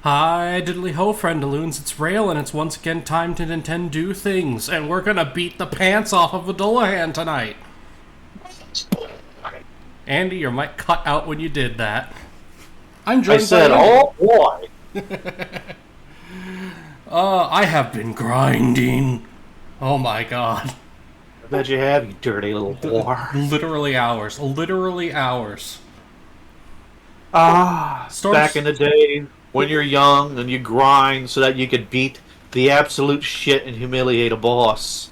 Hi, diddly ho, friendaloons, it's Rale, and it's once again time to Nintendo things, and we're gonna beat the pants off of a Dullahan tonight. Andy, your mic cut out when you did that. I'm joined I said, oh boy. I have been grinding. Oh my god. I bet you have, you dirty little whore. Literally hours. Literally hours. Back in the day, when you're young and you grind so that you could beat the absolute shit and humiliate a boss.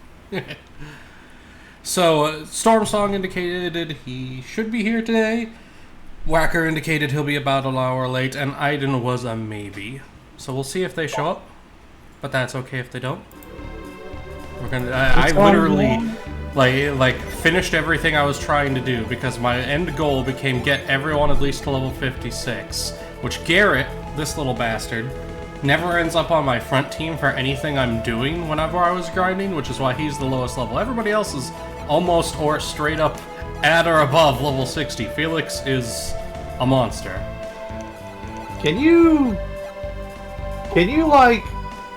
So, Storm Song indicated he should be here today. Whacker indicated he'll be about an hour late, and Aiden was a maybe. So we'll see if they show up, but that's okay if they don't. We're gonna. I literally, like finished everything I was trying to do because my end goal became get everyone at least to level 56, which Garrett, this little bastard, never ends up on my front team for anything I'm doing whenever I was grinding, which is why he's the lowest level. Everybody else is almost or straight up at or above level 60. Felix is a monster. Can you like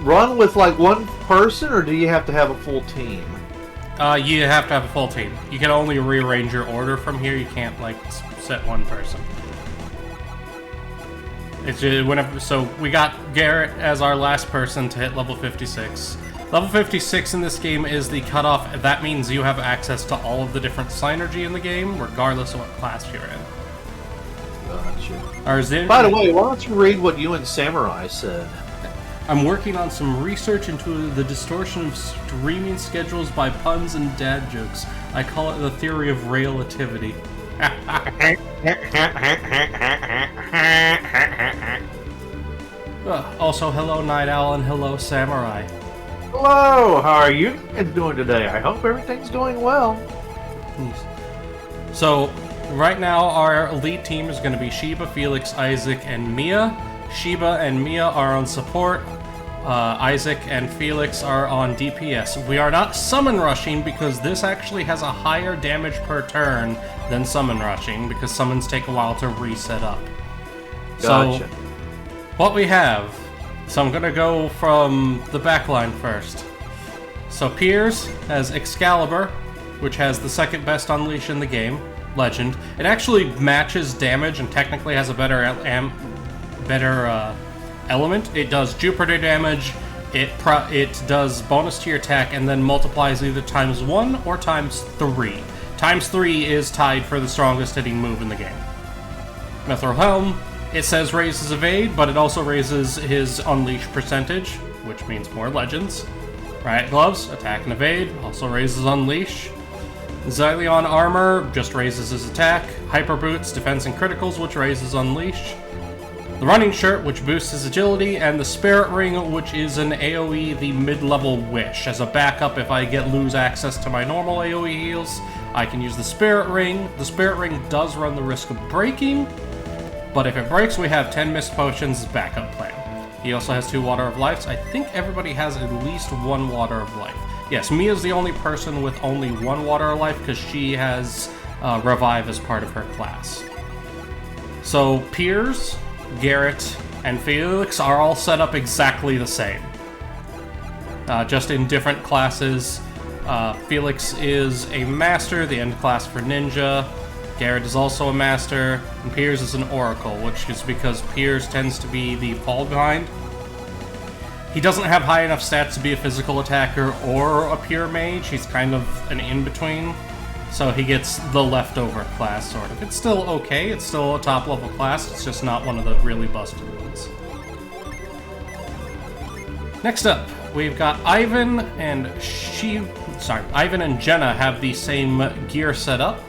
run with like one person, or do you have to have a full team? You have to have a full team. You can only rearrange your order from here. You can't like set one person. It's just whenever. So we got Garrett as our last person to hit level 56. Level 56 in this game is the cutoff. That means you have access to all of the different synergy in the game, regardless of what class you're in. Gotcha. By the way, why don't you read what you and Samurai said? I'm working on some research into the distortion of streaming schedules by puns and dad jokes. I call it the theory of relativity. Also, hello Night Owl and hello Samurai. Hello, how are you doing today? I hope everything's going well. So, right now our elite team is going to be Sheba, Felix, Isaac, and Mia. Sheba and Mia are on support. Isaac and Felix are on DPS. We are not summon rushing because this actually has a higher damage per turn than summon rushing because summons take a while to reset up. Gotcha. So, what we have... So I'm gonna go from the backline first. So Piers has Excalibur, which has the second best unleash in the game, Legend. It actually matches damage and technically has a better element. It does Jupiter damage, it does bonus to your attack, and then multiplies either times 1 or times 3. Times 3 is tied for the strongest hitting move in the game. Mithril Helm, it says raises evade, but it also raises his unleash percentage, which means more legends. Riot Gloves, attack and evade, also raises unleash. Xyleon Armor just raises his attack. Hyper Boots, defense and criticals, which raises unleash. The Running Shirt, which boosts his agility, and the Spirit Ring, which is an AoE, the mid-level wish. As a backup, if I lose access to my normal AoE heals, I can use the Spirit Ring. The Spirit Ring does run the risk of breaking, but if it breaks, we have 10 mist potions as backup plan. He also has 2 Water of Lives. I think everybody has at least 1 Water of Life. Yes, Mia's the only person with only 1 Water of Life because she has Revive as part of her class. So Piers, Garrett, and Felix are all set up exactly the same. Just in different classes. Felix is a Master, the end class for Ninja. Garrett is also a Master, and Piers is an Oracle, which is because Piers tends to be the fall behind. He doesn't have high enough stats to be a physical attacker or a pure mage. He's kind of an in-between. So he gets the leftover class, sort of. It's still okay, it's still a top-level class, it's just not one of the really busted ones. Next up, we've got Ivan and Jenna have the same gear setup,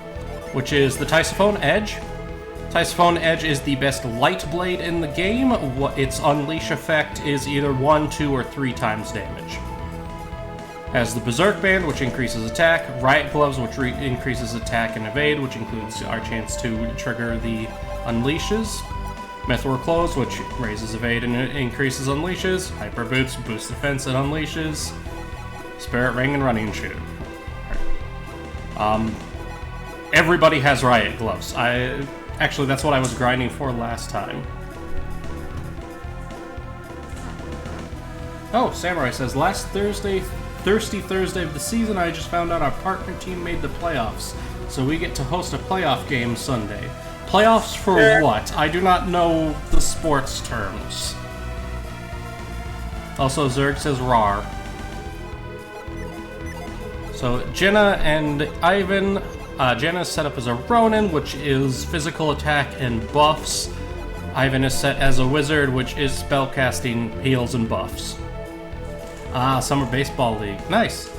which is the Tysophone Edge. Tysophone Edge is the best light blade in the game. Its unleash effect is either 1, 2, or 3 times damage. Has the Berserk Band, which increases attack, Riot Gloves, which increases attack and evade, which includes our chance to trigger the unleashes. Mithril Clothes, which raises evade and increases unleashes. Hyper Boots, boosts defense and unleashes. Spirit Ring and Running Shoe. Everybody has Riot Gloves. Actually, that's what I was grinding for last time. Oh, Samurai says, last Thursday, Thirsty Thursday of the season, I just found out our partner team made the playoffs. So we get to host a playoff game Sunday. Playoffs for what? I do not know the sports terms. Also, Zerg says RAR. So, Jenna and Ivan. Jenna is set up as a Ronin, which is physical attack and buffs. Ivan is set as a wizard, which is spellcasting, heals, and buffs. Summer Baseball League. Nice.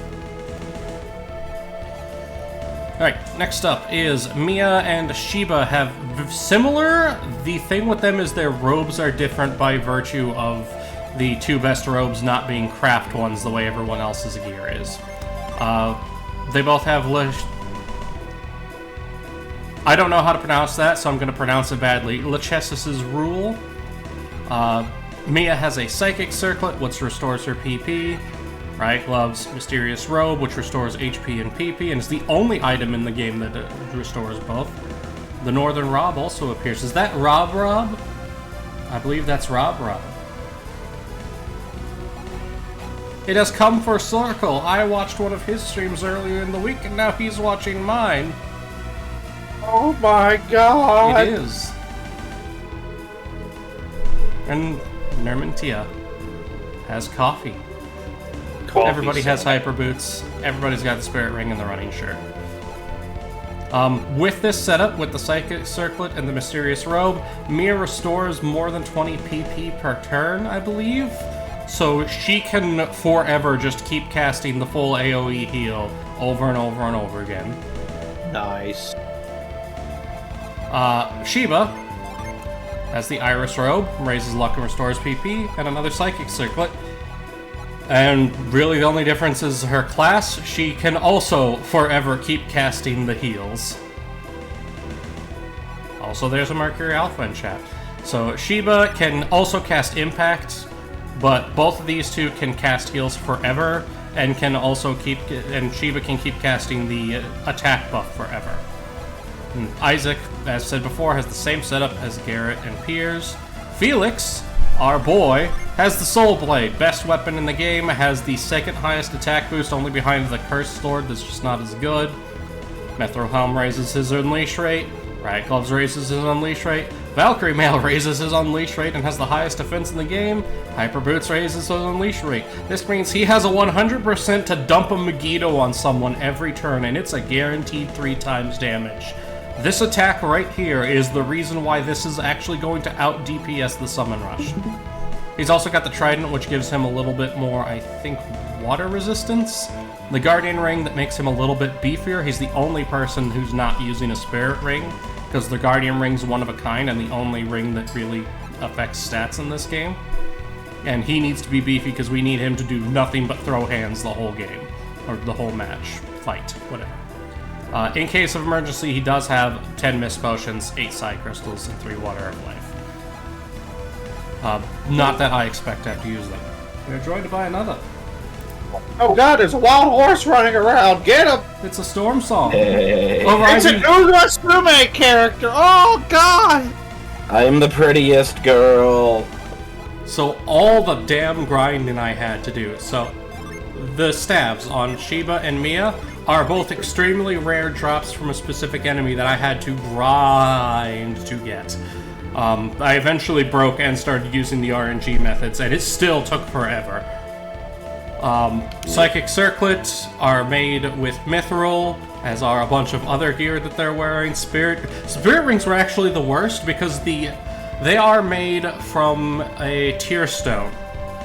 Alright, next up is Mia and Sheba have similar. The thing with them is their robes are different by virtue of the 2 best robes not being craft ones the way everyone else's gear is. They both have I don't know how to pronounce that, so I'm going to pronounce it badly. Lachesis' Rule. Mia has a Psychic Circlet, which restores her PP. Riot Gloves, Mysterious Robe, which restores HP and PP, and is the only item in the game that restores both. The Northern Rob also appears. Is that Rob? I believe that's Rob. It has come for circle. I watched one of his streams earlier in the week, and now he's watching mine. Oh my god! It is. And Nermantia has coffee. Everybody has hyper boots. Everybody's got the spirit ring and the running shirt. With this setup, with the Psychic Circlet and the Mysterious Robe, Mia restores more than 20 PP per turn, I believe. So she can forever just keep casting the full AoE heal over and over and over again. Nice. Sheba has the Iris Robe, raises luck and restores PP, and another Psychic Circlet. And really the only difference is her class. She can also forever keep casting the heals. Also, there's a Mercury Alpha in chat. So Sheba can also cast Impact, but both of these two can cast heals forever, and can also Sheba can keep casting the attack buff forever. And Isaac, as said before, has the same setup as Garrett and Piers. Felix, our boy, has the Soul Blade, best weapon in the game, has the second highest attack boost, only behind the Cursed Sword that's just not as good. Mithril Helm raises his unleash rate, Riot Gloves raises his unleash rate, Valkyrie Mail raises his unleash rate and has the highest defense in the game, Hyper Boots raises his unleash rate. This means he has a 100% to dump a Megiddo on someone every turn, and it's a guaranteed 3 times damage. This attack right here is the reason why this is actually going to out-DPS the Summon Rush. He's also got the Trident, which gives him a little bit more, I think, water resistance. The Guardian Ring that makes him a little bit beefier. He's the only person who's not using a Spirit Ring, because the Guardian Ring's one of a kind and the only ring that really affects stats in this game. And he needs to be beefy because we need him to do nothing but throw hands the whole game, or the whole match, fight, whatever. In case of emergency, he does have 10 Mist Potions, 8 Psi Crystals, and 3 Water of Life. Not that I expect to have to use them. They're joined to buy another. Oh god, there's a wild horse running around! Get him! It's a Storm Song. Hey. It's an Urusume character! Oh god! I'm the prettiest girl. So all the damn grinding I had to do. So the stabs on Sheba and Mia are both extremely rare drops from a specific enemy that I had to grind to get. I eventually broke and started using the RNG methods, and it still took forever. Psychic circlets are made with mithril, as are a bunch of other gear that they're wearing. Spirit rings were actually the worst because they are made from a tear stone,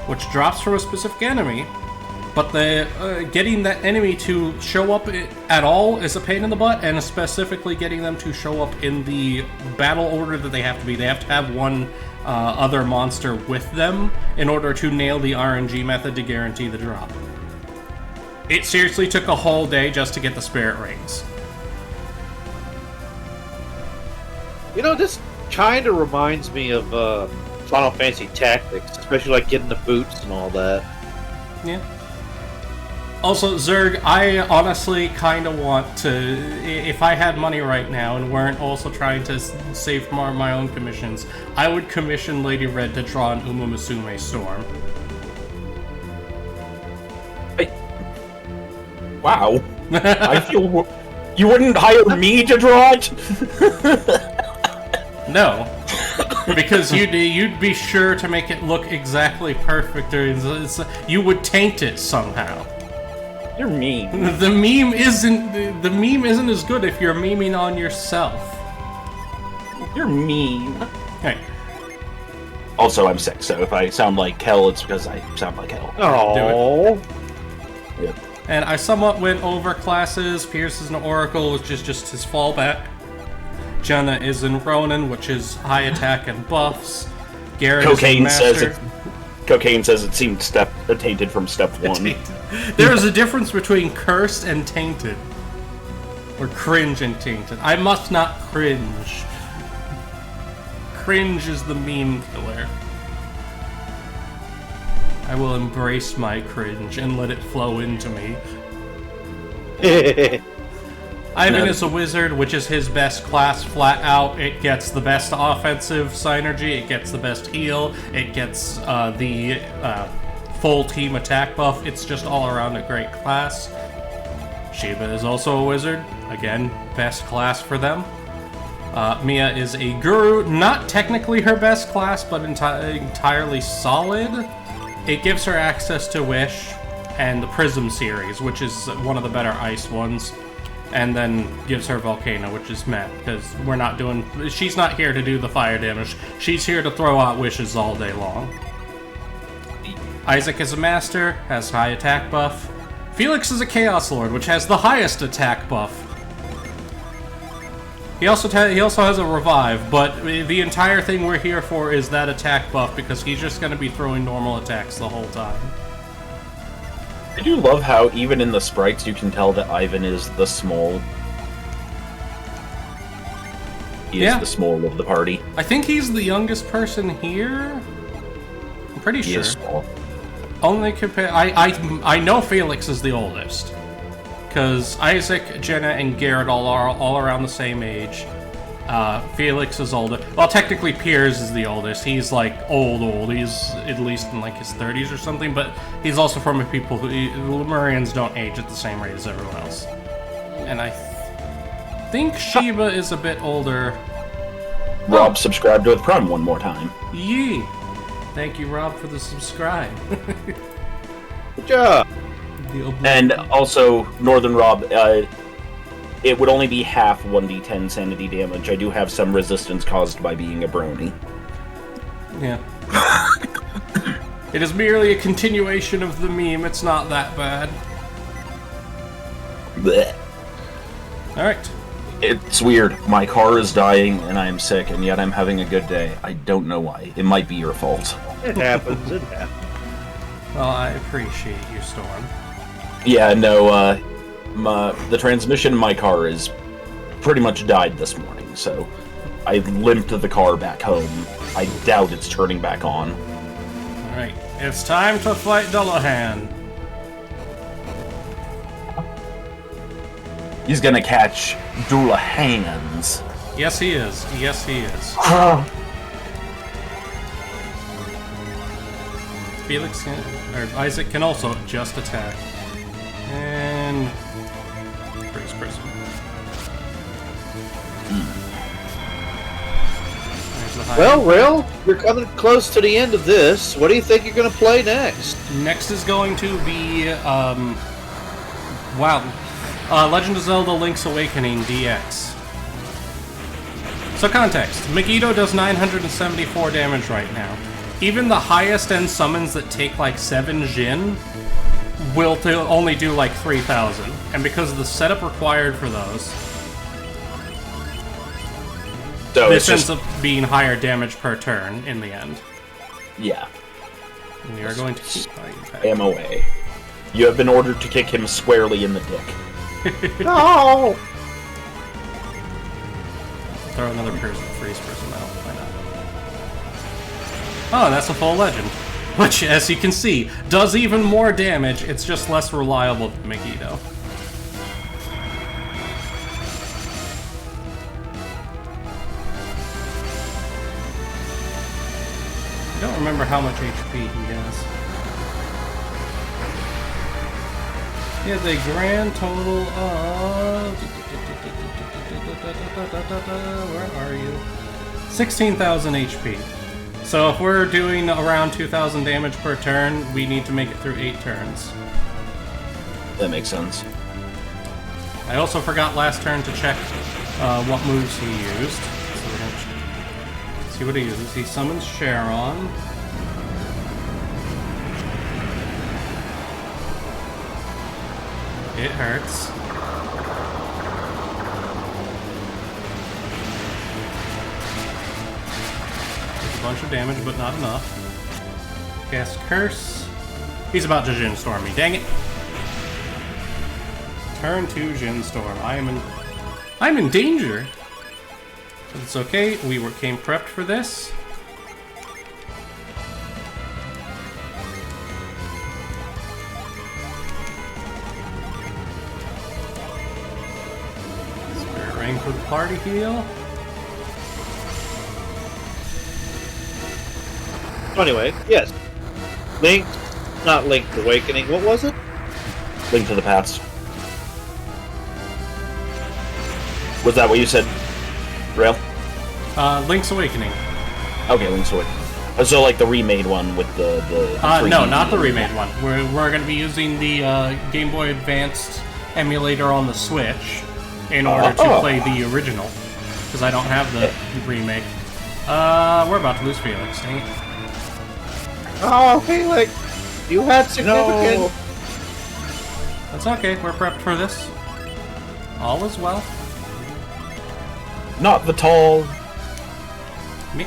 which drops from a specific enemy. But getting that enemy to show up at all is a pain in the butt, and specifically getting them to show up in the battle order that they have to be. They have to have one other monster with them in order to nail the RNG method to guarantee the drop. It seriously took a whole day just to get the spirit rings. You know, this kind of reminds me of Final Fantasy Tactics, especially like getting the boots and all that. Yeah. Also, Zerg, I honestly kind of want to, if I had money right now and weren't also trying to save more of my own commissions, I would commission Lady Red to draw an Uma Musume Storm. Wow. I feel... You wouldn't hire me to draw it? No. Because you'd be sure to make it look exactly perfect, or you would taint it somehow. You're mean. The meme isn't as good if you're memeing on yourself. You're mean. Hey. Also, I'm sick, so if I sound like hell, it's because I sound like hell. Oh. Yep. And I somewhat went over classes. Pierce is an Oracle, which is just his fallback. Jenna is in Ronin, which is high attack and buffs. Garrett is in Master. Cocaine says it seemed tainted from step 1. There is a difference between cursed and tainted. Or cringe and tainted. I must not cringe. Cringe is the meme killer. I will embrace my cringe and let it flow into me. Ivan is a wizard, which is his best class flat out. It gets the best offensive synergy, it gets the best heal, it gets the full team attack buff. It's just all around a great class. Shiva is also a wizard. Again, best class for them. Mia is a guru. Not technically her best class, but entirely solid. It gives her access to Wish and the Prism series, which is one of the better ice ones. And then gives her Volcano, which is meh, because we're not doing... She's not here to do the fire damage. She's here to throw out wishes all day long. Isaac is a master, has high attack buff. Felix is a Chaos Lord, which has the highest attack buff. He also has a revive, but the entire thing we're here for is that attack buff, because he's just going to be throwing normal attacks the whole time. I do love how even in the sprites you can tell that Ivan is the small. He is the small of the party. I think he's the youngest person here. I'm pretty sure. He is small. Only compare. I know Felix is the oldest, because Isaac, Jenna, and Garrett are all around the same age. Felix is older. Well, technically Piers is the oldest. He's like old. He's at least in like his 30s or something, but he's also from a people who... Lemurians don't age at the same rate as everyone else. And I think Sheba is a bit older. Rob subscribed with Prime one more time. Yee! Thank you, Rob, for the subscribe. Good job! And also, Northern Rob, it would only be half 1d10 sanity damage. I do have some resistance caused by being a brony. Yeah. It is merely a continuation of the meme. It's not that bad. Blech. Alright. It's weird. My car is dying and I am sick, and yet I'm having a good day. I don't know why. It might be your fault. It happens, it happens. Well, I appreciate you, Storm. Yeah, no, the transmission in my car is pretty much died this morning, so I limped the car back home. I doubt it's turning back on. Alright, it's time to fight Dullahan. He's gonna catch Dullahans. Yes, he is. Yes, he is. Felix can, or Isaac can also just attack. And... Freeze Prism. There's the Well, Rale, you're coming close to the end of this. What do you think you're going to play next? Next is going to be, Legend of Zelda Link's Awakening DX. So context, Megiddo does 974 damage right now. Even the highest end summons that take like 7 Jin will only do like 3,000. And because of the setup required for those, So this ends up being higher damage per turn in the end. Yeah. And we are going to keep fighting back. MOA. You have been ordered to kick him squarely in the dick. No! Throw another freeze person out. Why not? Oh, that's a full legend. Which, as you can see, does even more damage. It's just less reliable than Megiddo. I don't remember how much HP he has. He has a grand total of... Where are you? 16,000 HP. So if we're doing around 2,000 damage per turn, we need to make it through 8 turns. That makes sense. I also forgot last turn to check what moves he used. So we're gonna see what he uses. He summons Charon. It hurts. It's a bunch of damage, but not enough. Cast Curse. He's about to Jin Storm me. Dang it! Turn 2 Jin Storm. I'm in danger. But it's okay. We came prepped for this. Spirit Ring for the party heal. Anyway, yes. Link, not Link's Awakening. What was it? Link to the Past. Was that what you said, Rale? Link's Awakening. Okay, Link's Awakening. So like the remade one with the no, not the remade one. We're going to be using the Game Boy Advanced emulator on the Switch in order to play the original, because I don't have the remake. We're about to lose Felix, dang it. Oh, Felix! You had significant... No. That's okay, we're prepped for this. All is well. Not the tall. Me.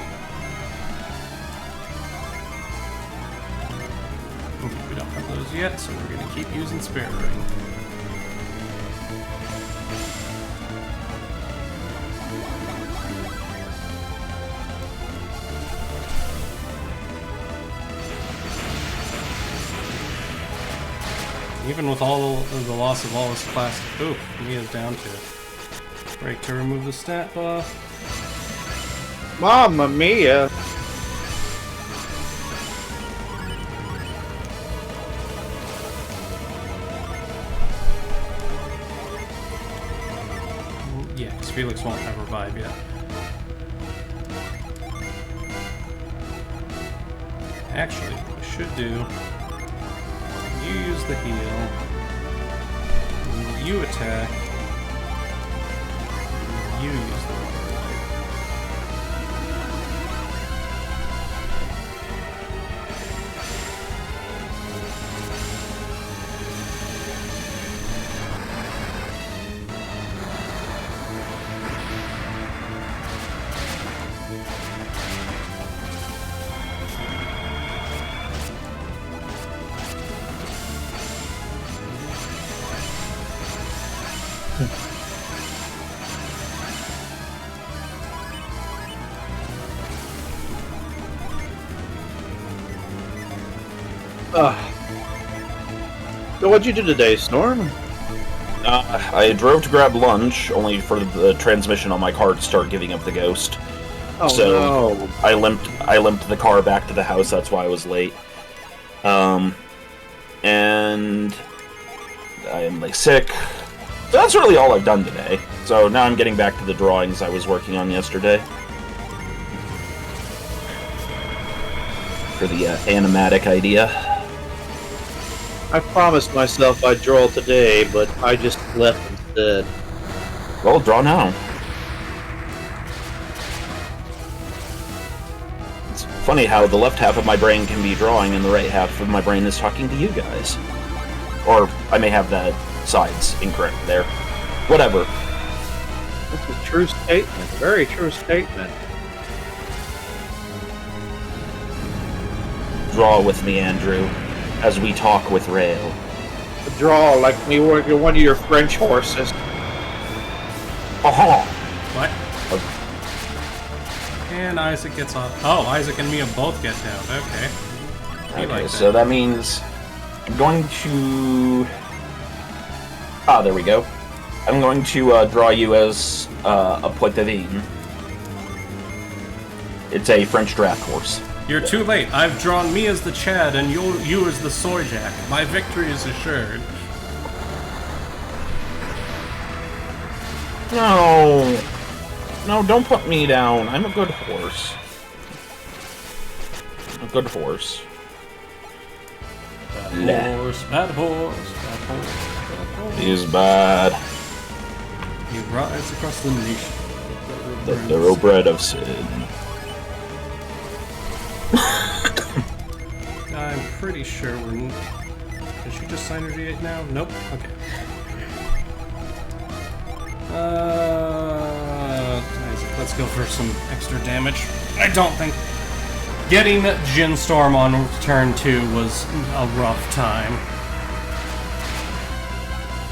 Okay, we don't have those yet, so we're going to keep using Spirit Ring. Even with all the loss of all his class, oof, he is down to break to remove the stat buff. Mamma mia! Yeah, because Felix won't have revive yet. Actually, what we should do, you use the heal, you attack, you use the revive. So what'd you do today, Storm? I drove to grab lunch, only for the transmission on my car to start giving up the ghost. Oh So no. I limped the car back to the house. That's why I was late. And I am like sick. So that's really all I've done today. So now I'm getting back to the drawings I was working on yesterday. for the animatic idea. I promised myself I'd draw today, but I just left instead. Well, draw now. It's funny how the left half of my brain can be drawing and the right half of my brain is talking to you guys. Or I may have the sides incorrect there. Whatever. That's a true statement. A very true statement. Draw with me, Andrew, as we talk with Rale. Draw like me were one of your French horses. Aha! What? And Isaac gets off. Oh, Isaac and Mia both get down. Okay. Okay, so that means I'm going to... Ah, there we go. I'm going to draw you as a Poitevin. It's a French draft horse. You're too late. I've drawn me as the Chad and you as the Soy Jack. My victory is assured. No. No, don't put me down. I'm a good horse. A good horse. Bad horse, bad horse, bad horse, bad horse. He's bad. He rides across the nation. The thoroughbred of sin. I'm pretty sure we're... Did she just sign her G8 now? Nope. Okay. Isaac, let's go for some extra damage. I don't think... Getting Jin Storm on turn 2 was a rough time.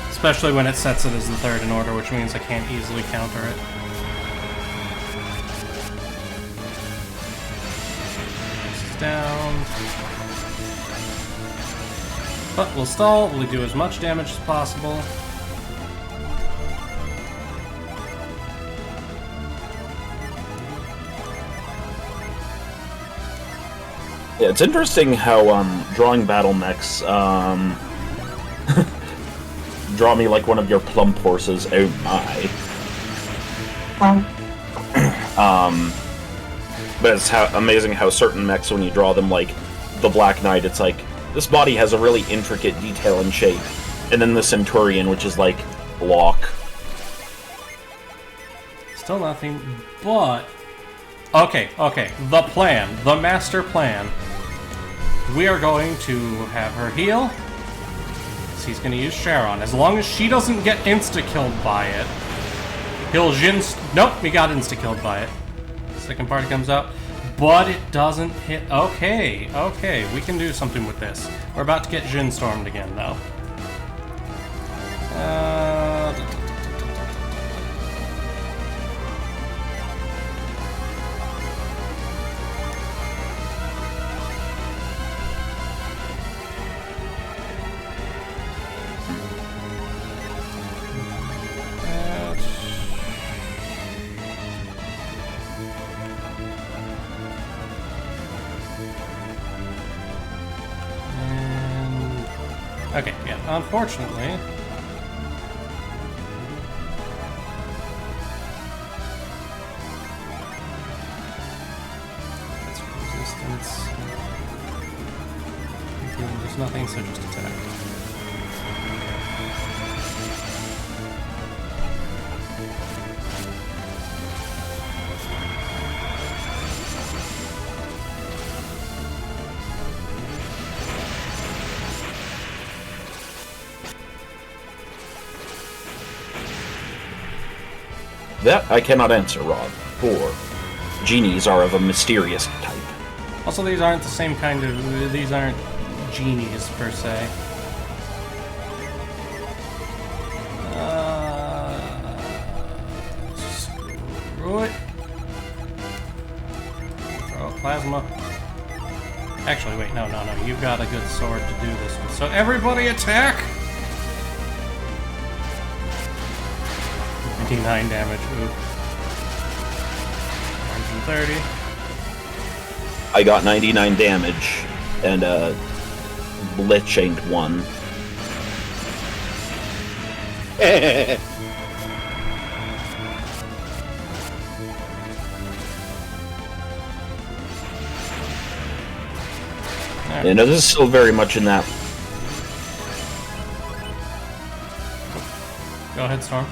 Especially when it sets it as the third in order, which means I can't easily counter it. This is down. But we'll stall, we'll do as much damage as possible. Yeah, it's interesting how drawing battle mechs draw me like one of your plump horses. Oh my. But it's amazing how certain mechs, when you draw them, like the Black Knight, it's like this body has a really intricate detail and shape, and then the Centurion, which is like block. Still nothing, but... Okay, the plan, the master plan. We are going to have her heal. So he's going to use Sharon. As long as she doesn't get insta-killed by it, he'll Jin... Nope, we got insta-killed by it. Second party comes out, but it doesn't hit... Okay, we can do something with this. We're about to get Jin Stormed again, though. Okay, yeah, unfortunately... That's resistance. There's nothing, so just attack. That I cannot answer, Rob. For genies are of a mysterious type. Also, these aren't the same kind of... These aren't genies, per se. Screw it. Throw plasma. Actually, wait, no. You've got a good sword to do this with. So everybody attack! 59 damage. Ooh. 130. I got 99 damage, and Blitch ain't one. You know, this is still very much in that. Go ahead, Storm.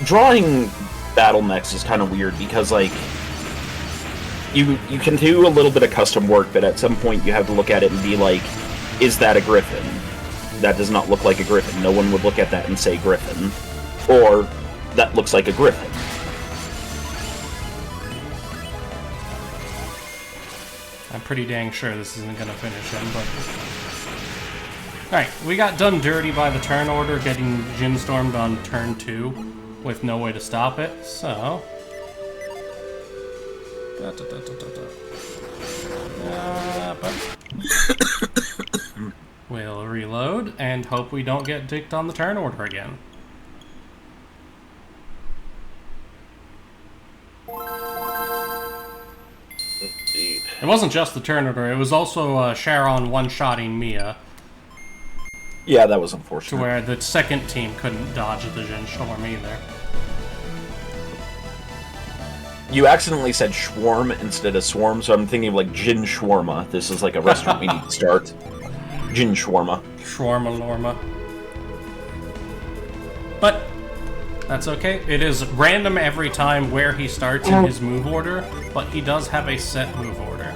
Drawing battle mechs is kind of weird because, like, you can do a little bit of custom work, but at some point you have to look at it and be like, is that a griffin? That does not look like a griffin. No one would look at that and say griffin. Or, that looks like a griffin. I'm pretty dang sure this isn't going to finish him, but... Alright, we got done dirty by the turn order, getting Jin Stormed on turn 2, with no way to stop it, so... We'll reload, and hope we don't get dicked on the turn order again. It wasn't just the turn order, it was also Sharon one-shotting Mia. Yeah, that was unfortunate. To where the second team couldn't dodge the Jin Storm either. You accidentally said Schwarm instead of Swarm, so I'm thinking of like Jin Shawarma. This is like a restaurant we need to start. Jin Shawarma. Shawarma Lorma. But that's okay. It is random every time where he starts in his move order, but he does have a set move order.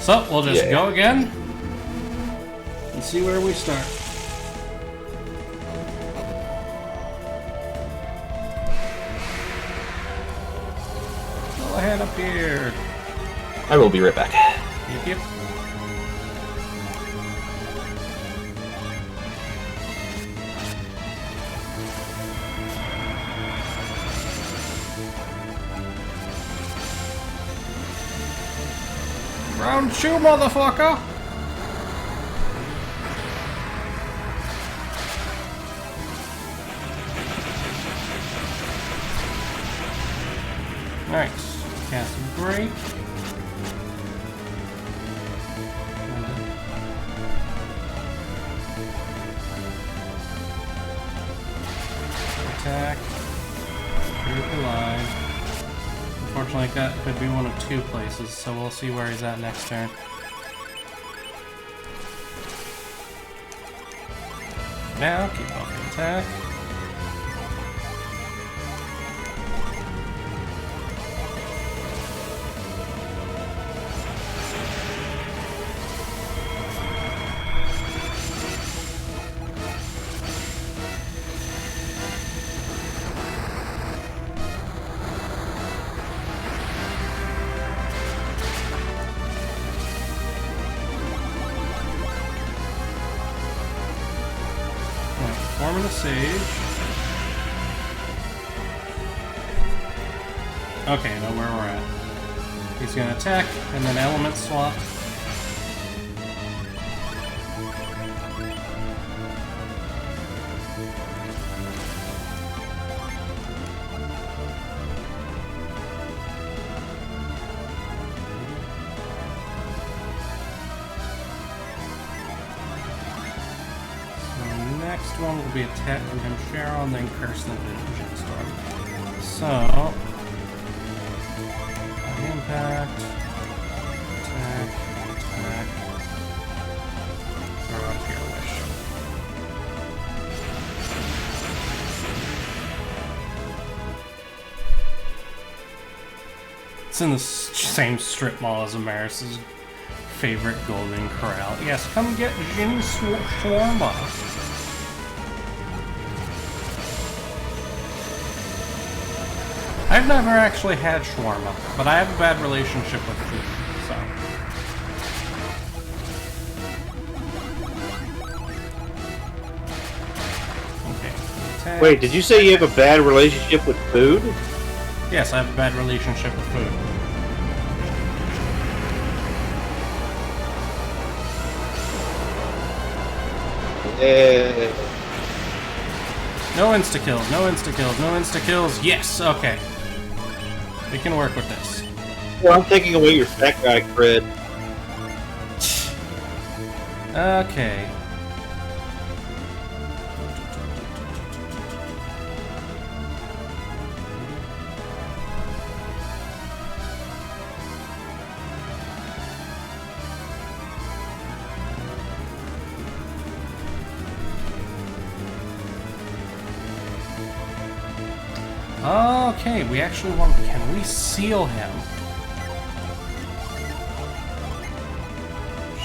So we'll just go again and see where we start. Dullahan appeared. I will be right back. Yep, yep. Round 2, motherfucker! Alright, cast a break. Attack. Group alive. Unfortunately, that could be one of 2 places, so we'll see where he's at next turn. Now, keep off the attack. Forming a Sage. Okay, know where we're at. He's gonna attack, and then element swap. Next one will be attack from him, Cheryl, and then curse the Jin Storm. So, impact, attack, throw up your wish. It's in the same strip mall as Amaris's favorite Golden Corral. Yes, come get Jin Shawarma. I've never actually had shawarma, but I have a bad relationship with food, so. Okay. Attack. Wait, did you say you have a bad relationship with food? Yes, I have a bad relationship with food. No insta-kills, no insta-kills, no insta-kills. Yes, okay. We can work with this. Well, I'm taking away your fat guy cred. Okay. Okay, we actually want... Can we seal him?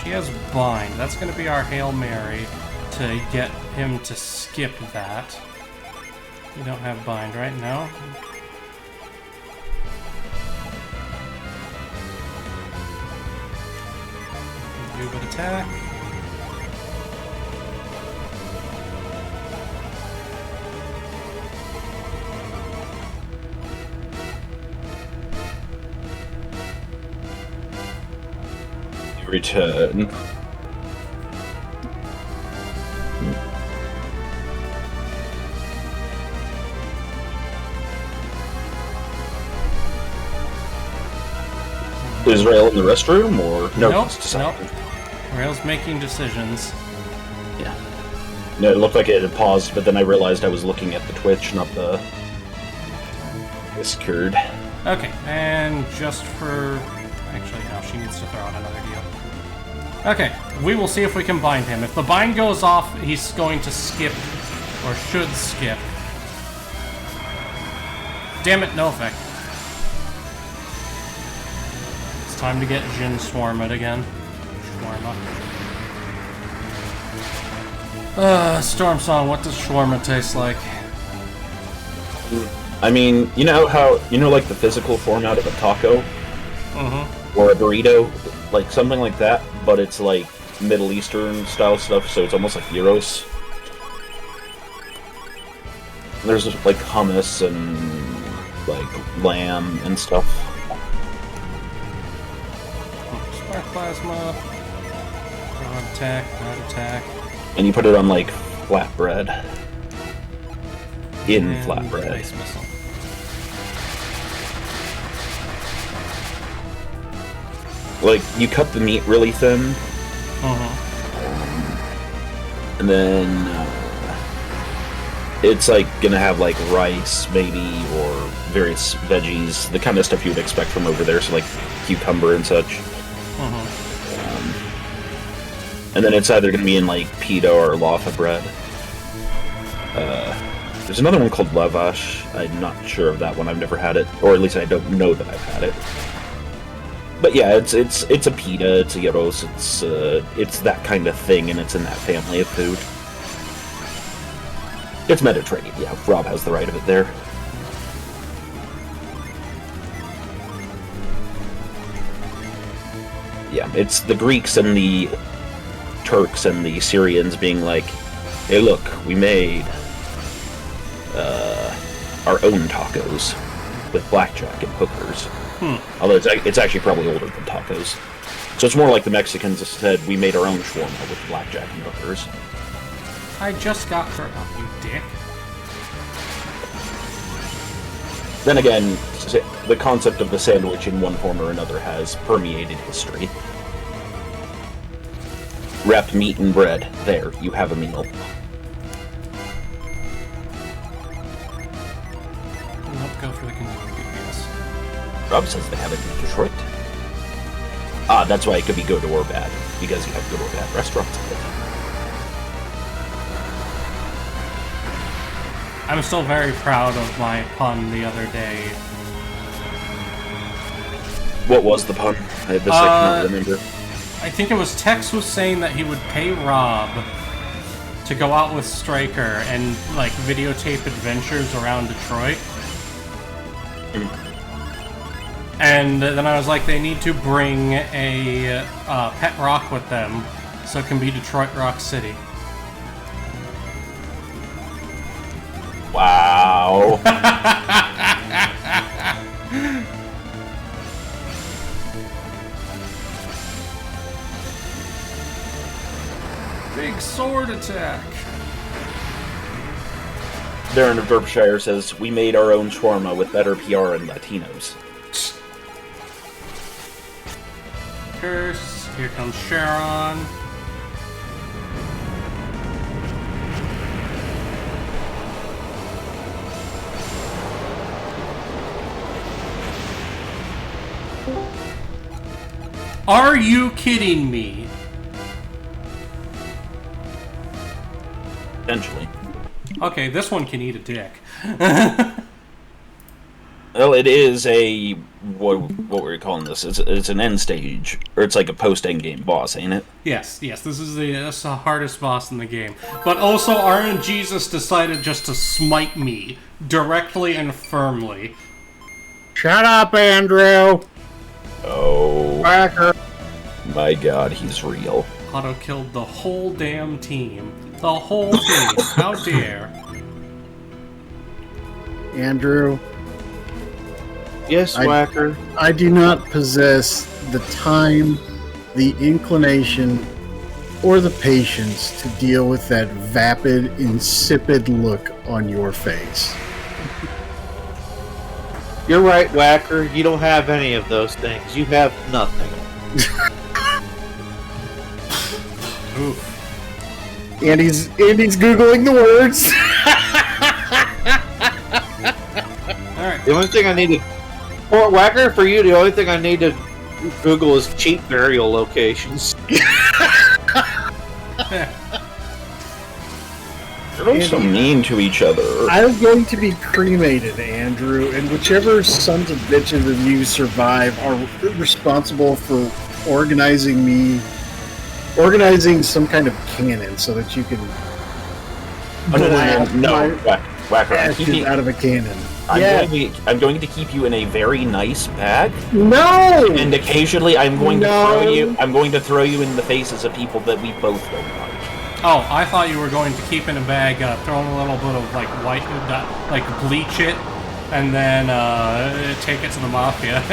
She has bind. That's going to be our Hail Mary to get him to skip that. You don't have bind right now. Do but attack. Return. Is Rale in the restroom, or no? Nope. Rale's making decisions. Yeah. No, it looked like it had paused, but then I realized I was looking at the Twitch, not the Discord. Okay, and just for... Actually, no, she needs to throw out another deal. Okay, we will see if we can bind him. If the bind goes off, he's going to skip, or should skip. Damn it, no effect. It's time to get Jin Swarmed again. Shawarma. Storm Song, what does shawarma taste like? I mean, you know how, like the physical format of a taco? Mm-hmm. Or a burrito? Like something like that, but it's like Middle Eastern style stuff, so it's almost like gyros. There's like hummus and like lamb and stuff. Spark Plasma. Not attack. And you put it on like flatbread. In flatbread. Ice Missile. Like, you cut the meat really thin. And then it's like gonna have like rice, maybe, or various veggies, the kind of stuff you would expect from over there, so like cucumber and such. And then it's either gonna be in like pita or laffa bread. There's another one called lavash. I'm not sure of that one. I've never had it, or at least I don't know that I've had it. But yeah, it's a pita, it's a gyros, it's that kind of thing, and it's in that family of food. It's Mediterranean, yeah. Rob has the right of it there. Yeah, it's the Greeks and the Turks and the Syrians being like, hey look, we made our own tacos with blackjack and hookers. Although it's actually probably older than tacos. So it's more like the Mexicans said, we made our own shawarma with blackjack and hookers. I just got hurt up, you dick. Then again, the concept of the sandwich in one form or another has permeated history. Wrapped meat and bread. There, you have a meal. Nope, go for the convenience. Rob says they have it in Detroit. Ah, that's why it could be good or bad, because you have good or bad restaurants. I'm still very proud of my pun the other day. What was the pun? I cannot remember. I think it was Tex was saying that he would pay Rob to go out with Stryker and like videotape adventures around Detroit. And then I was like, they need to bring a pet rock with them so it can be Detroit Rock City. Wow. Big sword attack. Darren of Derbyshire says, we made our own shawarma with better PR and Latinos. Curse. Here comes Sharon. Are you kidding me? Potentially. Okay, this one can eat a dick. Well, it is a what were we calling this? It's an end stage, or it's like a post-end game boss, ain't it? Yes, this is the hardest boss in the game. But also, RNGesus decided just to smite me directly and firmly. Shut up, Andrew! Oh, Whacker! my God, he's real. Auto killed the whole damn team. The whole team. How dare? Andrew, Yes, Whacker. I do not possess the time, the inclination, or the patience to deal with that vapid, insipid look on your face. You're right, Whacker. You don't have any of those things. You have nothing. Oof. Andy's Googling the words. Alright. The only thing I need to... For Whacker, for you, the only thing I need to Google is cheap burial locations. They're so mean to each other. I'm going to be cremated, Andrew, and whichever sons of bitches of you survive are responsible for organizing some kind of cannon so that you can blast my Whacker, ashes out of a cannon. I'm going to keep you in a very nice bag. No! And occasionally I'm going to throw you in the faces of people that we both don't like. Oh, I thought you were going to keep in a bag, throw in a little bit of, like, white, like, bleach it, and then, take it to the Mafia.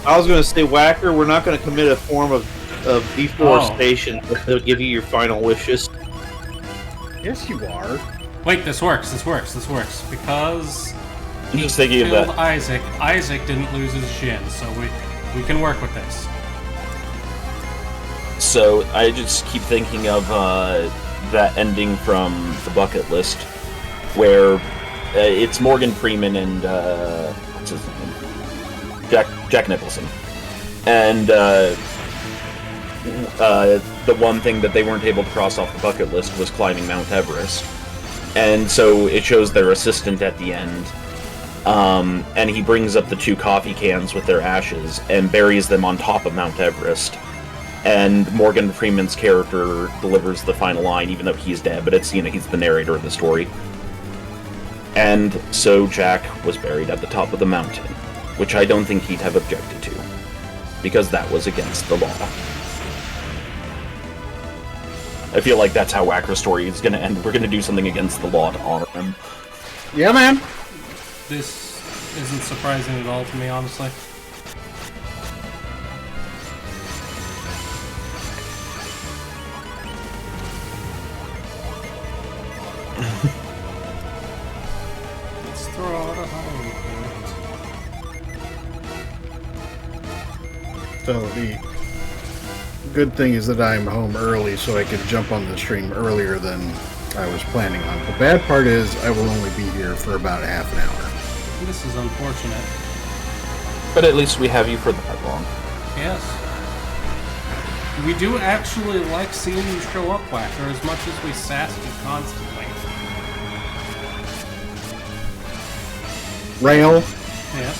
I was going to say, Whacker, we're not going to commit a form of deforestation. They'll give you your final wishes. Yes, you are. Wait, this works, because I'm just thinking of killed that. Isaac didn't lose his shin, so we can work with this. So I just keep thinking of that ending from the bucket list, where it's Morgan Freeman and what's his name, Jack Nicholson, and the one thing that they weren't able to cross off the bucket list was climbing Mount Everest, and so it shows their assistant at the end, and he brings up the 2 coffee cans with their ashes and buries them on top of Mount Everest. And Morgan Freeman's character delivers the final line, even though he's dead, but it's, he's the narrator of the story. And so Jack was buried at the top of the mountain, which I don't think he'd have objected to, because that was against the law. I feel like that's how Whacker's story is going to end. We're going to do something against the law to honor him. Yeah, man. This isn't surprising at all to me, honestly. Let's throw out a home point. So the good thing is that I'm home early, so I could jump on the stream earlier than I was planning on. The bad part is I will only be here for about half an hour. This is unfortunate. But at least we have you for that long. Yes. We do actually like seeing you show up, Whacker, as much as we sass you constantly. Rale, Yes.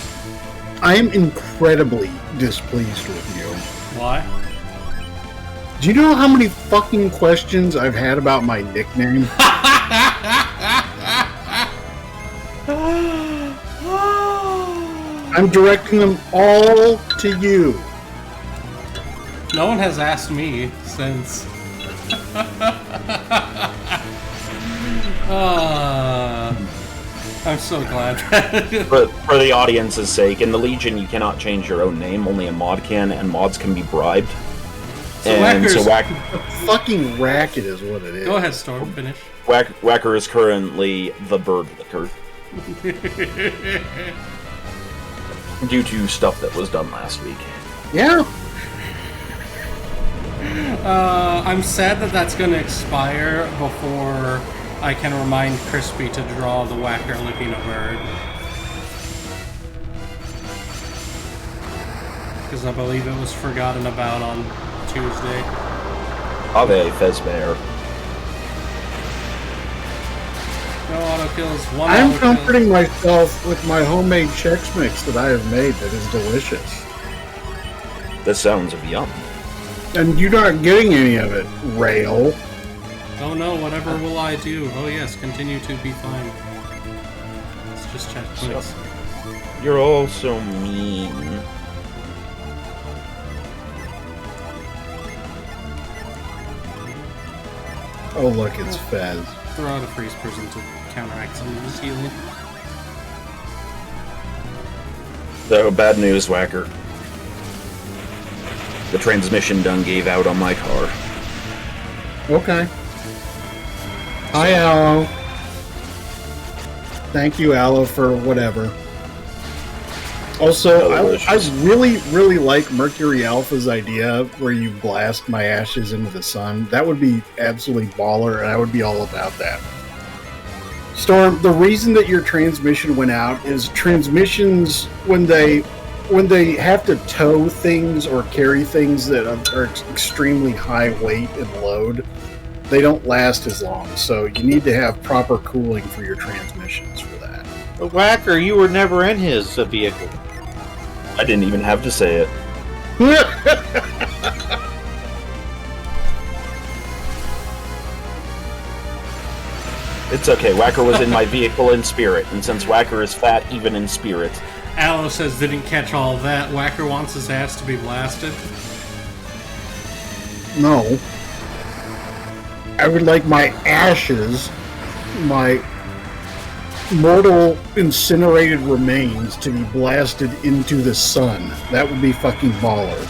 I am incredibly displeased with you. Why? Do you know how many fucking questions I've had about my nickname? I'm directing them all to you. No one has asked me since. I'm so glad. For the audience's sake, in the Legion you cannot change your own name, only a mod can, and mods can be bribed. Fucking racket is what it is. Go ahead, Storm, finish. Whacker is currently the Bird Licker. Due to stuff that was done last week. Yeah. I'm sad that that's going to expire before I can remind Crispy to draw the Whacker licking a bird. Because I believe it was forgotten about on Tuesday. Ave Fezbear. No auto kills. One I'm auto comforting myself with my homemade Chex Mix that I have made that is delicious. The sounds of yum. And you're not getting any of it, Rale. Oh no, whatever will I do? Oh yes, continue to be fine. Let's just check points. You're all so mean. Oh look, it's Fez. Throw out a freeze prison to counteract some of his healing. So, bad news, Whacker. The transmission done gave out on my car. Okay. Hi, Aloe. Thank you, Aloe, for whatever. Also, I really, really like Mercury Alpha's idea where you blast my ashes into the sun. That would be absolutely baller, and I would be all about that. Storm, the reason that your transmission went out is transmissions, when they have to tow things or carry things that are extremely high weight and load, they don't last as long. So you need to have proper cooling for your transmissions for that. But Whacker, you were never in his vehicle. I didn't even have to say it. It's okay, Whacker was in my vehicle in spirit, and since Whacker is fat even in spirit... Aloe says didn't catch all that. Whacker wants his ass to be blasted. No. I would like my ashes, my mortal incinerated remains, to be blasted into the sun. That would be fucking baller.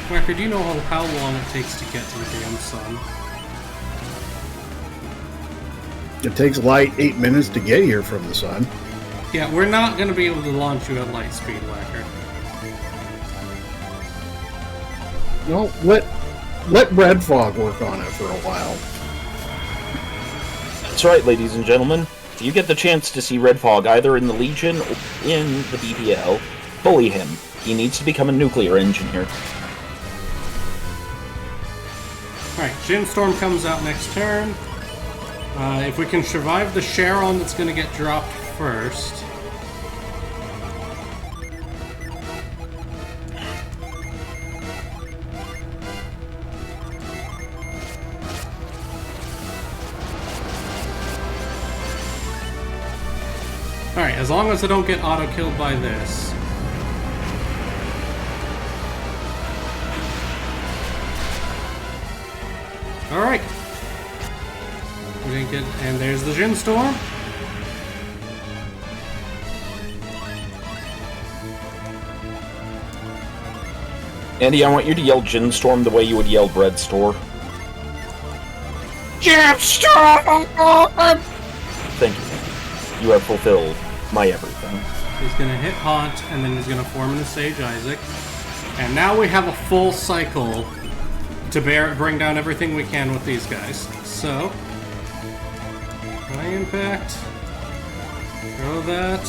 Whacker, do you know how long it takes to get to the damn sun? It takes light 8 minutes to get here from the sun. Yeah, we're not going to be able to launch you at light speed, Whacker. No, let Red Fog work on it for a while. That's right, ladies and gentlemen. If you get the chance to see Red Fog either in the Legion or in the BPL, bully him. He needs to become a nuclear engineer. Alright, Ginstorm comes out next turn. If we can survive the Charon that's going to get dropped first. Alright, as long as I don't get auto-killed by this. Alright. We didn't get... And there's the Jin Storm. Andy, I want you to yell Gin Storm the way you would yell Bread Store. Gin Storm! Thank you. You have fulfilled my everything. He's gonna hit Haunt, and then he's gonna form into Sage Isaac. And now we have a full cycle to bring down everything we can with these guys. So, high impact. Throw that.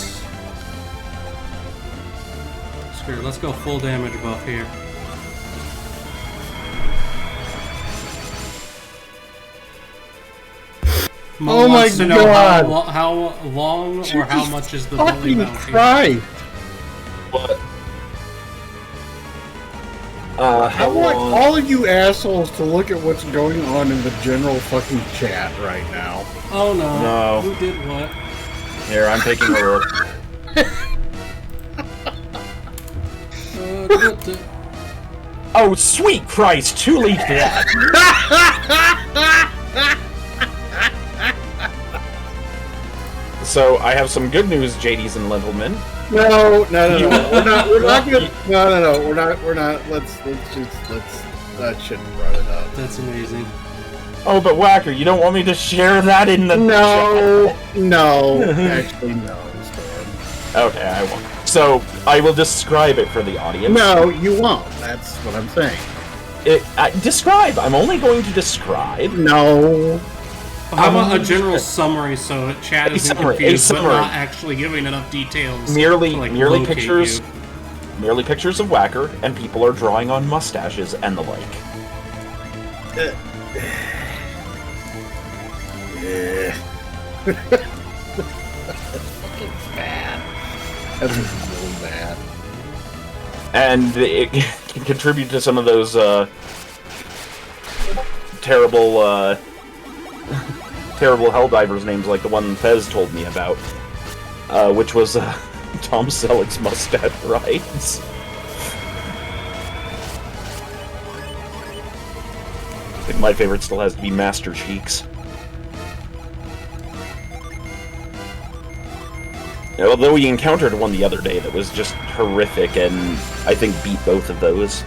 Screw it, let's go full damage buff here. Oh my wants to know God. how long or how much is the bully Fucking bounty? Christ! What? I How want long? all of you assholes to look at what's going on in the general fucking chat right now. Oh no. No. Who did what? Here, I'm taking a look. What the... Oh, sweet Christ! Too late for that! So, I have some good news, JDs and gentlemen. No, we're not gonna. No, we're not. Let's that shouldn't run it up. That's amazing. Oh, but Whacker, you don't want me to share that in the No, actually, no, Storm. Okay, I won't. So, I will describe it for the audience. No, you won't. That's what I'm saying. Describe! I'm only going to describe. No. How about a general summary so chat isn't summary, confused, but summary. not actually giving enough details Merely, to, like, merely locate pictures. you. Merely pictures of Whacker, and people are drawing on mustaches and the like. Yeah. Fucking bad. That's really bad. And it can contribute to some of those terrible terrible Helldivers names like the one Fez told me about, which was Tom Selleck's Mustache Rides. I think my favorite still has to be Master Cheeks. Although we encountered one the other day that was just horrific and I think beat both of those.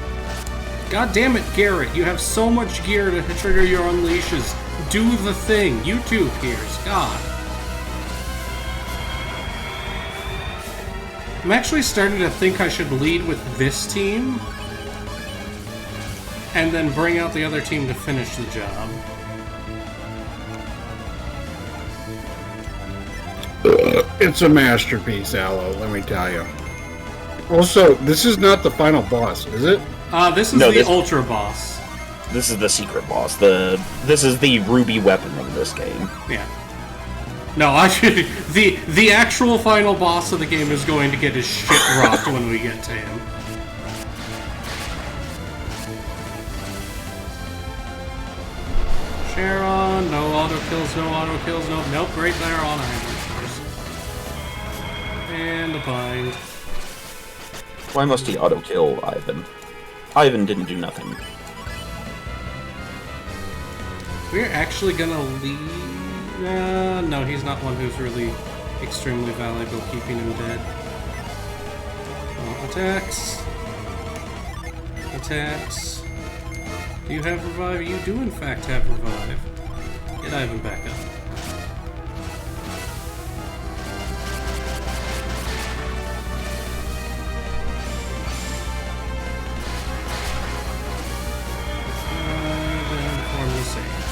God damn it, Garrett, you have so much gear to trigger your unleashes. Do the thing. You too, Piers. God. I'm actually starting to think I should lead with this team and then bring out the other team to finish the job. It's a masterpiece, Aloe, let me tell you. Also, this is not the final boss, is it? This is the Ultra Boss. This is the secret boss. This is the ruby weapon of this game. Yeah. No, actually, the actual final boss of the game is going to get his shit rocked when we get to him. Sharon, no auto kills, no auto kills, no. Nope, right there on Ivan, of course. And a bind. Why must he auto-kill Ivan? Ivan didn't do nothing. We're actually gonna leave... no, he's not one who's really extremely valuable, keeping him dead. Attacks. Attacks. Do you have revive? You do in fact have revive. Get Ivan back up. Then form the sage.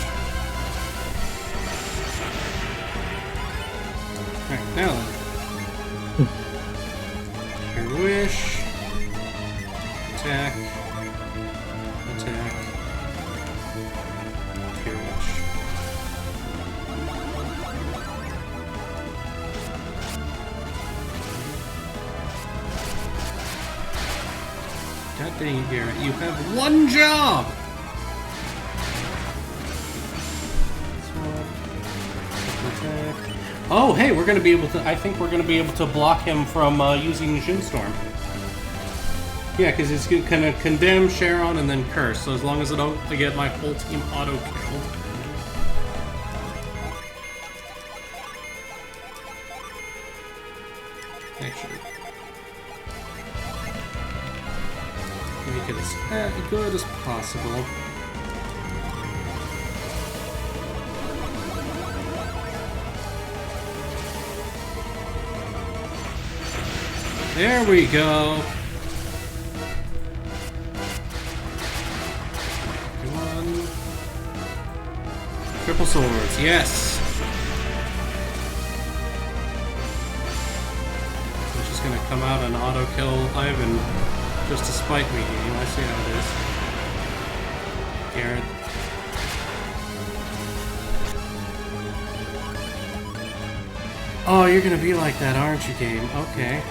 Alright, now then. Your wish. Attack. Attack. Your wish. God dang it, Garrett. You have one job! Oh, hey, we're going to be able to... I think we're going to be able to block him from using Shinstorm. Yeah, because it's going to condemn, Sharon, and then curse. So as long as I don't get my whole team auto-killed. Actually. Make it as good as possible. There we go. Come on. Triple swords, yes. I'm just gonna come out and auto kill Ivan just to spite me game. I see how it is. Garrett. Oh, you're gonna be like that, aren't you, game? Okay.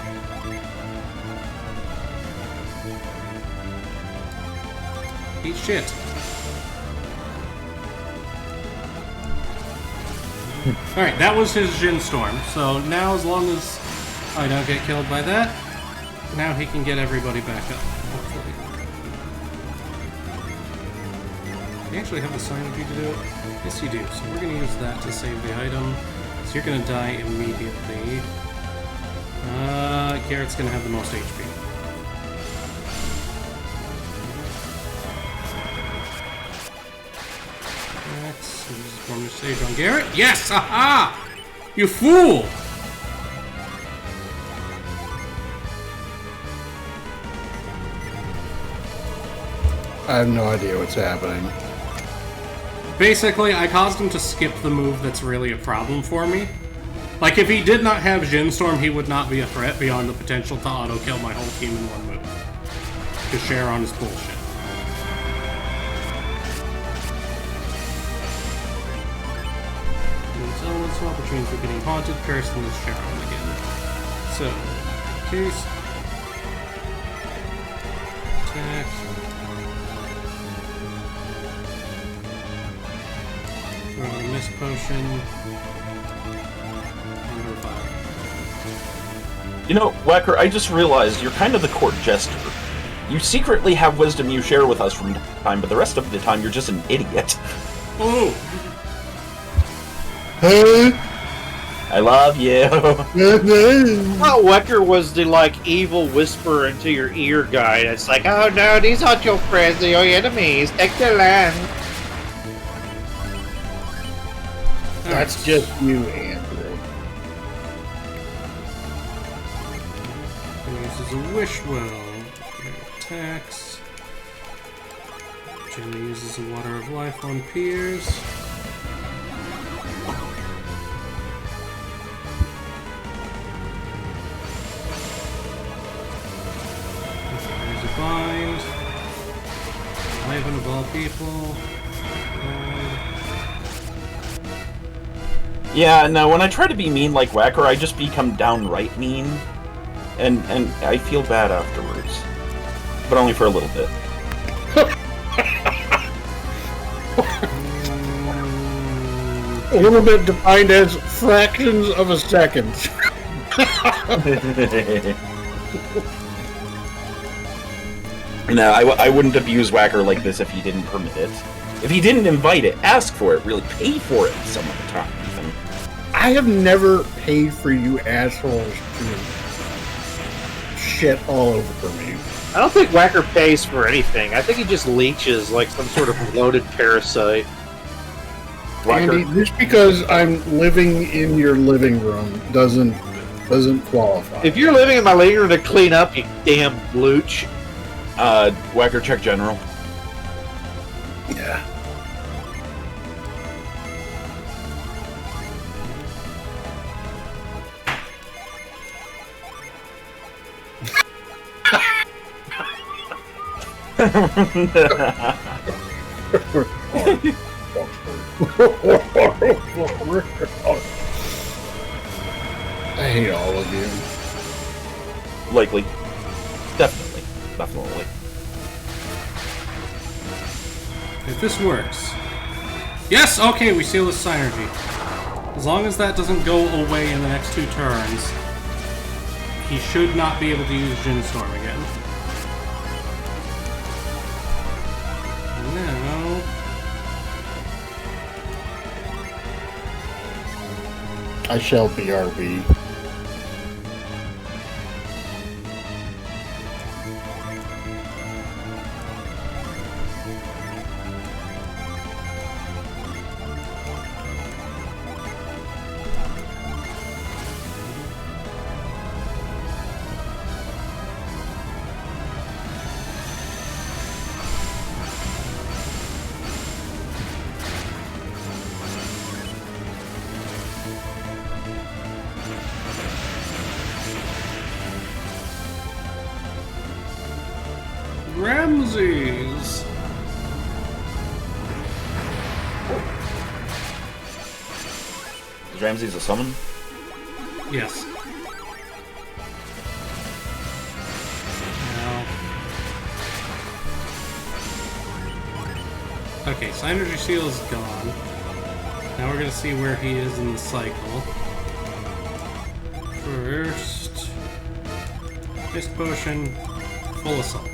Eat shit. Alright, that was his Jin Storm. So now as long as I don't get killed by that, now he can get everybody back up. Hopefully. Do you actually have the sign of you to do it? Yes you do. So we're going to use that to save the item. So you're going to die immediately. Garrett's going to have the most HP. Form your sage on Garrett. Yes! Aha! You fool! I have no idea what's happening. Basically, I caused him to skip the move that's really a problem for me. Like, if he did not have Jin Storm, he would not be a threat beyond the potential to auto-kill my whole team in one move. Because Sharon is bullshit. elements swap, which means we're getting haunted, cursed, and this Sharon again. So, case. Attack. Throw out a mist potion. And revive. You know, Whacker, I just realized you're kind of the court jester. You secretly have wisdom you share with us from time, but the rest of the time you're just an idiot. Oh! I love you. Well, Wecker was the evil whisper into your ear guy. It's like, oh no, these aren't your friends, they're your enemies. Take the land. That's just you, Andrew. Uses a wish well. Attacks. Jenny uses a water of life on Piers. There's a bind. Ivan of all people. Yeah, no, when I try to be mean like Whacker, I just become downright mean. And I feel bad afterwards. But only for a little bit. A little bit defined as fractions of a second. No, I wouldn't abuse Whacker like this if he didn't permit it. If he didn't invite it, ask for it, really pay for it some of the time, even. I have never paid for you assholes to shit all over me. I don't think Whacker pays for anything. I think he just leeches like some sort of bloated parasite. Andy, just because I'm living in your living room doesn't qualify. If you're living in my living room to clean up, you damn blooch. Whacker, check general. Yeah. I hate all of you. Likely. Definitely. If this works. Yes! Okay, we seal the synergy. As long as that doesn't go away in the next 2 turns, he should not be able to use Jin Storm again. Now... I shall BRB. Ramses! Is Ramses a summon? Yes. Now... Okay, Synergy Seal is gone. Now we're gonna see where he is in the cycle. First... Mist Potion, Full Assault.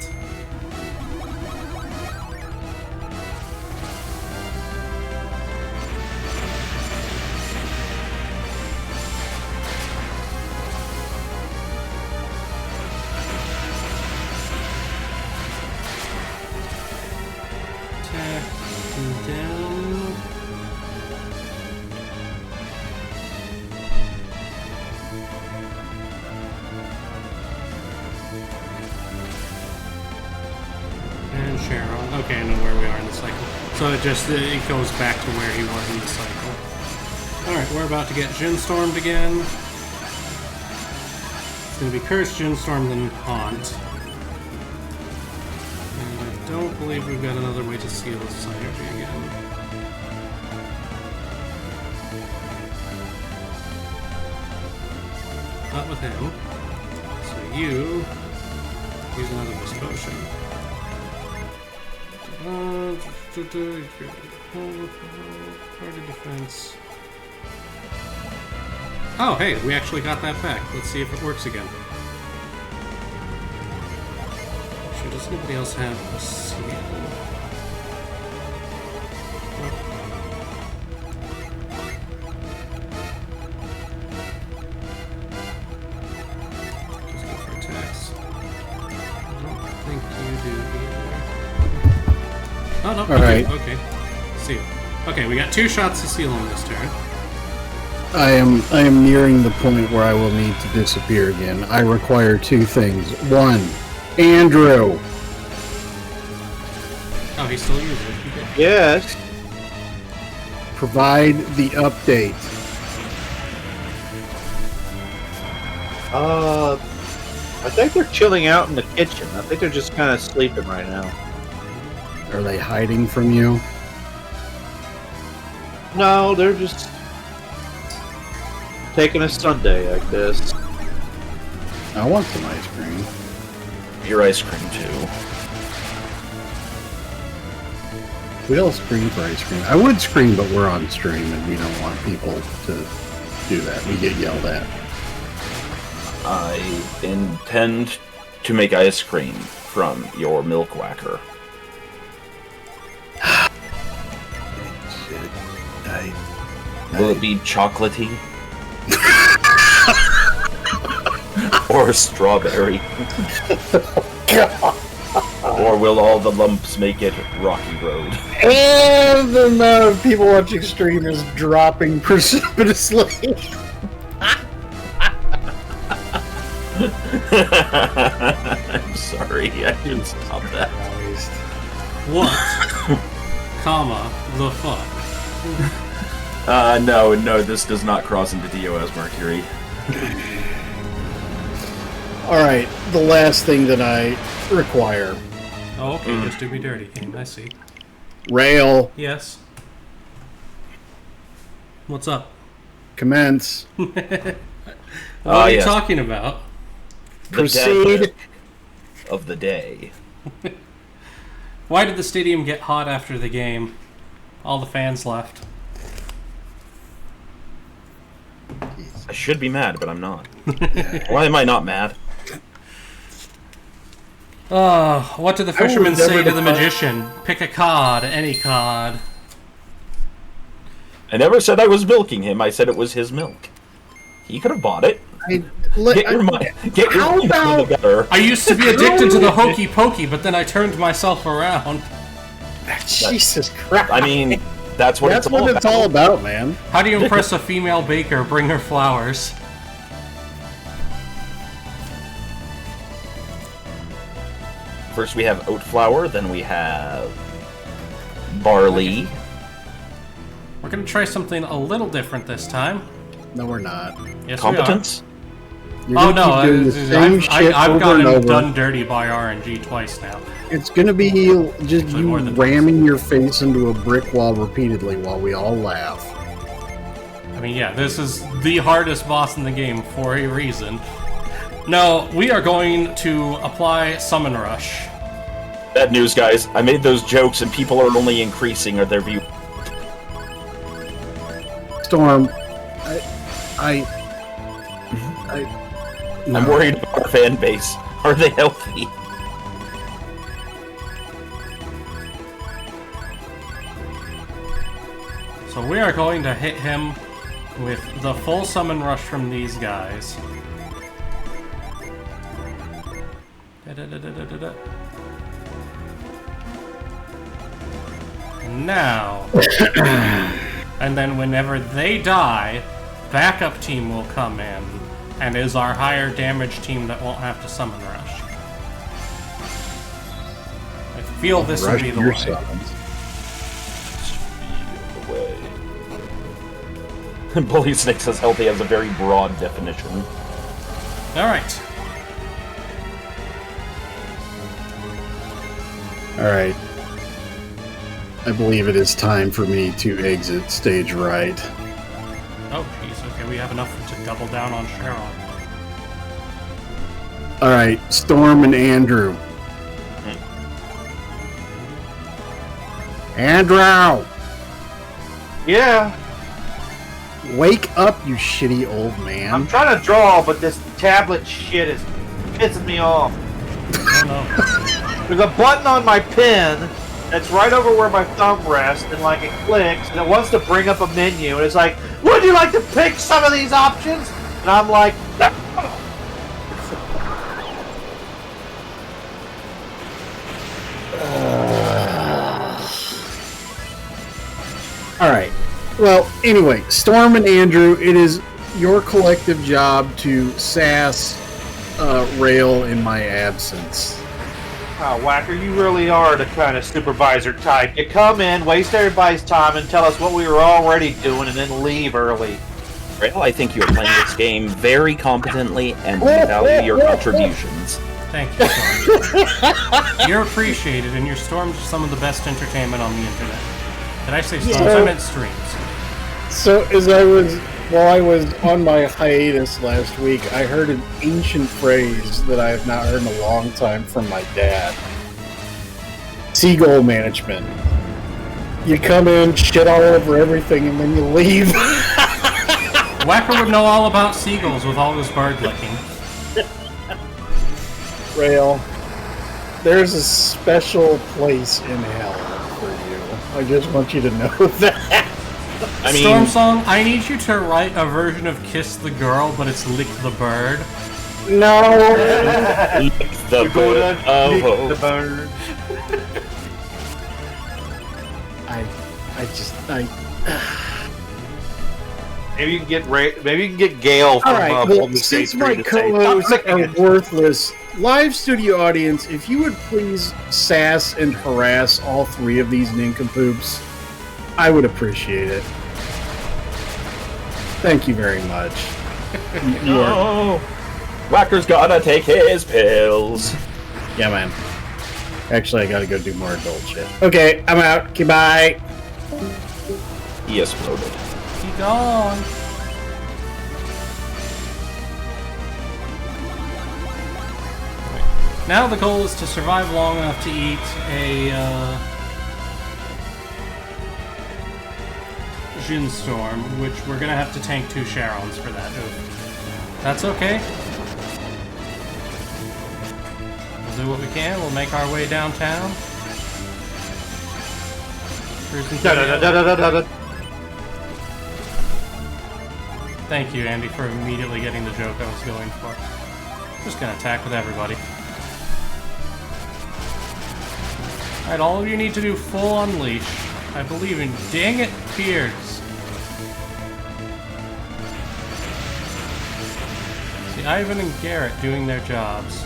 Down. And Sharon. Okay, I know where we are in the cycle. So it goes back to where he was in the cycle. Alright, we're about to get Jin Stormed again. It's gonna be Cursed, Jin Storm, then Haunt. I don't believe we've got another way to seal the synergy again. not with him. So you use another Wisp Potion. Party defense. Oh, hey, we actually got that back. Let's see if it works again. Sure, does anybody else have a seal? Just go for attacks. I don't think you do either. Oh, no, okay, right. okay. Seal. Okay, we got 2 shots to seal on this turn. I am nearing the point where I will need to disappear again. I require 2 things. 1, Andrew. Oh, he still uses it. He did. Yes. Provide the update. I think they're chilling out in the kitchen. I think they're just kind of sleeping right now. Are they hiding from you? No, they're just taking a Sunday, I guess. I want some ice cream. Your ice cream too. We all scream for ice cream. I would scream, but we're on stream and we don't want people to do that. We get yelled at. I intend to make ice cream from your milk whacker. Will it be chocolatey? Or strawberry? Or will all the lumps make it rocky road? And the amount of people watching stream is dropping precipitously. I'm sorry, I didn't stop that. What? Comma, the fuck? No, this does not cross into DOS Mercury. Alright, the last thing that I require. Oh, okay, just do me dirty game, I see. Rale, Yes. What's up? commence. What are you yes. talking about? The Proceed. dead of the day. Why did the stadium get hot after the game? All the fans left. I should be mad, but I'm not. Why am I not mad? What did the fisherman never say to the define- magician? Pick a cod, any cod. I never said I was milking him. I said it was his milk. He could have bought it. Get your money. Get your How money from the about- gutter. I used to be addicted to the hokey pokey, but then I turned myself around. Jesus Christ. I mean, that's what That's it's all what about. it's all about, man. How do you impress a female baker? Bring her flowers. First we have oat flour, then we have barley. We're gonna try something a little different this time. No, we're not. Yes, Competence? You're we are. Oh gonna no, keep doing the same shit I've over gotten and over. done dirty by RNG twice now. It's gonna be just Actually, you more than ramming your face into a brick wall repeatedly while we all laugh. I mean, yeah, this is the hardest boss in the game for a reason. No, we are going to apply Summon Rush. Bad news, guys. I made those jokes and people are only increasing their view. Storm, I'm worried about our fan base. Are they healthy? So we are going to hit him with the full Summon Rush from these guys. Da-da-da-da-da-da. Now, and then whenever they die, backup team will come in, and is our higher damage team that won't have to Summon Rush. I feel this will be the way. Bully Snake says healthy has a very broad definition. Alright. Alright. I believe it is time for me to exit stage right. Oh, jeez. Okay, we have enough to double down on Sharon. All right, Storm and Andrew. Andrew, Yeah. wake up, you shitty old man. I'm trying to draw, but this tablet shit is pissing me off. Oh no. There's a button on my pen that's right over where my thumb rests, and like it clicks, and it wants to bring up a menu, and it's like, would you like to pick some of these options? And I'm like, no. All right. Well, anyway, Storm and Andrew, it is your collective job to sass Rale in my absence. Oh, Whacker, you really are the kind of supervisor type. You come in, waste everybody's time, and tell us what we were already doing, and then leave early. Well, I think you're playing this game very competently, and we value your contributions. Thank you, Storm. You're appreciated, and your Storms are some of the best entertainment on the internet. Did I say Storms? I meant streams. So, while I was on my hiatus last week, I heard an ancient phrase that I have not heard in a long time from my dad. Seagull management. You come in, shit all over everything, and then you leave. Whacker would know all about seagulls with all his bird licking. Rale, there's a special place in hell for you. I just want you to know that. I mean, Storm Song, I need you to write a version of Kiss the Girl, but it's Lick the Bird. No. lick the bird. Lick the bird. Maybe you can get Gale from All right, well, Golden State since my Street to say, co-hosts "I'm sick are of it." worthless, live studio audience, if you would please sass and harass all three of these nincompoops, I would appreciate it. Thank you very much. You are- No. Whacker's gotta take his pills. Yeah, man. Actually, I gotta go do more adult shit. Okay, I'm out. Goodbye. He exploded. He gone. Now the goal is to survive long enough to eat a Jin Storm, which we're gonna have to tank 2 Charons for that. That's okay. We'll do what we can. We'll make our way downtown. Da-da-da-da-da-da-da. Thank you, Andy, for immediately getting the joke I was going for. Just gonna attack with everybody. Alright, all of you need to do full unleash. I believe in. Dang it, Beards. See, Ivan and Garrett doing their jobs.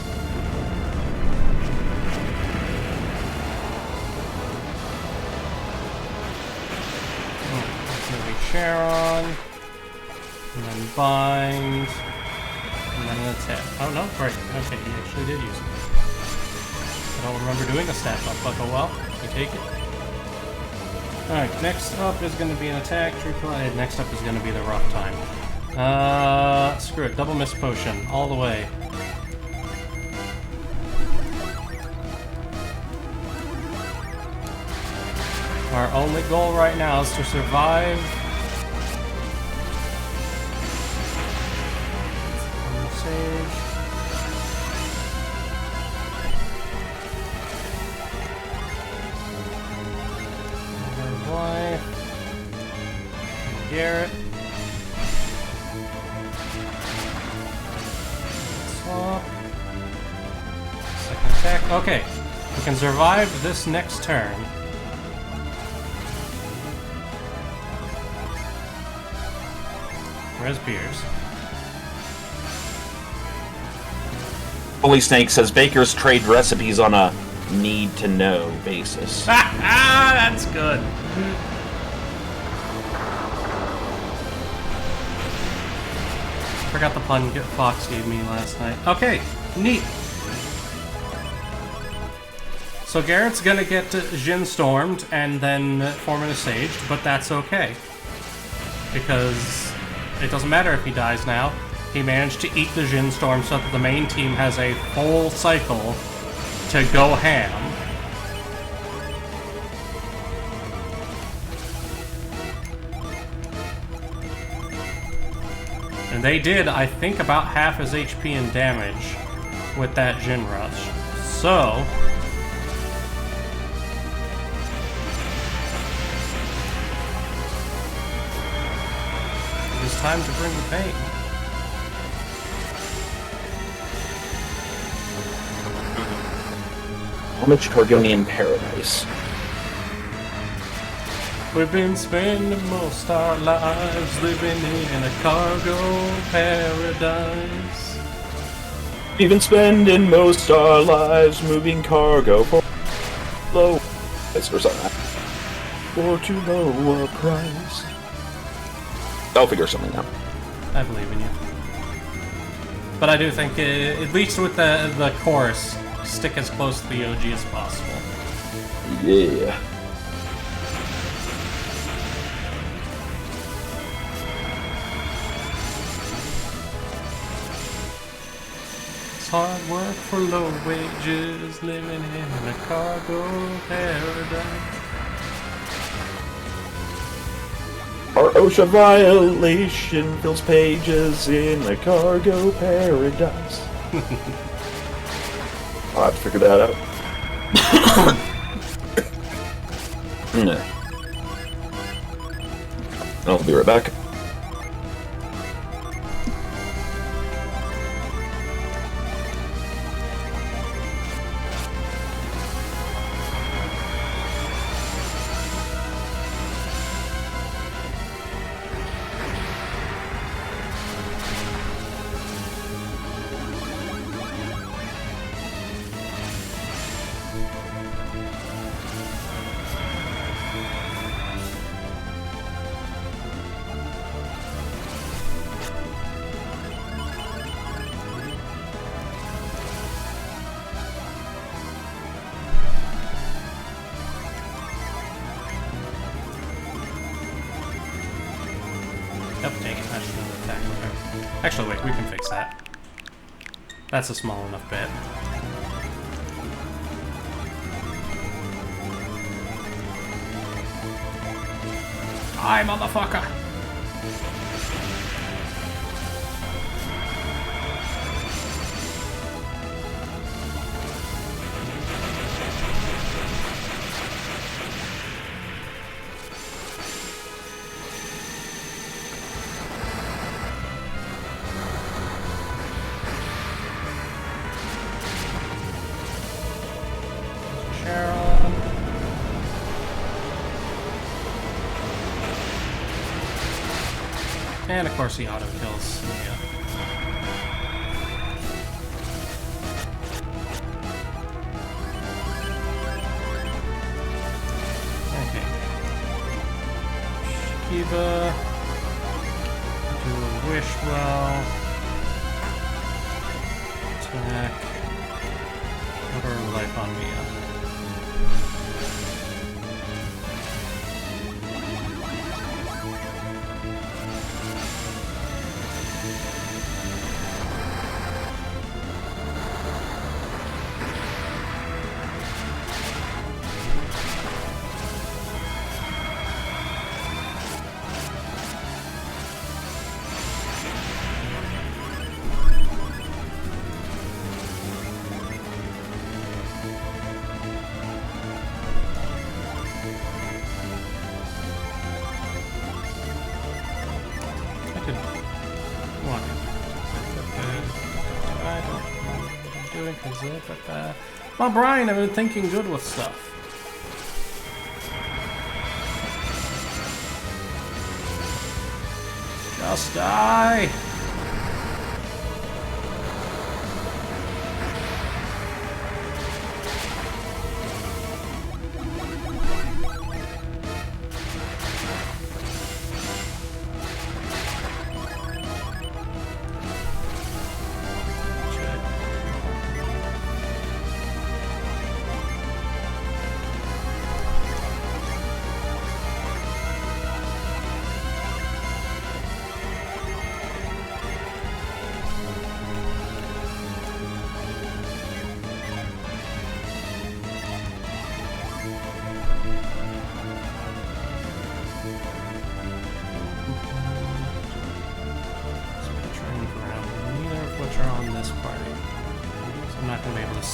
It's gonna be Charon. And then bind. And then an attack. Oh no, right. Okay, he actually did use it. I don't remember doing a stat buff, but oh well. We take it. Alright, next up is going to be an attack. Next up is going to be the rough time. Screw it. Double miss potion. All the way. Our only goal right now is to survive. Sage. Wife. Garrett. Swap. Second attack. Okay. We can survive this next turn. Where's Beers? Holy Snake says bakers trade recipes on a need-to-know basis. That's good. Forgot the pun Fox gave me last night. Okay, neat. So Garrett's gonna get Jin stormed and then form an Asaged, but that's okay. Because it doesn't matter if he dies now. he managed to eat the Jin Storm so that the main team has a full cycle to go ham. And they did, I think, about half his HP and damage with that Jin Rush. So... it's time to bring the pain. Homage Targonian Paradise. We've been spending most our lives living in a cargo paradise. We've been spending most our lives moving cargo for low price or something. For too low a price. I'll figure something out. I believe in you. But I do think, at least with the chorus, stick as close to the OG as possible. Yeah. It's hard work for low wages, living in a cargo paradise. Our OSHA violation fills pages in a cargo paradise. I'll have to figure that out. Nah. I'll be right back. Yep, take it. That's the attack. Okay. Actually, wait, we can fix that. That's a small enough bit. Die, motherfucker! And of course he auto kills. Yeah. Okay. Shikiba. Do a wish well. Attack. Put her life on me. Well, Brian, I've been thinking good with stuff. Just die!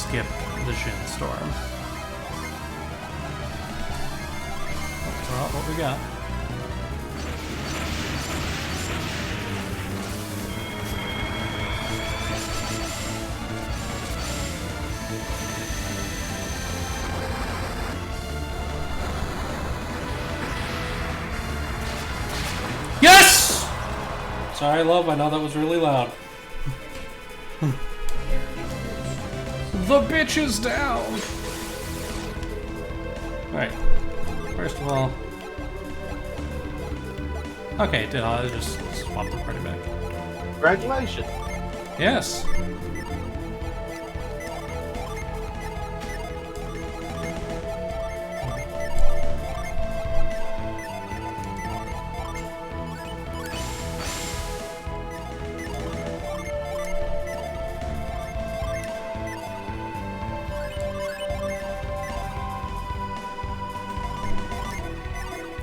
skip the Shin Storm. Well, what we got? Yes! Sorry, love, I know that was really loud. The bitch is down! Alright. First of all... Okay, it did. I just swapped the party back. Congratulations. Yes!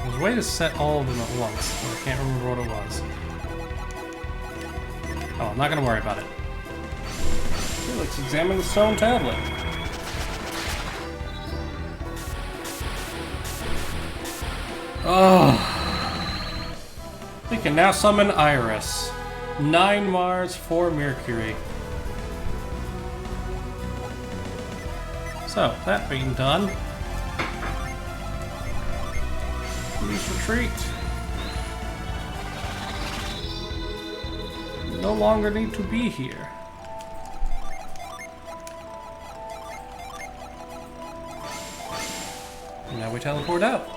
There's a way to set all of them at once, but I can't remember what it was. Oh, I'm not gonna worry about it. Okay, let's examine the stone tablet. Oh. We can now summon Iris. 9 Mars, 4 Mercury. So, that being done, please retreat. You no longer need to be here. And now we teleport out.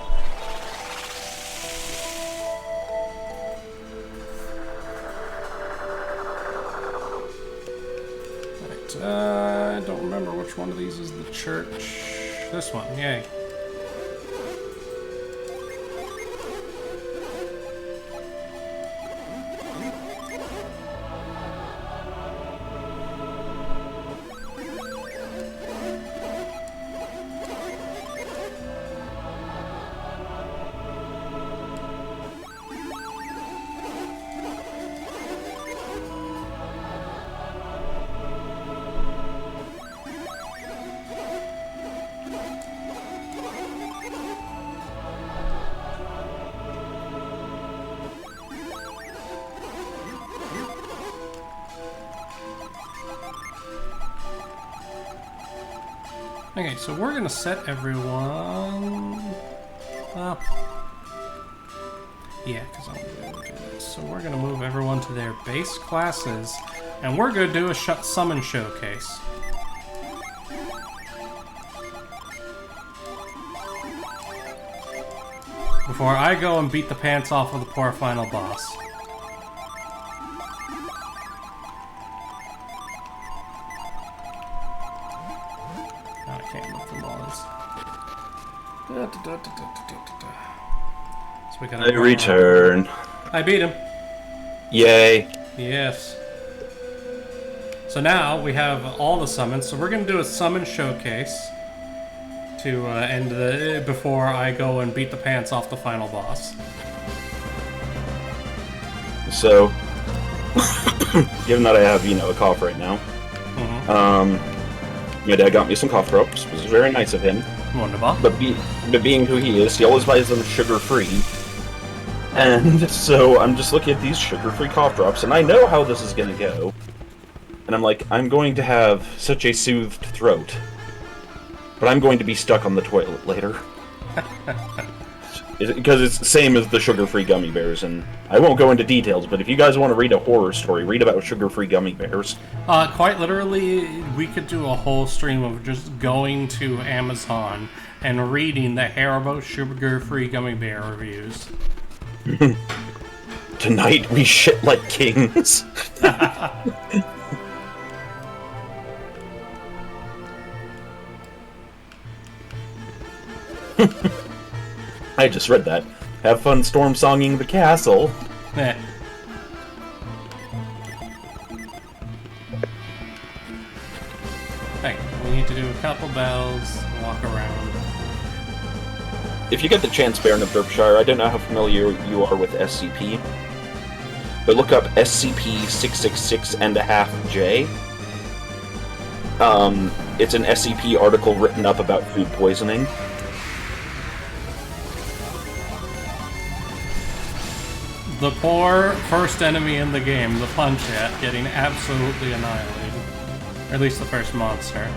I don't remember which one of these is the church. This one, yay. Okay, so we're gonna set everyone up. Yeah, because I'm gonna do this. So we're gonna move everyone to their base classes, and we're gonna do a summon showcase. Before I go and beat the pants off of the poor final boss. So we gotta return. I beat him. Yay. Yes. So now we have all the summons. So we're gonna do a summon showcase to end the before I go and beat the pants off the final boss. So, given that I have a cough right now, my dad got me some cough drops. It was very nice of him. Wonderful. But being who he is, he always buys them sugar-free. And so I'm just looking at these sugar-free cough drops, and I know how this is going to go. And I'm like, I'm going to have such a soothed throat. But I'm going to be stuck on the toilet later. Because it's the same as the sugar-free gummy bears, and I won't go into details, but if you guys want to read a horror story, read about sugar-free gummy bears. Quite literally, we could do a whole stream of just going to Amazon and reading the Haribo sugar-free gummy bear reviews. Tonight we shit like kings. I just read that. Have fun storm-songing the castle. Eh. Hey, we need to do a couple bells, walk around. If you get the chance, Baron of Derbyshire, I don't know how familiar you are with SCP, but look up SCP-666 and a half J. It's an SCP article written up about food poisoning. The poor first enemy in the game, the Punch Hat, getting absolutely annihilated. Or at least the first monster.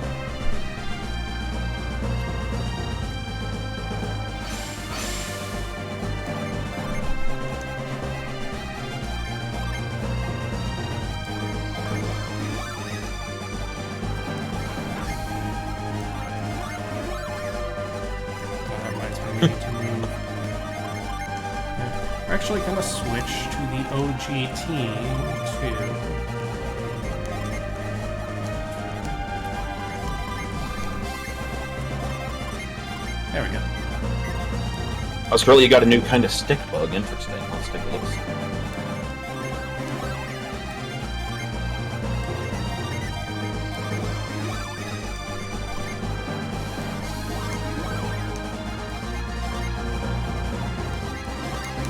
We're actually gonna switch to the OG team too. There we go. Australia got a new kind of stick bug. Interesting. Let's take a look.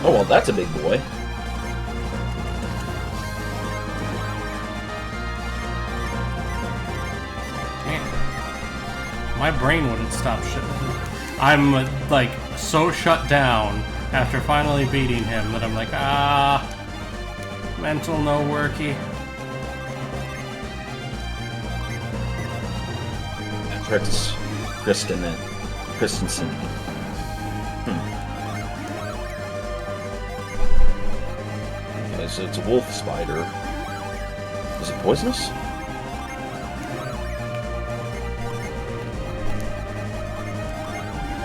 Oh, well, that's a big boy. Man. My brain wouldn't stop shit. I'm, like, so shut down after finally beating him that I'm like, mental no worky. That's Christensen. Okay, so it's a wolf spider. Is it poisonous?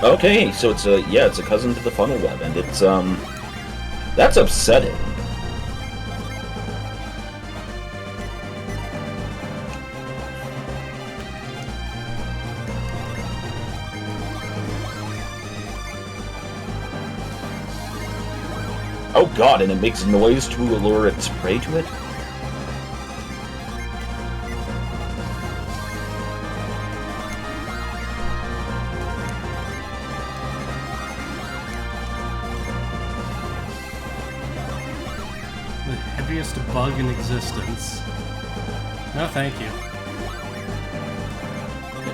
Okay, so it's a cousin to the funnel web, and it's that's upsetting. Oh god, and it makes noise to allure its prey to it? The heaviest bug in existence. No, thank you.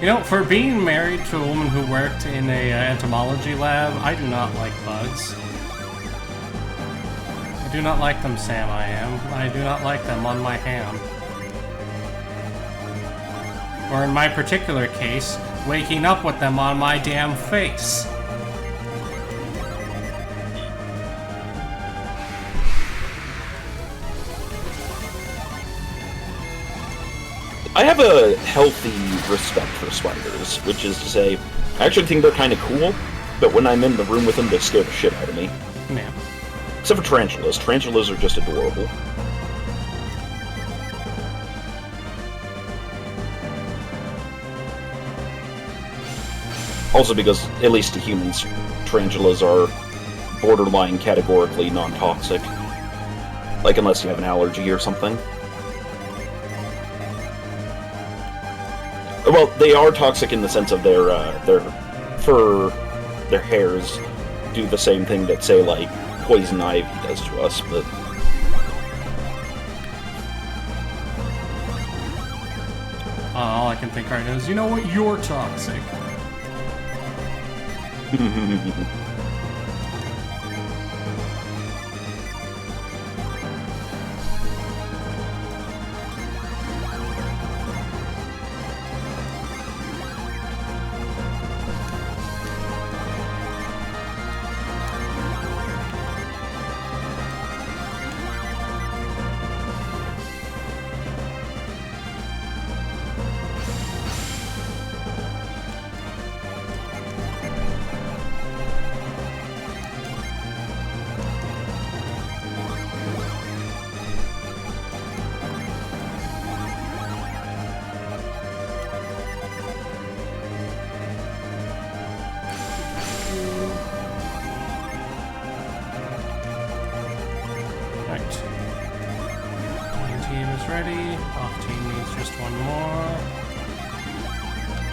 You know, for being married to a woman who worked in a entomology lab, I do not like bugs. I do not like them, Sam, I am. I do not like them on my ham. Or in my particular case, waking up with them on my damn face. I have a healthy respect for spiders, which is to say, I actually think they're kind of cool, but when I'm in the room with them, they scare the shit out of me. Yeah. Except for tarantulas. Tarantulas are just adorable. Also because, at least to humans, tarantulas are borderline categorically non-toxic. Like, unless you have an allergy or something. Well, they are toxic in the sense of their fur, their hairs do the same thing that, say, like, poison ivy does to us, but... All I can think right now is, you know what, you're toxic.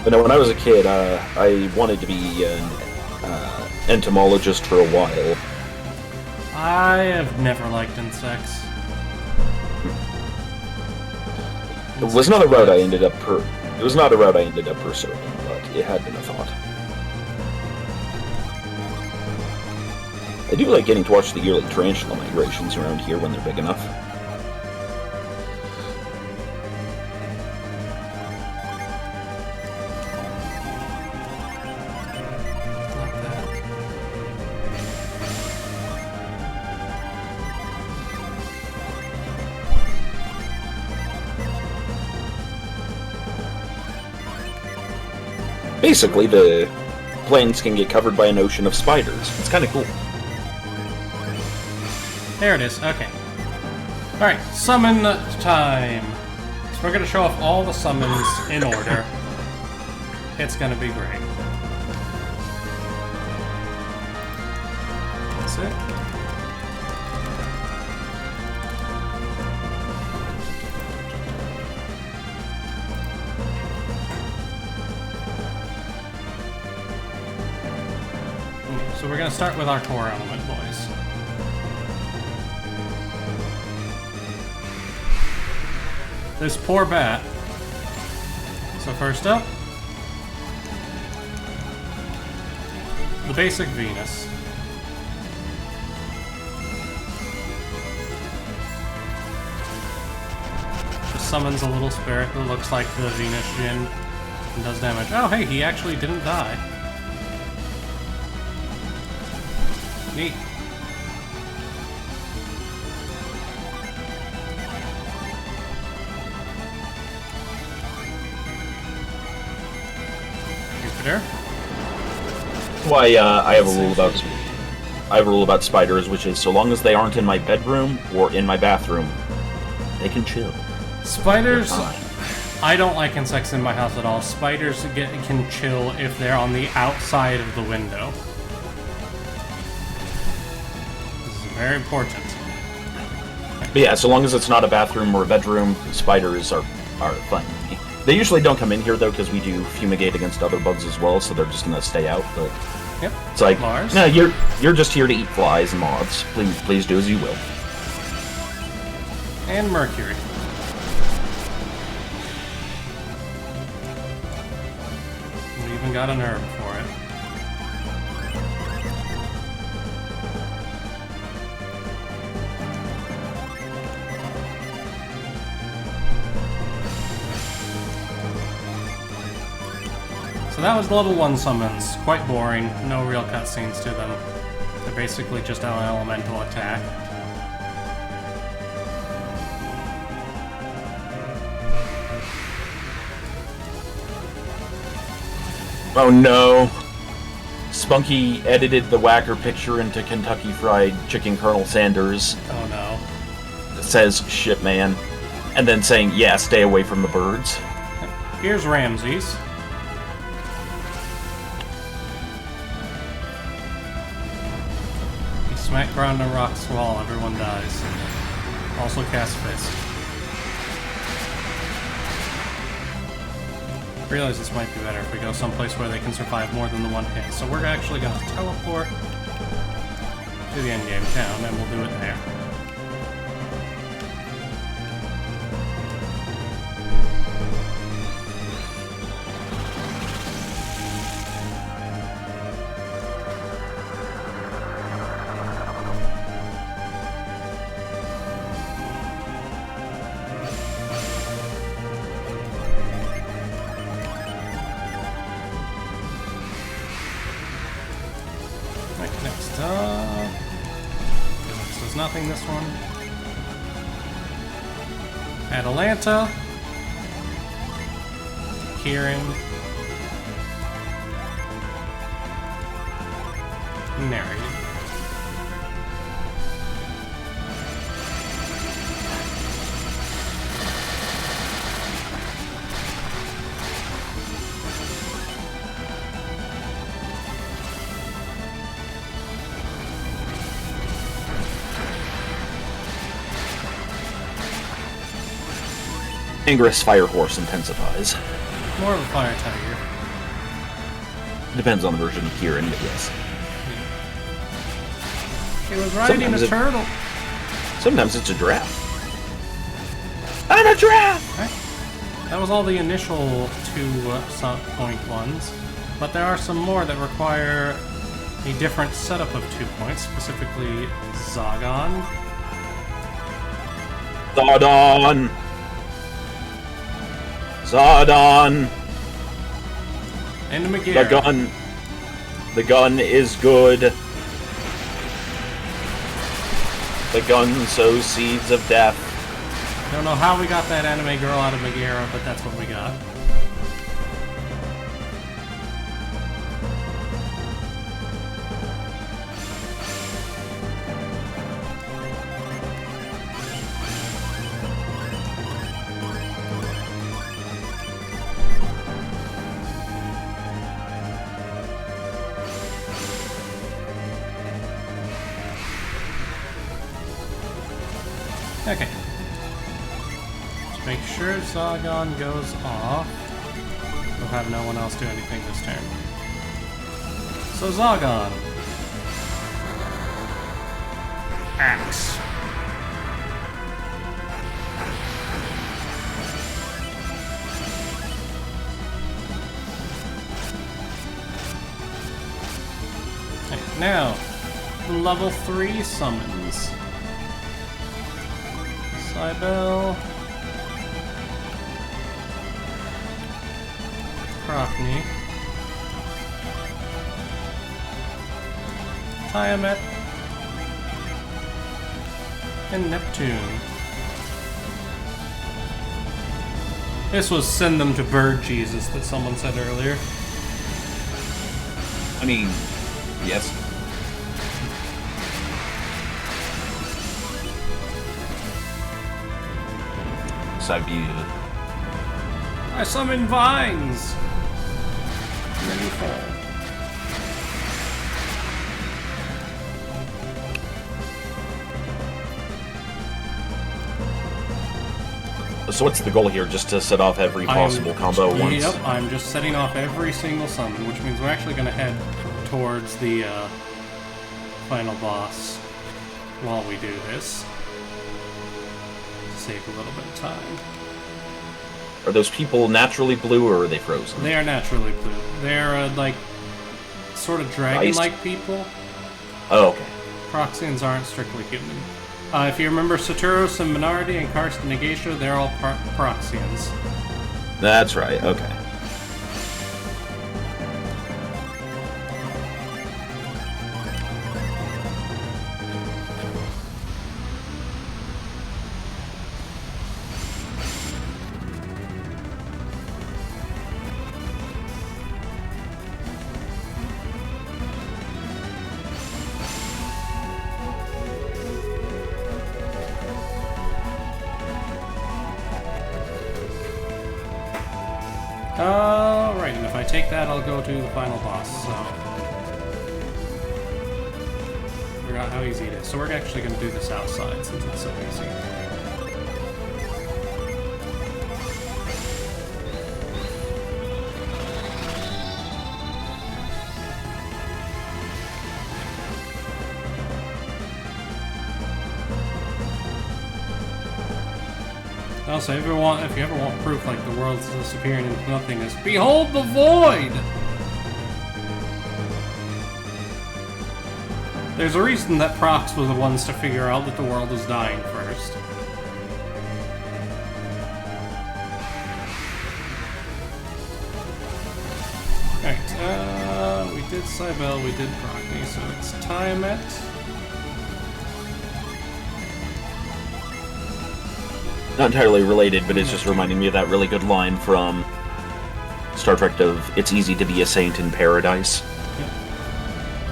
But no, when I was a kid, I wanted to be an entomologist for a while. I have never liked insects. It was not a route I ended up It was not a route I ended up pursuing, but it had been a thought. I do like getting to watch the yearly tarantula migrations around here when they're big enough. Basically, the plains can get covered by an ocean of spiders. It's kind of cool. There it is. Okay. Alright, summon time. So we're going to show off all the summons in order. It's going to be great. That's it. So we're going to start with our core element, boys. This poor bat. So first up, the basic Venus. Just summons a little spirit that looks like the Venus Djinn and does damage. Oh hey, he actually didn't die. Neat. Jupiter. Why, I have a rule about spiders, which is so long as they aren't in my bedroom or in my bathroom, they can chill. Spiders, I don't like insects in my house at all. Spiders can chill if they're on the outside of the window. This is very important. But yeah, so long as it's not a bathroom or a bedroom, spiders are fun. They usually don't come in here, though, because we do fumigate against other bugs as well, so they're just going to stay out, but... Yep. It's like, Mars. no, you're just here to eat flies and moths. Please do as you will. And Mercury. We even got an herb for it. So that was level 1 summons. Quite boring. No real cutscenes to them. They're basically just an elemental attack. Oh no! Spunky edited the Whacker picture into Kentucky Fried Chicken Colonel Sanders. Oh no. It says, shit man. And then saying, yeah, stay away from the birds. Here's Ramses. He smacked ground and rocks wall, everyone dies. Also cast Fist. I realize this might be better if we go someplace where they can survive more than the one hit. So we're actually going to teleport to the endgame town, and we'll do it there. Next up... This is nothing, this one. Atalanta. Kieran. Narrated. Ingress Fire Horse intensifies. More of a fire tiger. Depends on the version of Kieran, but yes. He was riding Sometimes a turtle. Sometimes it's a giraffe. I'm a giraffe! Right. That was all the initial 2 point ones, but there are some more that require a different setup of 2 points, specifically Zagon. Zardon! Zardon! And Megara. The gun is good. The gun sows seeds of death. Don't know how we got that anime girl out of Megara, but that's what we got. Okay. Just make sure Zagon goes off. We'll have no one else do anything this turn. So Zagon. Axe. Okay, now, level 3 summons. Cybele. Crockney. Tiamat. And Neptune. This was send them to Bird Jesus that someone said earlier. I mean, yes. I summon vines! And then you fall. So what's the goal here? Just to set off every possible combo once? Yep, I'm just setting off every single summon, which means we're actually going to head towards the final boss while we do this. Save a little bit of time. Are those people naturally blue or are they frozen? They are naturally blue. They're like sort of dragon-like people. Oh, okay. Proxians aren't strictly human. If you remember Saturos and Minardi and Karsten Negatio, they're all Proxians. That's right, okay. Alright, and if I take that, I'll go to the final boss, so... Forgot how easy it is. So we're actually going to do this outside, since it's so easy. Also, if you ever want proof like the world's disappearing into nothingness, behold the void! There's a reason that Prox were the ones to figure out that the world was dying first. Alright, we did Cybele, we did Prockney, so it's Tiamat. Not entirely related, but it's just reminding me of that really good line from Star Trek of "It's easy to be a saint in paradise." Yep.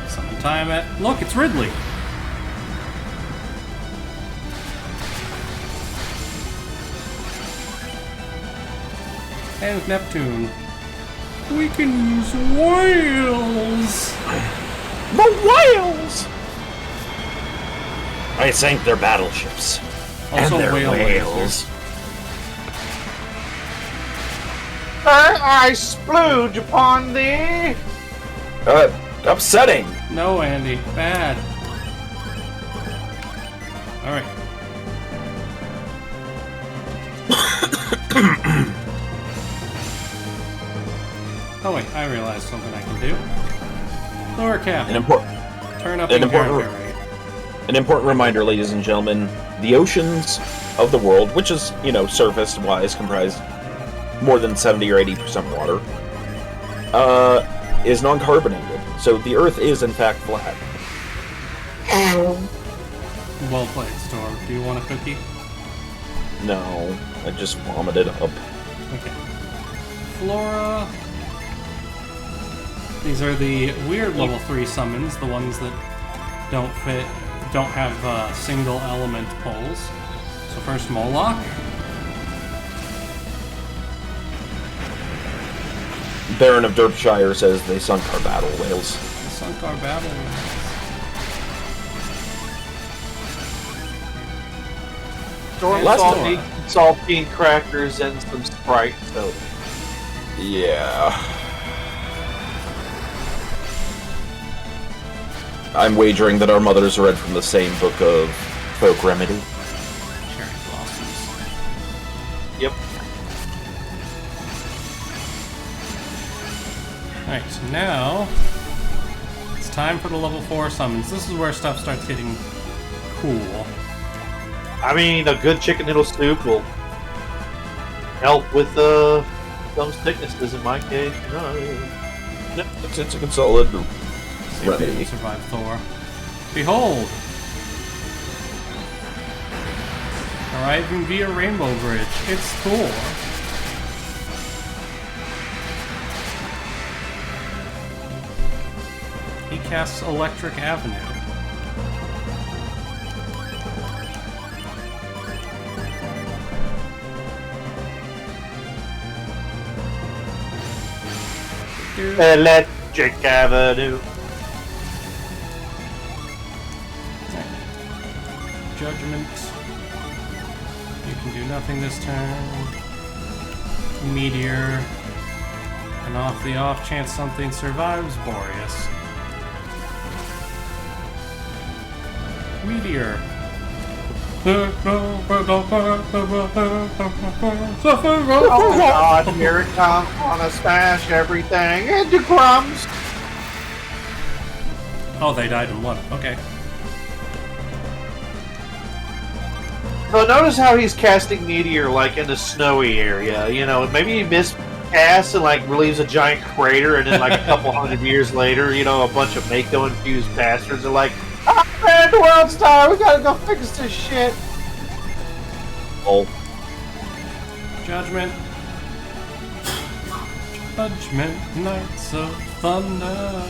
Summon Tiamat. Look, it's Ridley! And Neptune. We can use whales! The whales! I sank their battleships. Also, and their whale whales. I splooge upon thee! Upsetting! No, Andy. Bad. Alright. Oh wait, I realized something I can do. Lower cap. Turn up encounter rate. An important reminder, ladies and gentlemen, the oceans of the world, which is, surface-wise comprised more than 70 or 80% water, is non-carbonated. So the Earth is, in fact, flat. Well played, Storm. Do you want a cookie? No, I just vomited up. Okay. Flora. These are the weird level 3 summons, the ones that don't have single element pulls. So first Moloch. Baron of Derbyshire says they sunk our battle whales. They sunk our battle whales. Storm saltine crackers and some Sprite soda. Yeah. I'm wagering that our mothers read from the same book of folk remedy. Cherry blossoms. Yep. Alright, now it's time for the level 4 summons. This is where stuff starts getting cool. I mean, a good chicken noodle soup will help with some sicknesses in my case. It's a solid See if they can survive Thor. Behold! Arriving via Rainbow Bridge. It's Thor. He casts Electric Avenue. Electric Avenue. Judgment. You can do nothing this turn. Meteor. And off the off chance something survives, Boreas. Meteor. Oh God, here it comes. Wanna smash everything into crumbs. Oh, they died in one. Okay. So notice how he's casting Meteor like in the snowy area. Maybe he miscasts and like relieves a giant crater, and then like a couple hundred years later, a bunch of Mako infused bastards are like, "Oh man, the world's dying. We gotta go fix this shit." Oh. Judgment. Judgment, Knights of Thunder.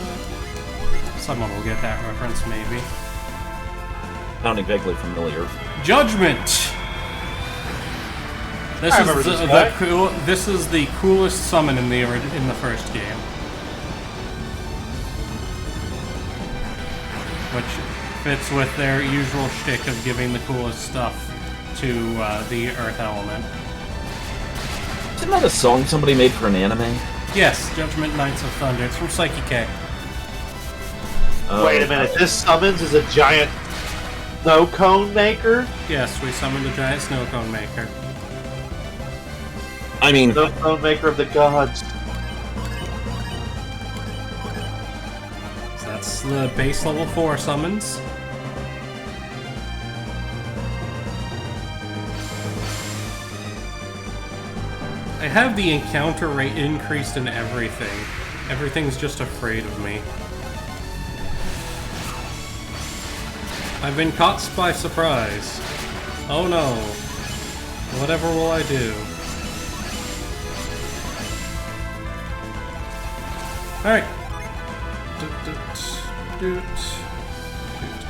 Someone will get that reference, maybe. Sounding vaguely familiar. Judgment. This is the coolest summon in the first game, which fits with their usual shtick of giving the coolest stuff to the Earth element. Isn't that a song somebody made for an anime? Yes, Judgment Knights of Thunder. It's from Psyche K. Wait a minute. This summons is a giant snow cone maker? Yes, we summoned a giant snow cone maker. I mean, Snow cone maker of the gods. So that's the base level 4 summons. I have the encounter rate increased in everything. Everything's just afraid of me. I've been caught by surprise. Oh no. Whatever will I do? Alright.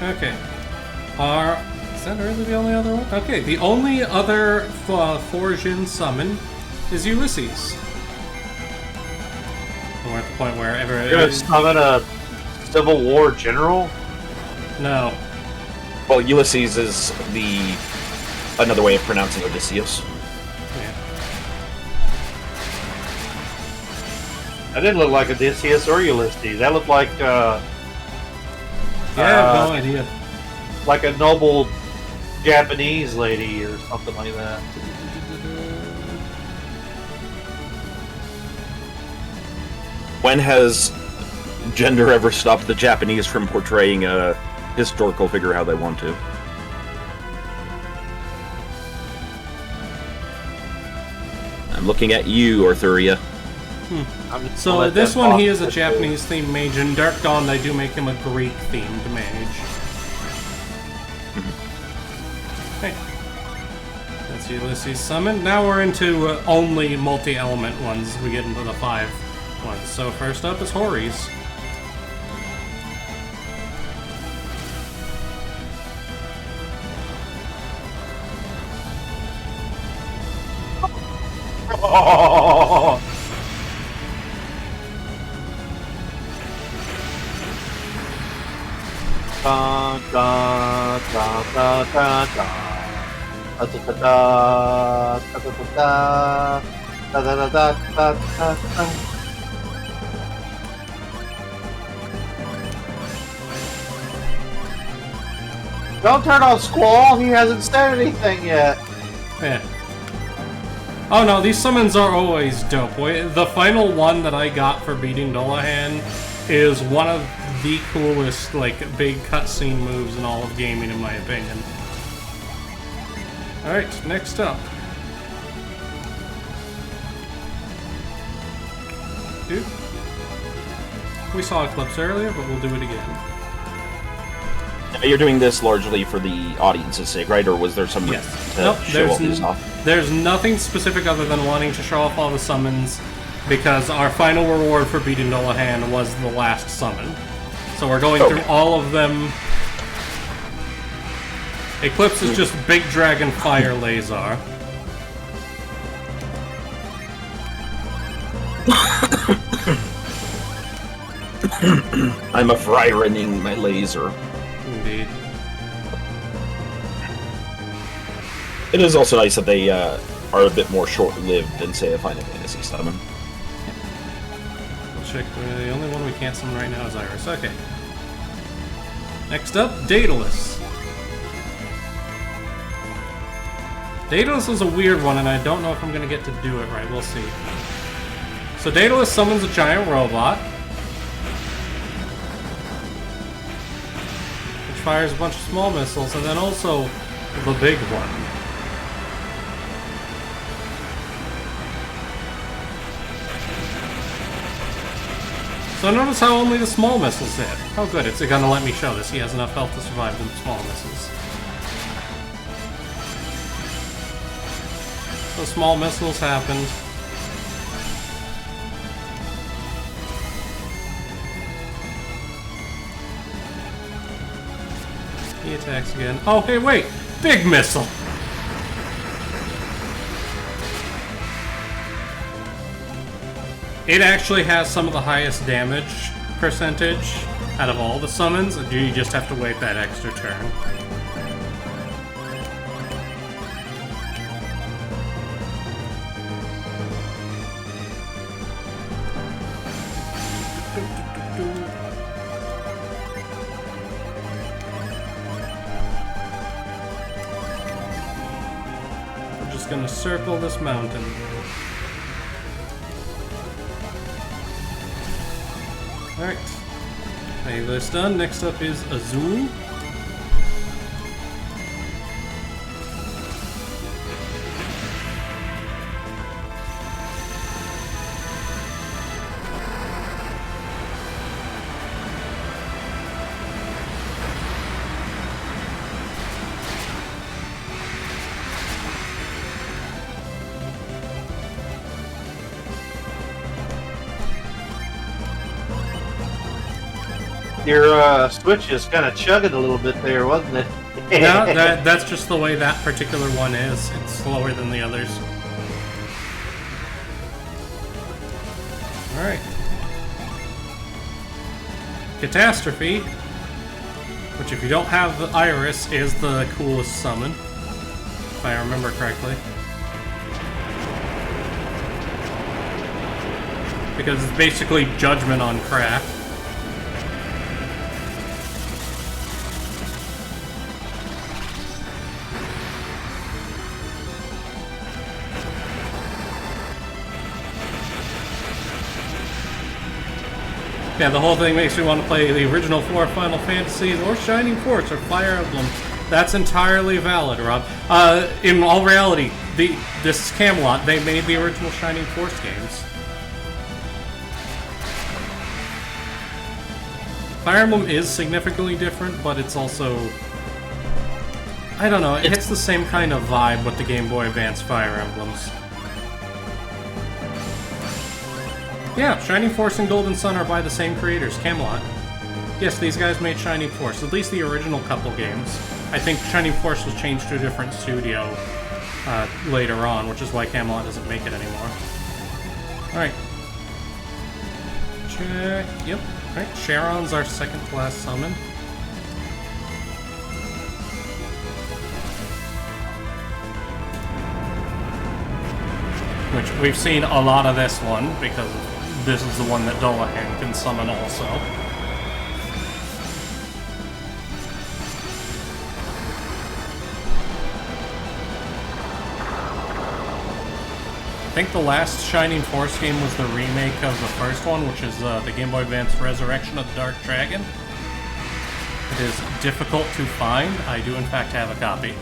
Okay. Is that really the only other one? Okay, the only other Forjin summon is Ulysses. We're at the point where You're gonna summon a Civil War general? No. well, Ulysses is another way of pronouncing Odysseus. Yeah. That didn't look like Odysseus or Ulysses. That looked like Yeah, I have no idea. like a noble Japanese lady or something like that. When has gender ever stopped the Japanese from portraying a historical figure how they want to? I'm looking at you, Arthuria. So this one, he is a Japanese-themed mage. In Dark Dawn, they do make him a Greek-themed mage. Okay. That's Ulysses summoned. Now we're into only multi-element ones. We get into the 5 ones. So first up is Horis. Oh! Da da da da da da da da da da da da da da da. Don't turn on Squall. He hasn't said anything yet. Yeah. Oh no, these summons are always dope. The final one that I got for beating Dullahan is one of the coolest, like, big cutscene moves in all of gaming, in my opinion. Alright, next up. Dude. We saw Eclipse earlier, but we'll do it again. You're doing this largely for the audience's sake, right? Or was there some reason to show all these off? There's nothing specific other than wanting to show off all the summons, because our final reward for beating Dullahan was the last summon. So we're going through all of them. Eclipse is just Big Dragon Fire Laser. I'm a frying my laser. Indeed. It is also nice that they are a bit more short-lived than, say, a Final Fantasy summon. We'll check. The only one we can't summon right now is Iris. Okay. Next up, Daedalus. Daedalus is a weird one, and I don't know if I'm going to get to do it right. We'll see. So Daedalus summons a giant robot, which fires a bunch of small missiles, and then also the big one. So notice how only the small missiles hit. Oh good, it's gonna let me show this. He has enough health to survive the small missiles. So small missiles happened. He attacks again. Oh hey wait! Big missile! It actually has some of the highest damage percentage out of all the summons, and you just have to wait that extra turn. We're just gonna circle this mountain. Alright. Okay, that's done. Next up is Azul. Your switch is kind of chugging a little bit there, wasn't it? No, that's just the way that particular one is. It's slower than the others. Alright. Catastrophe, which if you don't have the Iris, is the coolest summon, if I remember correctly. Because it's basically Judgment on crack. Yeah, the whole thing makes me want to play the original 4 Final Fantasies or Shining Force or Fire Emblem. That's entirely valid, Rob. In all reality, this is Camelot. They made the original Shining Force games. Fire Emblem is significantly different, but it's also... I don't know, it hits the same kind of vibe with the Game Boy Advance Fire Emblems. Yeah, Shining Force and Golden Sun are by the same creators, Camelot. Yes, these guys made Shining Force, at least the original couple games. I think Shining Force was changed to a different studio later on, which is why Camelot doesn't make it anymore. Alright. Check. Yep. Alright, Charon's our second to last summon. Which we've seen a lot of this one, because this is the one that Dullahan can summon also. I think the last Shining Force game was the remake of the first one, which is the Game Boy Advance Resurrection of the Dark Dragon. It is difficult to find. I do in fact have a copy.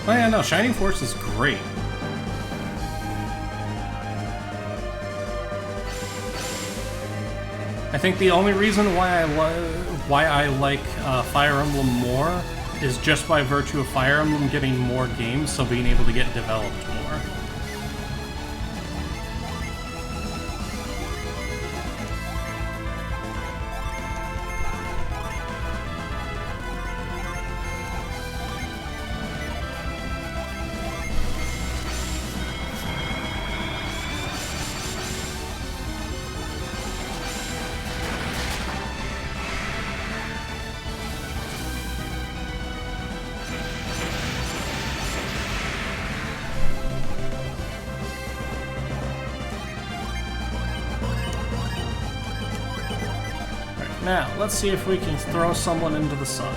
Oh yeah, no, Shining Force is great. I think the only reason why I like Fire Emblem more is just by virtue of Fire Emblem getting more games, so being able to get developed more. Now, let's see if we can throw someone into the sun.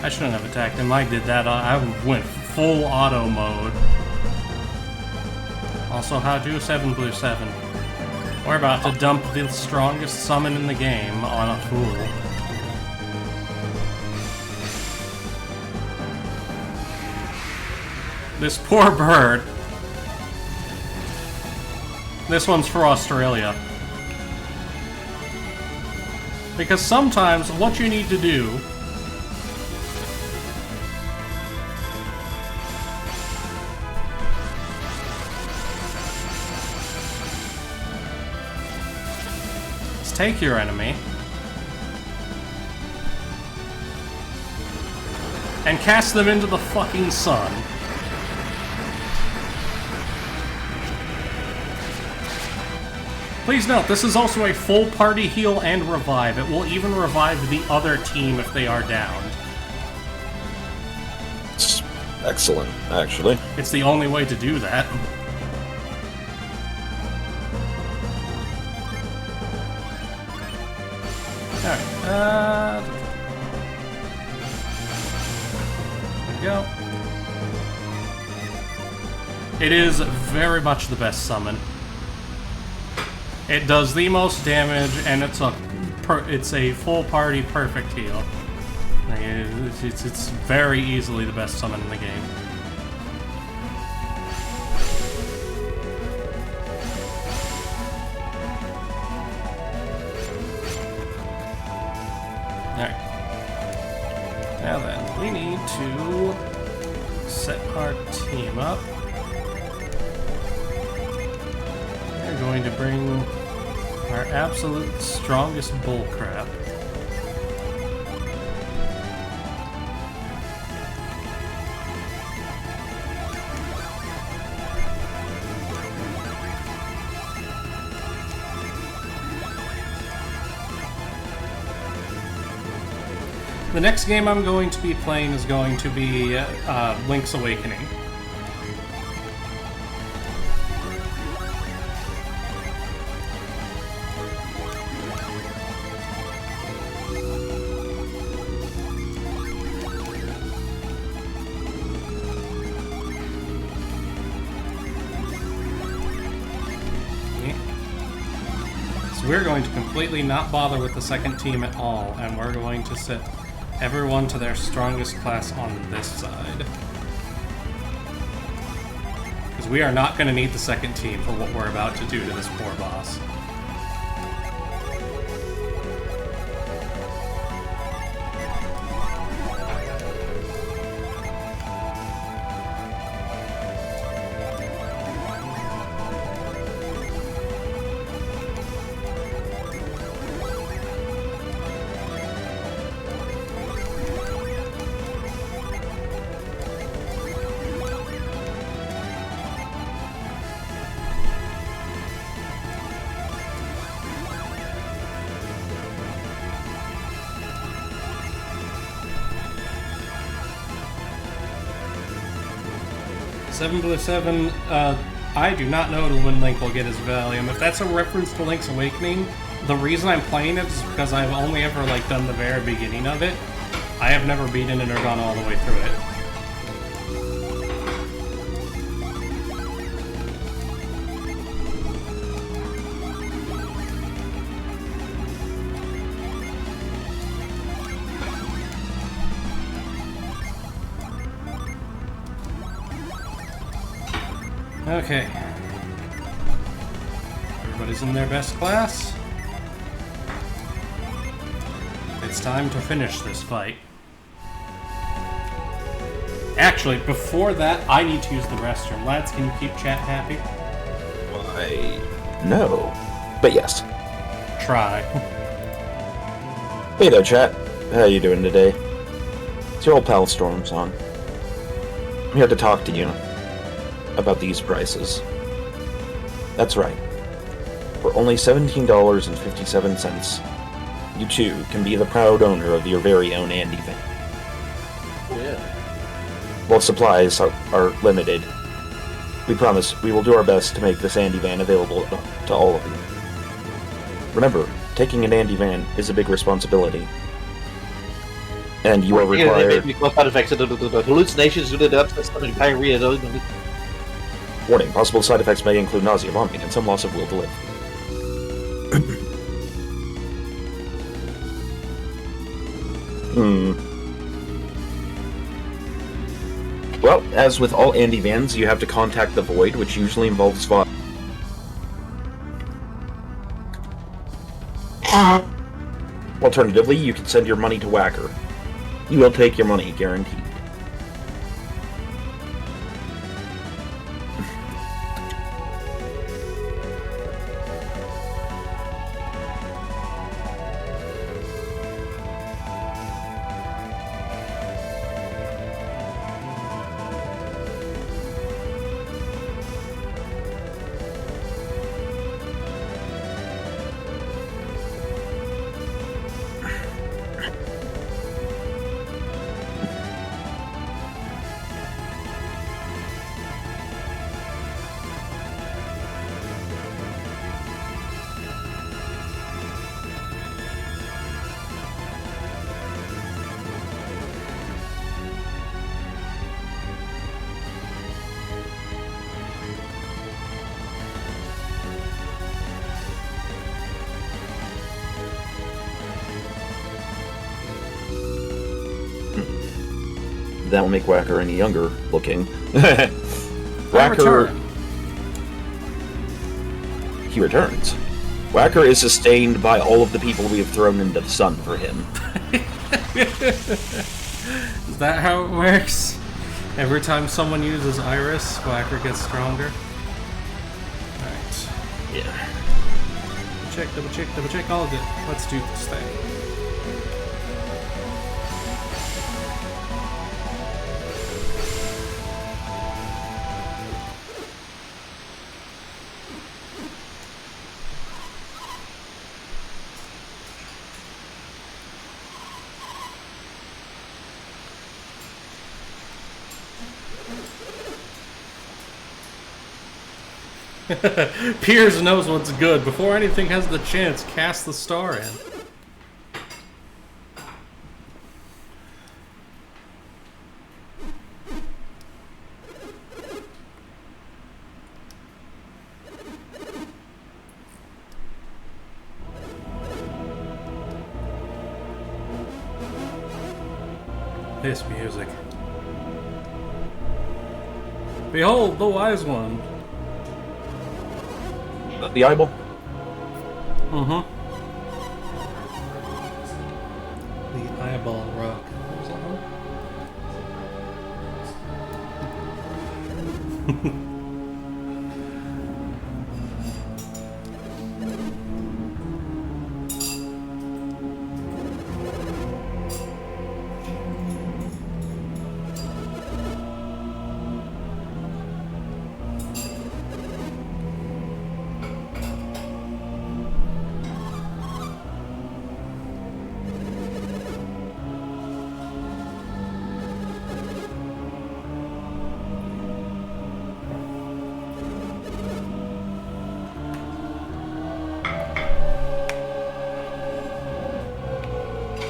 I shouldn't have attacked him. I did that. I went full auto mode. Also, how do 7 blue 7? We're about to dump the strongest summon in the game on a fool. This poor bird. This one's for Australia. Because sometimes what you need to do is take your enemy and cast them into the fucking sun. Please note, this is also a full party heal and revive. It will even revive the other team if they are downed. It's excellent, actually. It's the only way to do that. Alright, there we go. It is very much the best summon. It does the most damage, and it's a full party perfect heal. It's very easily the best summon in the game. Alright. Now then, we need to set our team up. We're going to bring our absolute strongest bullcrap. The next game I'm going to be playing is going to be Link's Awakening. We're going to completely not bother with the second team at all, and we're going to set everyone to their strongest class on this side. Because we are not going to need the second team for what we're about to do to this poor boss. Blue 7, I do not know when Link will get his Valium. If that's a reference to Link's Awakening, the reason I'm playing it is because I've only ever done the very beginning of it. I have never beaten it or gone all the way through it. Okay. Everybody's in their best class. It's time to finish this fight. Actually, before that, I need to use the restroom. Lads, can you keep chat happy? Why, no. But yes. Try. Hey there, chat. How you doing today? It's your old pal Stormsong. I'm here to talk to you about these prices. That's right. For only $17.57, you too can be the proud owner of your very own Andy van. Yeah. While supplies are limited, we promise we will do our best to make this Andy van available to all of you. Remember, taking an Andy van is a big responsibility. And you are required... hallucinations, diarrhea. Warning, possible side effects may include nausea, vomiting, and some loss of will to live. Well, as with all Andy vans, you have to contact the Void, which usually involves Alternatively, you can send your money to Whacker. He will take your money, guaranteed. That will make Whacker any younger looking. Whacker... He returns. Whacker is sustained by all of the people we have thrown into the sun for him. Is that how it works? Every time someone uses Iris, Whacker gets stronger? Alright. Yeah. Double check all of it. Let's do this thing. Piers knows what's good. Before anything has the chance, cast the star in. This music. Behold, the wise one. The eyeball? Mm-hmm. The eyeball rock. What was that one?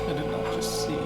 I did not just see you.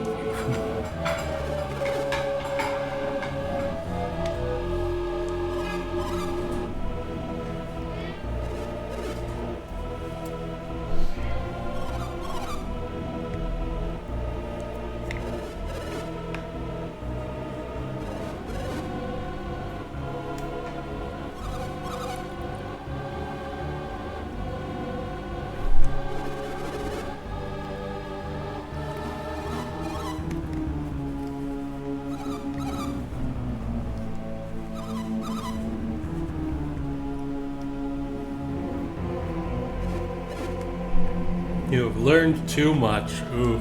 You have learned too much. Oof.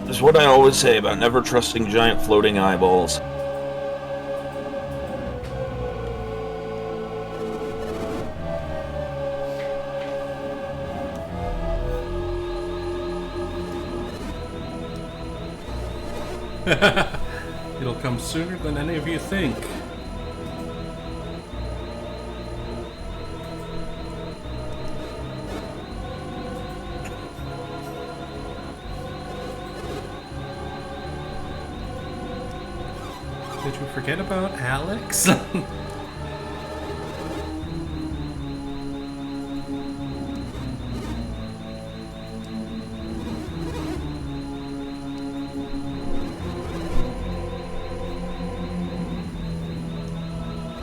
It's what I always say about never trusting giant floating eyeballs. It'll come sooner than any of you think. Did you forget about Alex?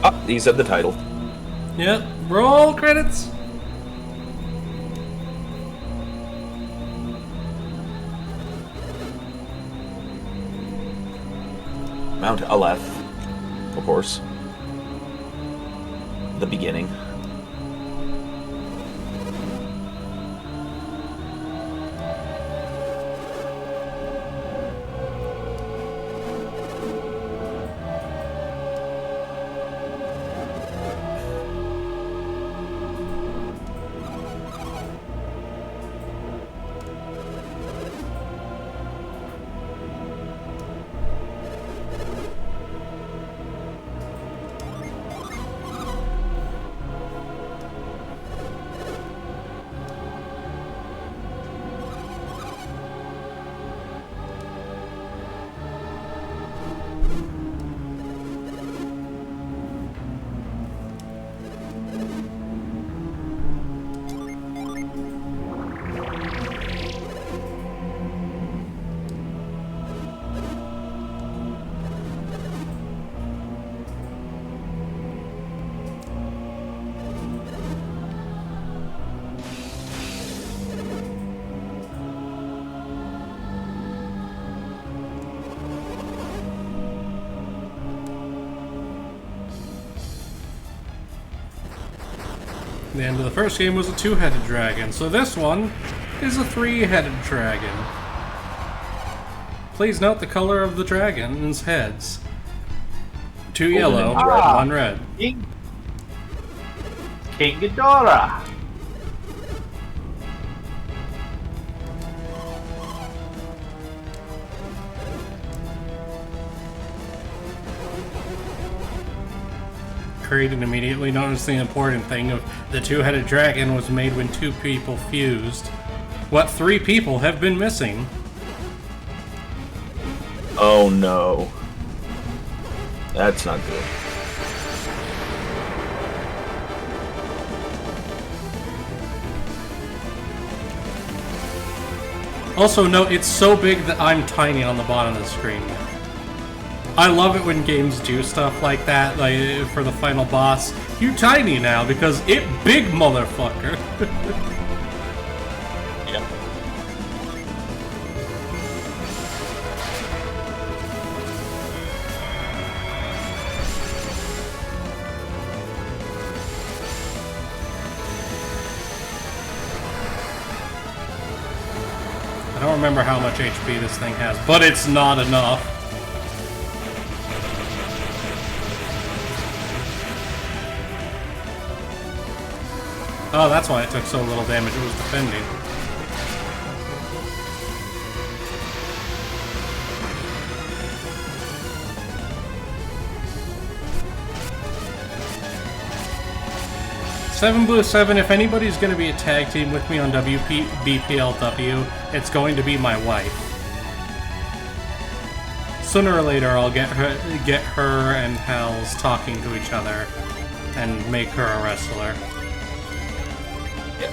Ah, he said the title. Yep, roll credits. Mount Aleph, of course. The beginning. The end of the first game was a two-headed dragon, so this one is a three-headed dragon. Please note the color of the dragon's heads. 2 yellow, Ah. 1 red. King Ghidorah. Created immediately noticed the important thing of the two-headed dragon was made when 2 people fused. What 3 people have been missing? Oh no. That's not good. Also, note, it's so big that I'm tiny on the bottom of the screen. I love it when games do stuff like that, like for the final boss. You tiny now because it big motherfucker. Yep. I don't remember how much HP this thing has, but it's not enough. Oh, that's why it took so little damage. It was defending. Seven Blue 7, if anybody's going to be a tag team with me on BPLW, it's going to be my wife. Sooner or later, I'll get her and Hal's talking to each other and make her a wrestler. Yep.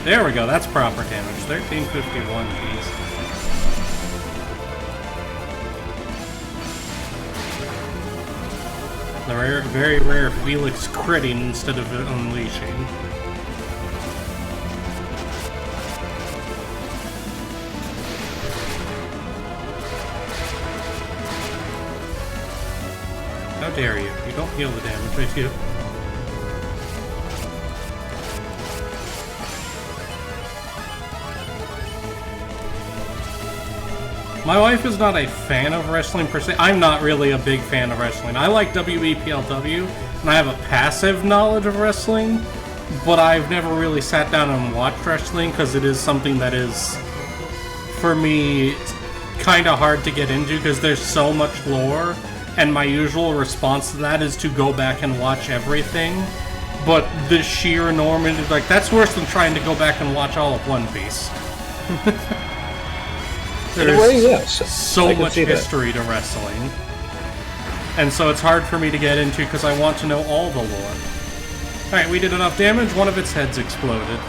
There we go, that's proper damage. 1351, geez. The very rare Felix critting instead of unleashing. How dare you? You don't heal the damage, I do. My wife is not a fan of wrestling per se. I'm not really a big fan of wrestling. I like WEPLW, and I have a passive knowledge of wrestling, but I've never really sat down and watched wrestling because it is something that is, for me, kind of hard to get into because there's so much lore, and my usual response to that is to go back and watch everything. But the sheer enormity, like, that's worse than trying to go back and watch all of One Piece. In a way, yes. So I can much see that. history to wrestling. And so it's hard for me to get into because I want to know all the lore. Alright, we did enough damage, one of its heads exploded.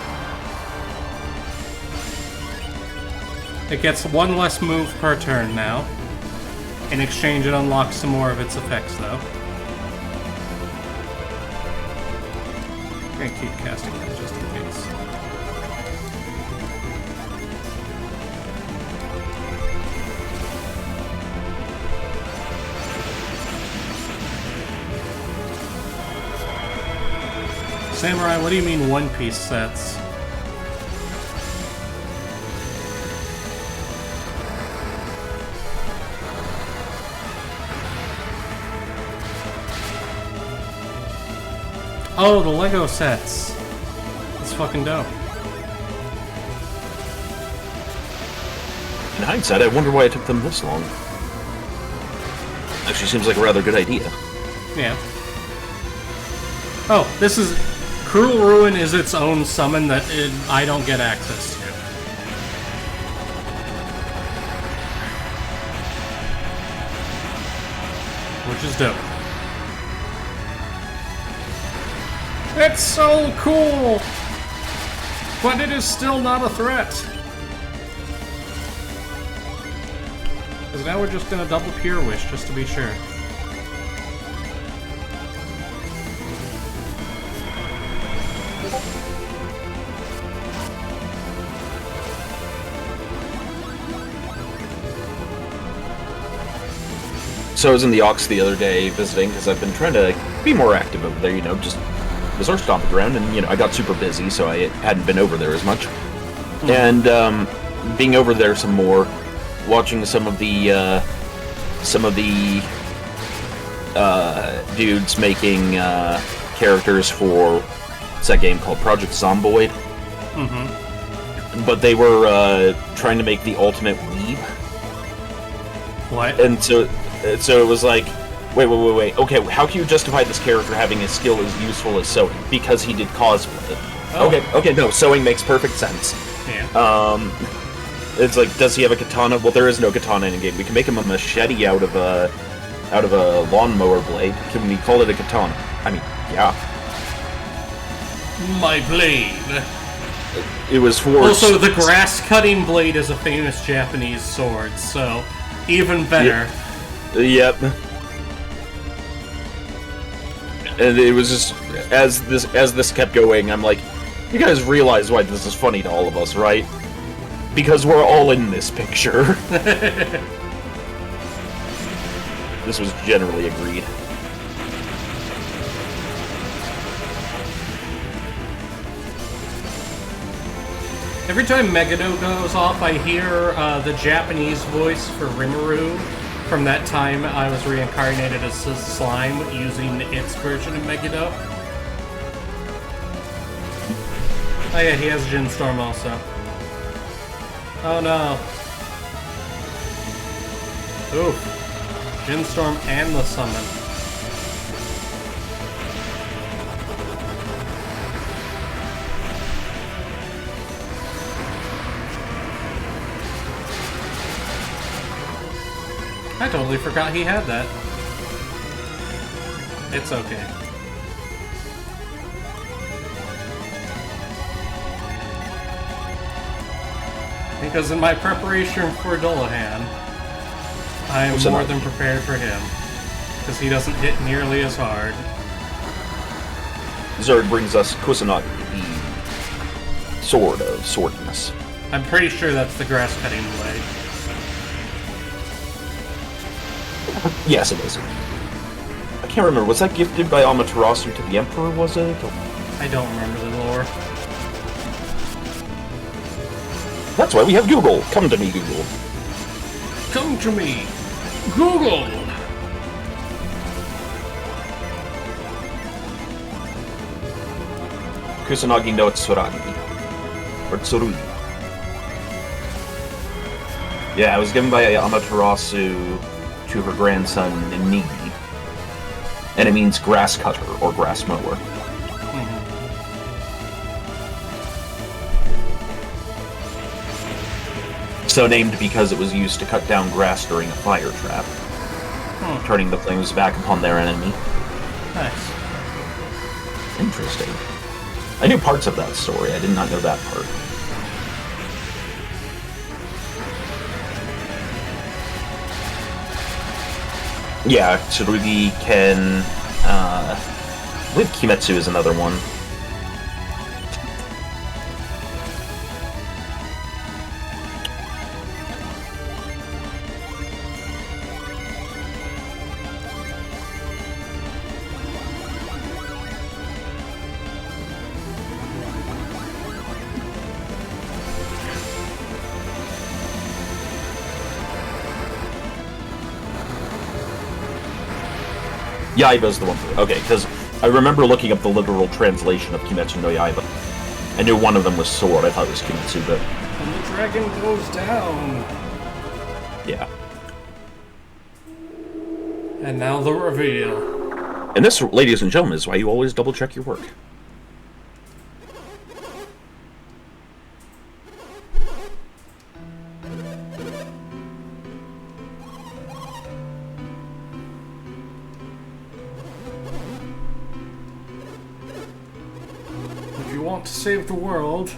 It gets 1 less move per turn now. In exchange, it unlocks some more of its effects, though. I'm gonna keep casting that just in case. Samurai, what do you mean One Piece sets? Oh, the Lego sets. That's fucking dope. In hindsight, I wonder why it took them this long. Actually seems like a rather good idea. Yeah. Oh, this is... Cruel Ruin is its own summon that I don't get access to. Which is dope. It's so cool! But it is still not a threat. Because now we're just gonna double Pure Wish, just to be sure. So I was in the Ox the other day visiting because I've been trying to be more active over there, you know, just was stomping around, and, you know, I got super busy, so I hadn't been over there as much. And being over there some more, watching some of the dudes making characters for what's that game called, Project Zomboid. But they were trying to make the ultimate weeb. What? And so it was like, wait. Okay, how can you justify this character having a skill as useful as sewing? Because he did cosplay. Oh. Okay, no, sewing makes perfect sense. Yeah. It's like, does he have a katana? Well, there is no katana in the game. We can make him a machete out of a lawnmower blade. Can we call it a katana? I mean, yeah. My blade. It was for... Also, the grass-cutting blade is a famous Japanese sword, so even better. Yep. And it was just, as this kept going, I'm like, you guys realize why this is funny to all of us, right? Because we're all in this picture. This was generally agreed. Every time Megiddo goes off, I hear the Japanese voice for Rimuru from that time I was reincarnated as a slime using its version of Megiddo. Oh yeah, he has Jin Storm also. Oh no. Oof. Jin Storm and the summon. I totally forgot he had that. It's okay. Because in my preparation for Dullahan, I am more than prepared for him. Because he doesn't hit nearly as hard. Zerd brings us Kusanagi, the sword of swordness. I'm pretty sure that's the grass-cutting blade. Yes, it is. I can't remember. Was that gifted by Amaterasu to the Emperor, was it? I don't remember the lore. That's why we have Google. Come to me, Google. Come to me, Google! Kusanagi no Tsuragi. Or Tsurui. Yeah, it was given by Amaterasu to her grandson, Nigi. And it means grass cutter, or grass mower. So named because it was used to cut down grass during a fire trap, turning the flames back upon their enemy. Nice. Interesting. I knew parts of that story, I did not know that part. Yeah, Tsurugi can... I believe Kimetsu is another one. Yaiba's the one for... Okay, because I remember looking up the literal translation of Kimetsu no Yaiba. I knew one of them was sword, I thought it was Kimetsu, but... And the dragon goes down! Yeah. And now the reveal. And this, ladies and gentlemen, is why you always double-check your work. If you want to save the world...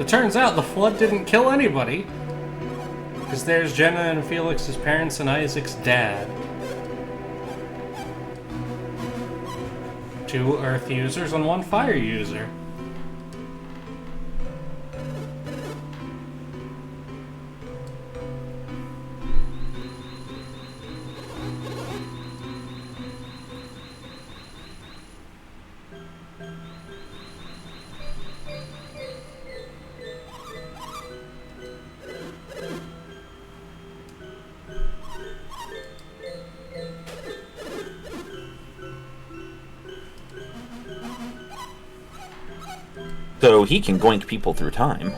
It turns out the flood didn't kill anybody. Because there's Jenna and Felix's parents and Isaac's dad. 2 earth users and 1 fire user. So he can goink people through time.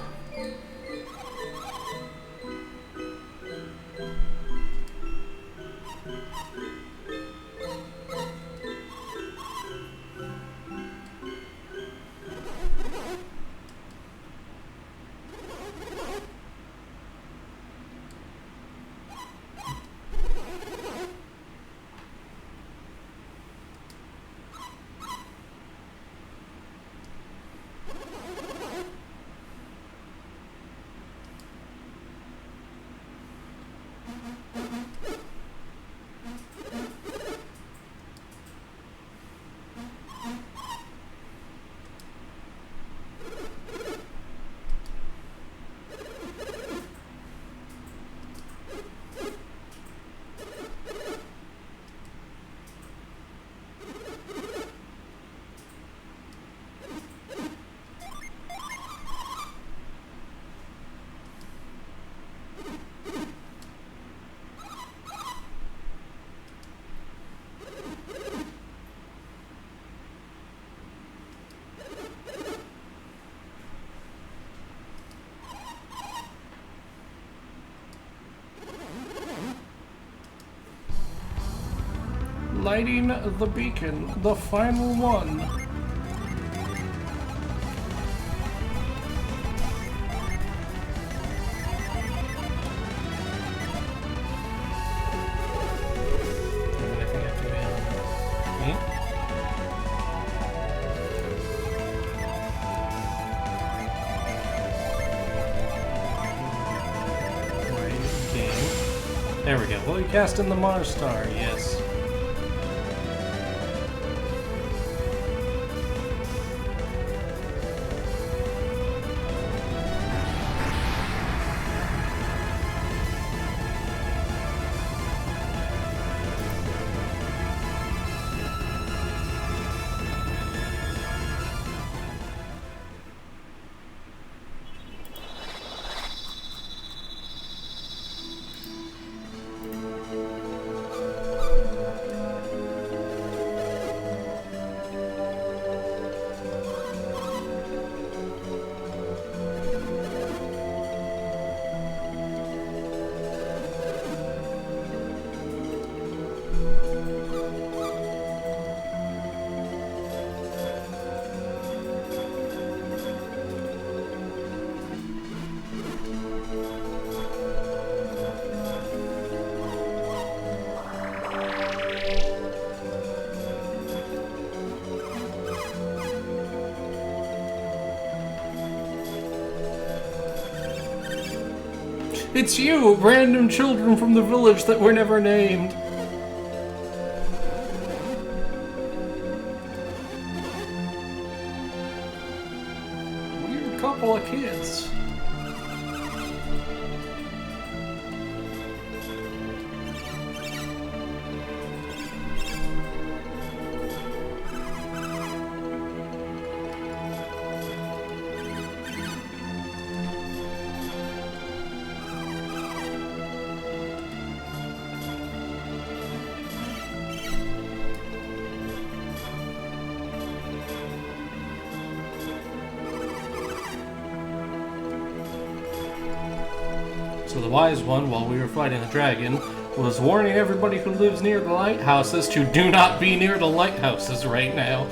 Lighting the beacon, the final one. There we go. Will you cast in the Mars Star? Yes. It's you, random children from the village that were never named. Weird couple of kids. So the wise one, while we were fighting the dragon, was warning everybody who lives near the lighthouses to do not be near the lighthouses right now.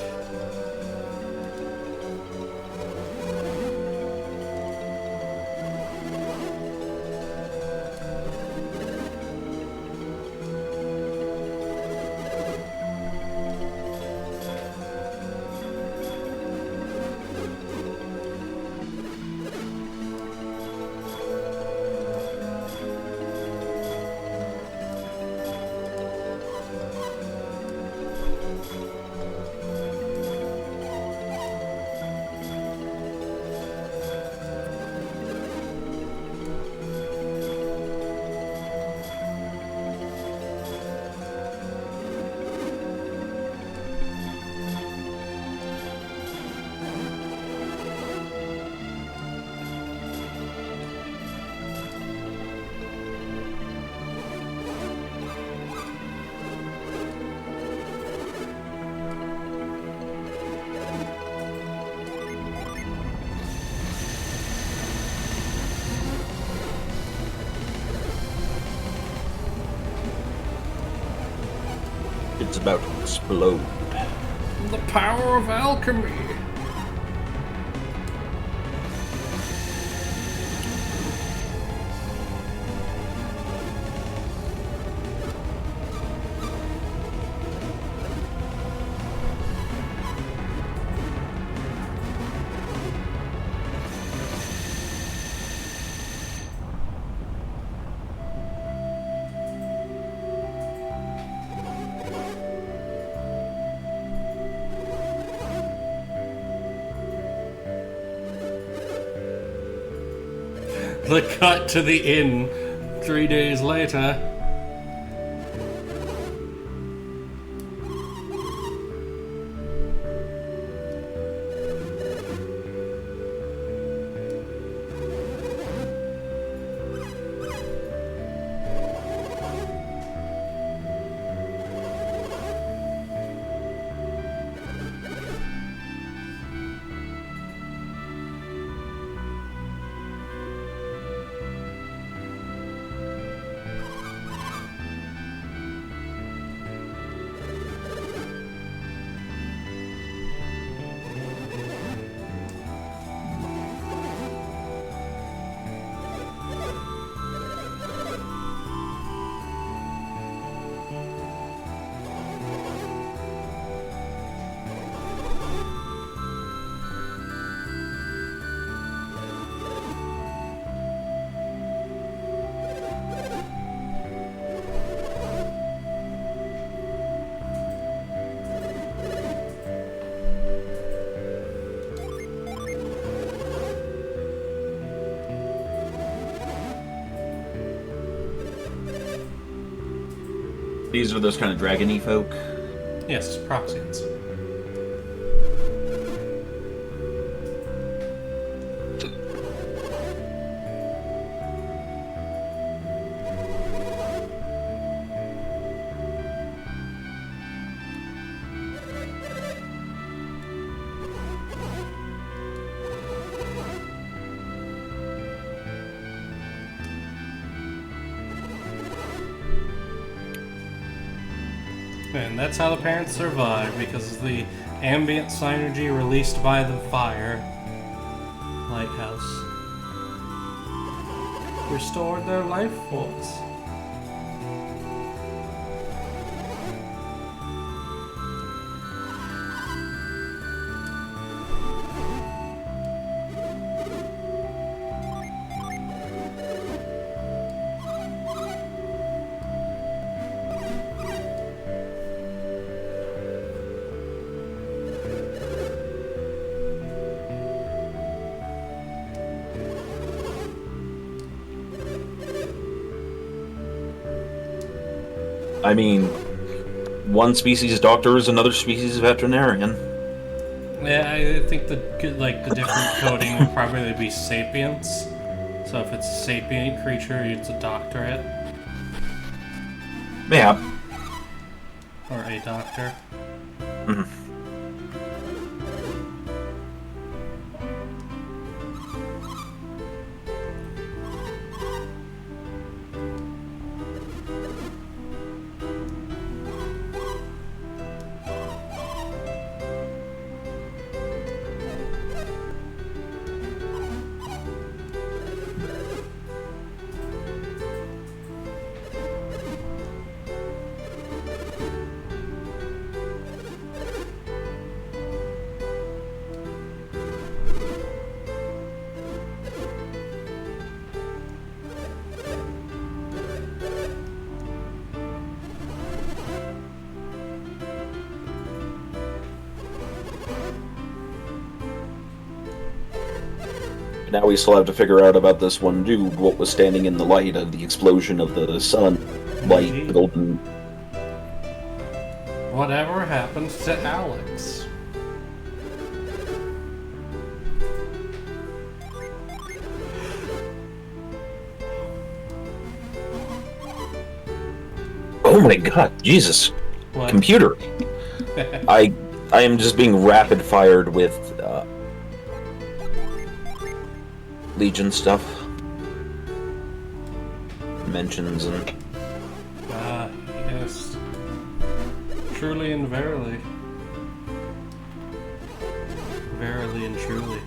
it's about to explode. The power of alchemy. The cut to the inn 3 days later. These are those kind of dragon-y folk. Yes, Proxians. And that's how the parents survive, because of the ambient synergy released by the fire lighthouse. Restored their life force. I mean, one species doctor is another species veterinarian. Yeah, I think the different coding would probably be sapience. So if it's a sapient creature, it's a doctorate. Yeah. Or a doctor. Mhm. Now we still have to figure out about this one dude, what was standing in the light of the explosion of the sun. Light, the golden... Whatever happened to Alex? Oh my god, Jesus. What? Computer. I am just being rapid fired with Legion stuff. Mentions and Yes. Truly and verily. Verily and truly.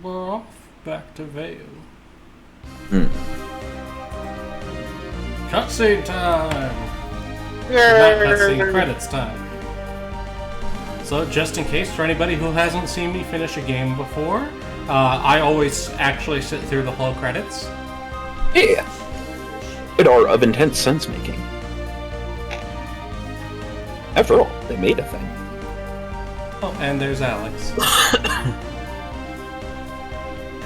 We're off back to Vale. Cutscene time! Not cutscene, credits time. So, just in case, for anybody who hasn't seen me finish a game before, I always actually sit through the whole credits. Yeah. It are of intense sense-making. After all, they made a thing. Oh, and there's Alex.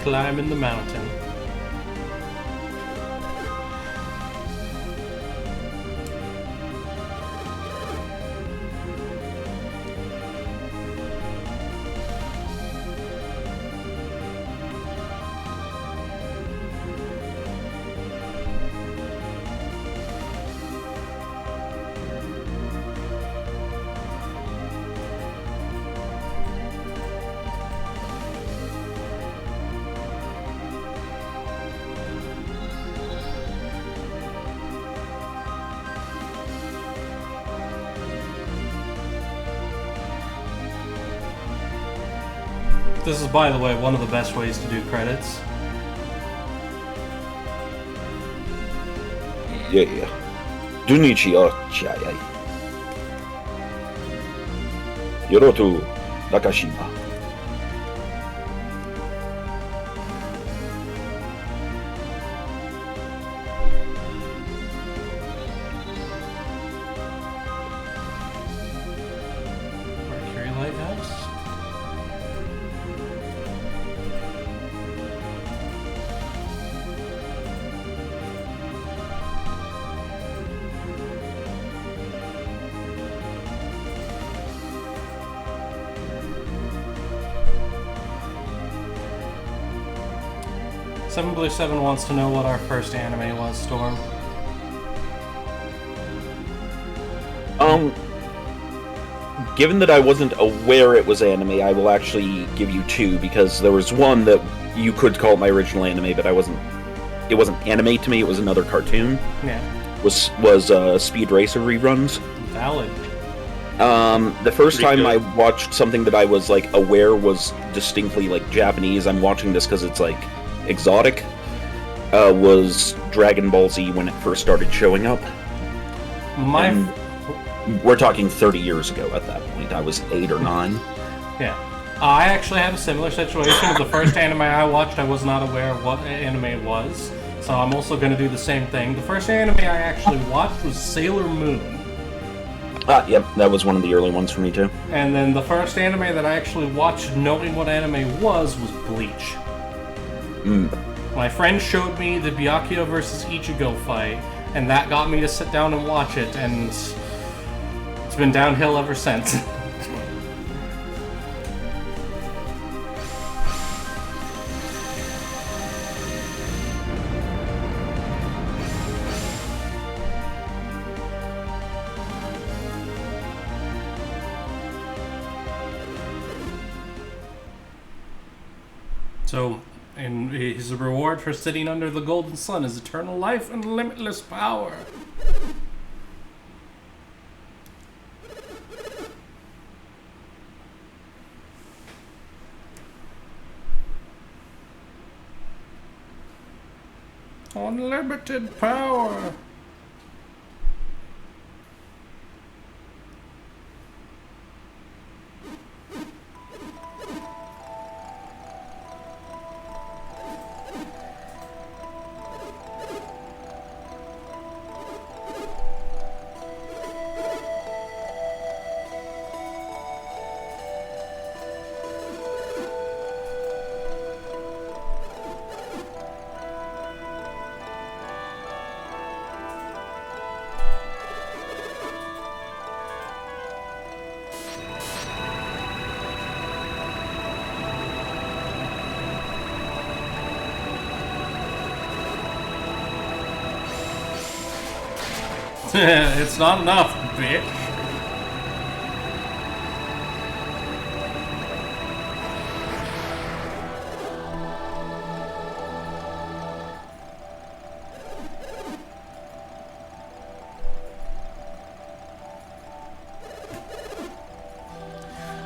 Climbing the mountain. This is, by the way, one of the best ways to do credits. Yeah. Junichi Ochayai. Yorotu Nakashima. Mercury Lighthouse. Seven Blue 7 wants to know what our first anime was, Storm. Given that I wasn't aware it was anime, I will actually give you two, because there was one that you could call my original anime, but it wasn't anime to me, it was another cartoon. Yeah. Was Speed Racer reruns. Valid. The first time I watched something that I was, like, aware was distinctly, like, Japanese, I'm watching this because it's, like, exotic, was Dragon Ball Z when it first started showing up. We're talking 30 years ago at that point. I was 8 or 9. Yeah. I actually had a similar situation. The first anime I watched, I was not aware of what anime it was, so I'm also going to do the same thing. The first anime I actually watched was Sailor Moon. Yep, that was one of the early ones for me, too. And then the first anime that I actually watched knowing what anime was Bleach. My friend showed me the Byakuya vs. Ichigo fight, and that got me to sit down and watch it, and it's been downhill ever since. So, and his reward for sitting under the golden sun is eternal life and limitless power. Unlimited power. It's not enough, bitch.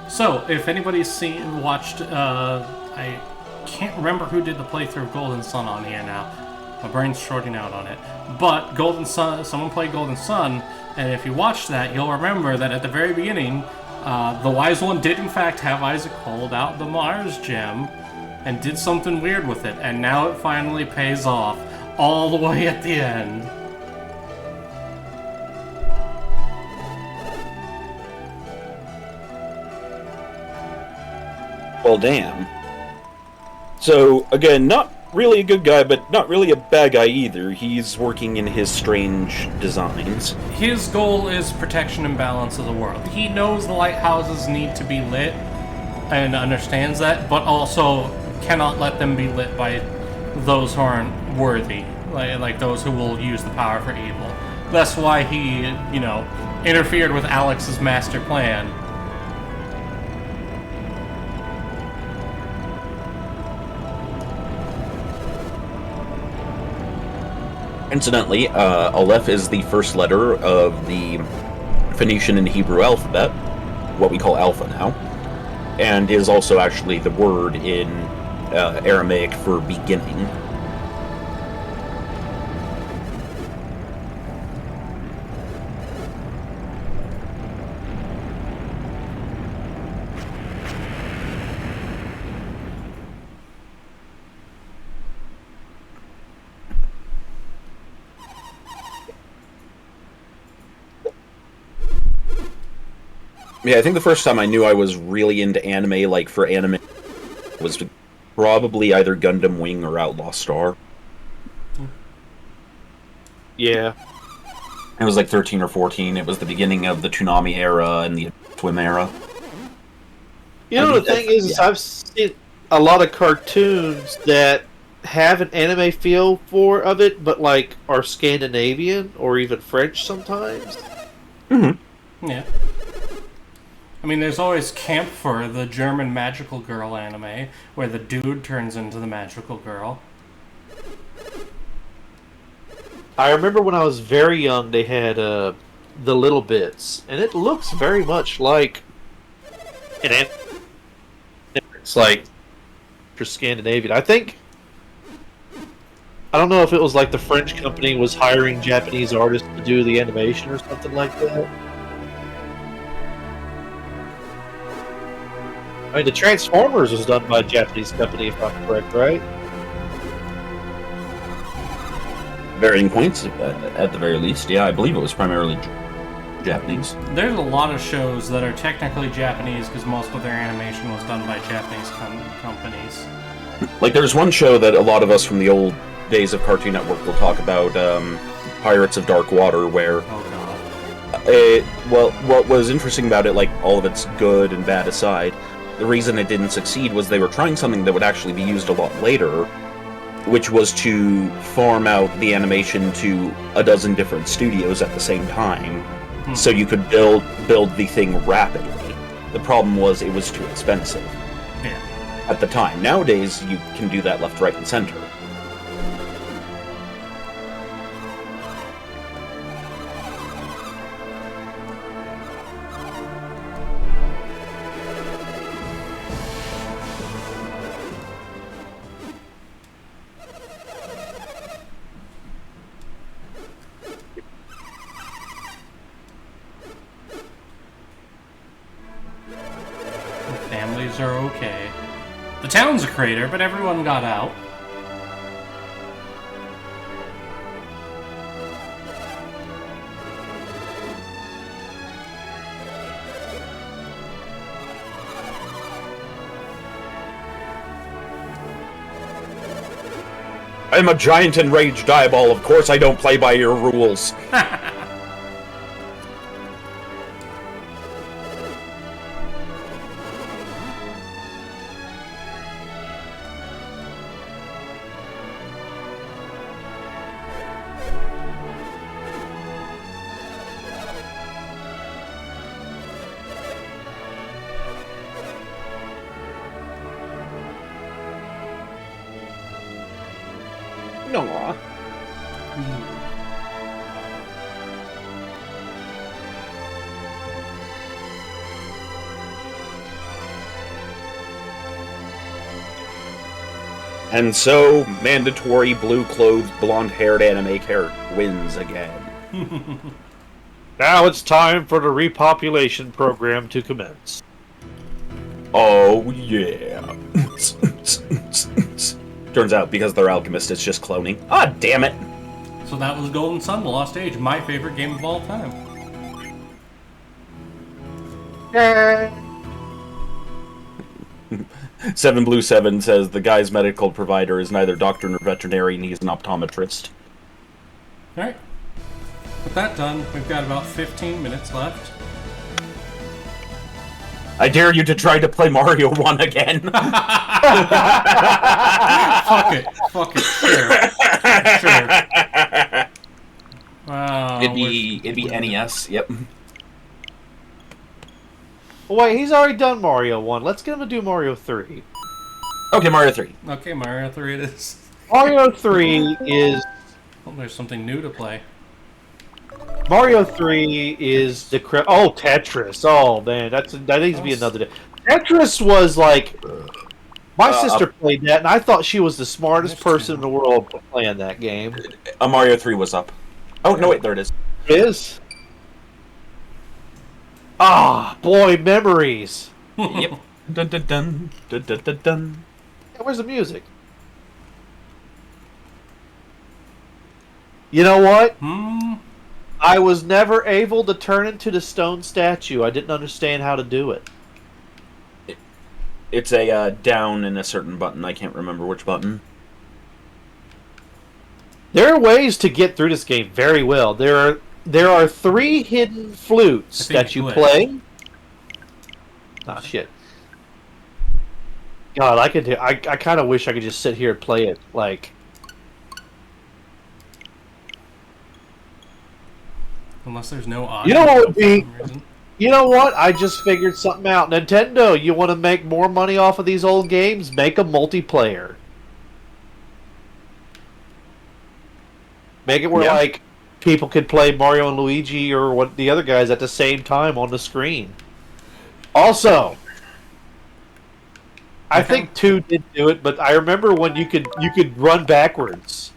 So, if anybody's watched, I can't remember who did the playthrough of Golden Sun on here now. My brain's shorting out on it. But Golden Sun, someone played Golden Sun, and if you watch that, you'll remember that at the very beginning, the Wise One did in fact have Isaac hold out the Mars gem and did something weird with it, and now it finally pays off all the way at the end. Well, damn. So, again, not really a good guy, but not really a bad guy either. He's working in his strange designs. His goal is protection and balance of the world. He knows the lighthouses need to be lit and understands that, but also cannot let them be lit by those who aren't worthy, like those who will use the power for evil. That's why he, interfered with Alex's master plan. Incidentally, Aleph is the first letter of the Phoenician and Hebrew alphabet, what we call Alpha now, and is also actually the word in Aramaic for beginning. Yeah, I think the first time I knew I was really into anime, like for anime, was probably either Gundam Wing or Outlaw Star. Yeah. It was like 13 or 14. It was the beginning of the Toonami era and the Twim era. You know, the thing is I've seen a lot of cartoons that have an anime feel of it, but like are Scandinavian or even French sometimes. Mm-hmm. Yeah. I mean, there's always Camphor, the German magical girl anime, where the dude turns into the magical girl. I remember when I was very young, they had The Little Bits, and it looks very much like an anime. It's like for Scandinavian. I don't know if it was like the French company was hiring Japanese artists to do the animation or something like that. I mean, the Transformers was done by a Japanese company, if I'm correct, right? Varying points, at the very least. Yeah, I believe it was primarily Japanese. There's a lot of shows that are technically Japanese because most of their animation was done by Japanese companies. Like, there's one show that a lot of us from the old days of Cartoon Network will talk about, Pirates of Dark Water, where... Oh, God. Well, what was interesting about it, like, all of its good and bad aside, the reason it didn't succeed was they were trying something that would actually be used a lot later, which was to farm out the animation to a dozen different studios at the same time, so you could build the thing rapidly. The problem was it was too expensive. Yeah. at the time. Nowadays, you can do that left, right, and center. Families are okay. The town's a crater, but everyone got out. I'm a giant enraged eyeball. Of course I don't play by your rules. No. And so, mandatory blue-clothed, blonde-haired anime character wins again. Now it's time for the repopulation program to commence. Oh, yeah. Turns out, because they're alchemists, it's just cloning. Ah, damn it! So that was Golden Sun, The Lost Age, my favorite game of all time. Seven Blue 7 says the guy's medical provider is neither doctor nor veterinarian, he's an optometrist. Alright. With that done, we've got about 15 minutes left. I dare you to try to play Mario 1 again. Fuck it, sure. Sure. Wow. It'd be NES, yep. Wait, he's already done Mario 1. Let's get him to do Mario 3. Okay, Mario 3. Okay, Mario 3 it is. Mario 3 is... Oh, there's something new to play. Mario 3 is the... Oh, Tetris. Oh, man. That needs to be another day. Tetris was like... My sister played that, and I thought she was the smartest person in the world playing that game. Mario 3 was up. Oh, no, wait, there it is. It is? Ah, boy, memories. Yep. Dun dun dun dun dun dun dun. Yeah, where's the music? You know what? I was never able to turn into the stone statue. I didn't understand how to do it. It's a down and a certain button. I can't remember which button. There are ways to get through this game very well. There are 3 hidden flutes that you play. Ah, shit. God, I kind of wish I could just sit here and play it like. Unless there's no audio. You know what would be? You know what? I just figured something out. Nintendo, you want to make more money off of these old games? Make a multiplayer. Make it where like people could play Mario and Luigi or what the other guys at the same time on the screen. Also, I think 2 did do it, but I remember when you could run backwards.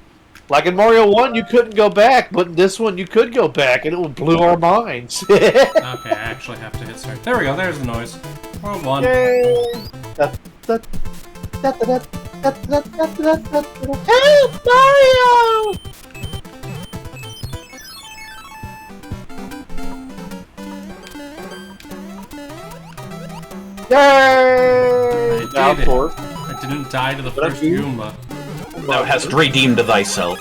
Like in Mario 1, you couldn't go back, but in this one, you could go back, and it blew our minds. Okay, I actually have to hit start. There we go, there's the noise. World 1. Yay! Hey, Mario! Yay! Now, of course. I didn't die to the first Goomba. Thou hast redeemed thyself.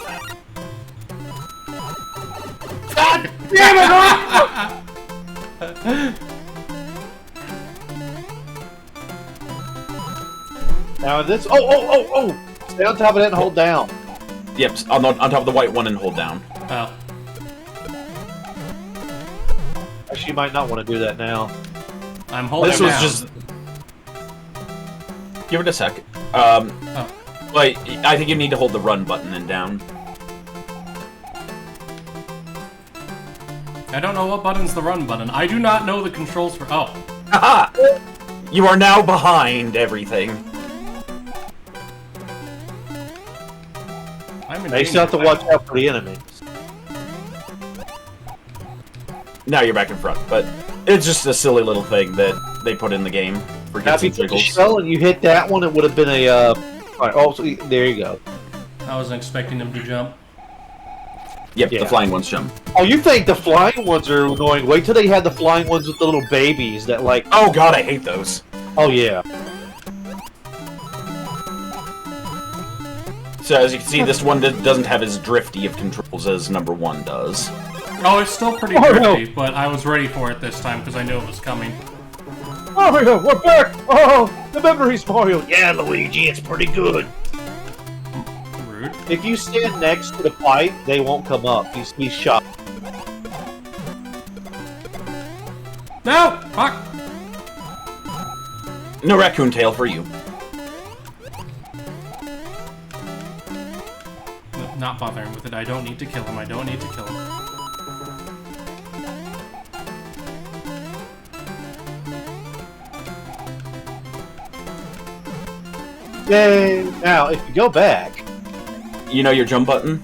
God damn it! Now this. Oh! Stay on top of that and hold down. Yep, on top of the white one and hold down. Oh. Actually, you might not want to do that now. I'm holding This was down. just. Give it a sec. Oh. But I think you need to hold the run button and down. I don't know what button's the run button. I do not know the controls for... Oh. Haha! You are now behind everything. I'm in Now you still have to watch out for the enemies. Now you're back in front, but it's just a silly little thing that they put in the game for Now, kids if you and took the giggles. shell and you hit that one, it would have been a. Alright, oh, so there you go. I wasn't expecting him to jump. Yep, Yeah. the flying ones jump. Oh, you think the flying ones are annoying? Wait till they had the flying ones with the little babies that, like. Oh god, I hate those. Oh yeah. So as you can see, this one doesn't have as drifty of controls as number 1 does. Oh, it's still pretty Oh, no. drifty, but I was ready for it this time because I knew it was coming. Oh, we're back! Oh, the memory's spoiled. Yeah, Luigi, it's pretty good. Rude. If you stand next to the pipe, they won't come up. He's shot. No! Fuck! No raccoon tail for you. Not bothering with it. I don't need to kill him. I don't need to kill him. Yay! Now, if you go back, You know your jump button?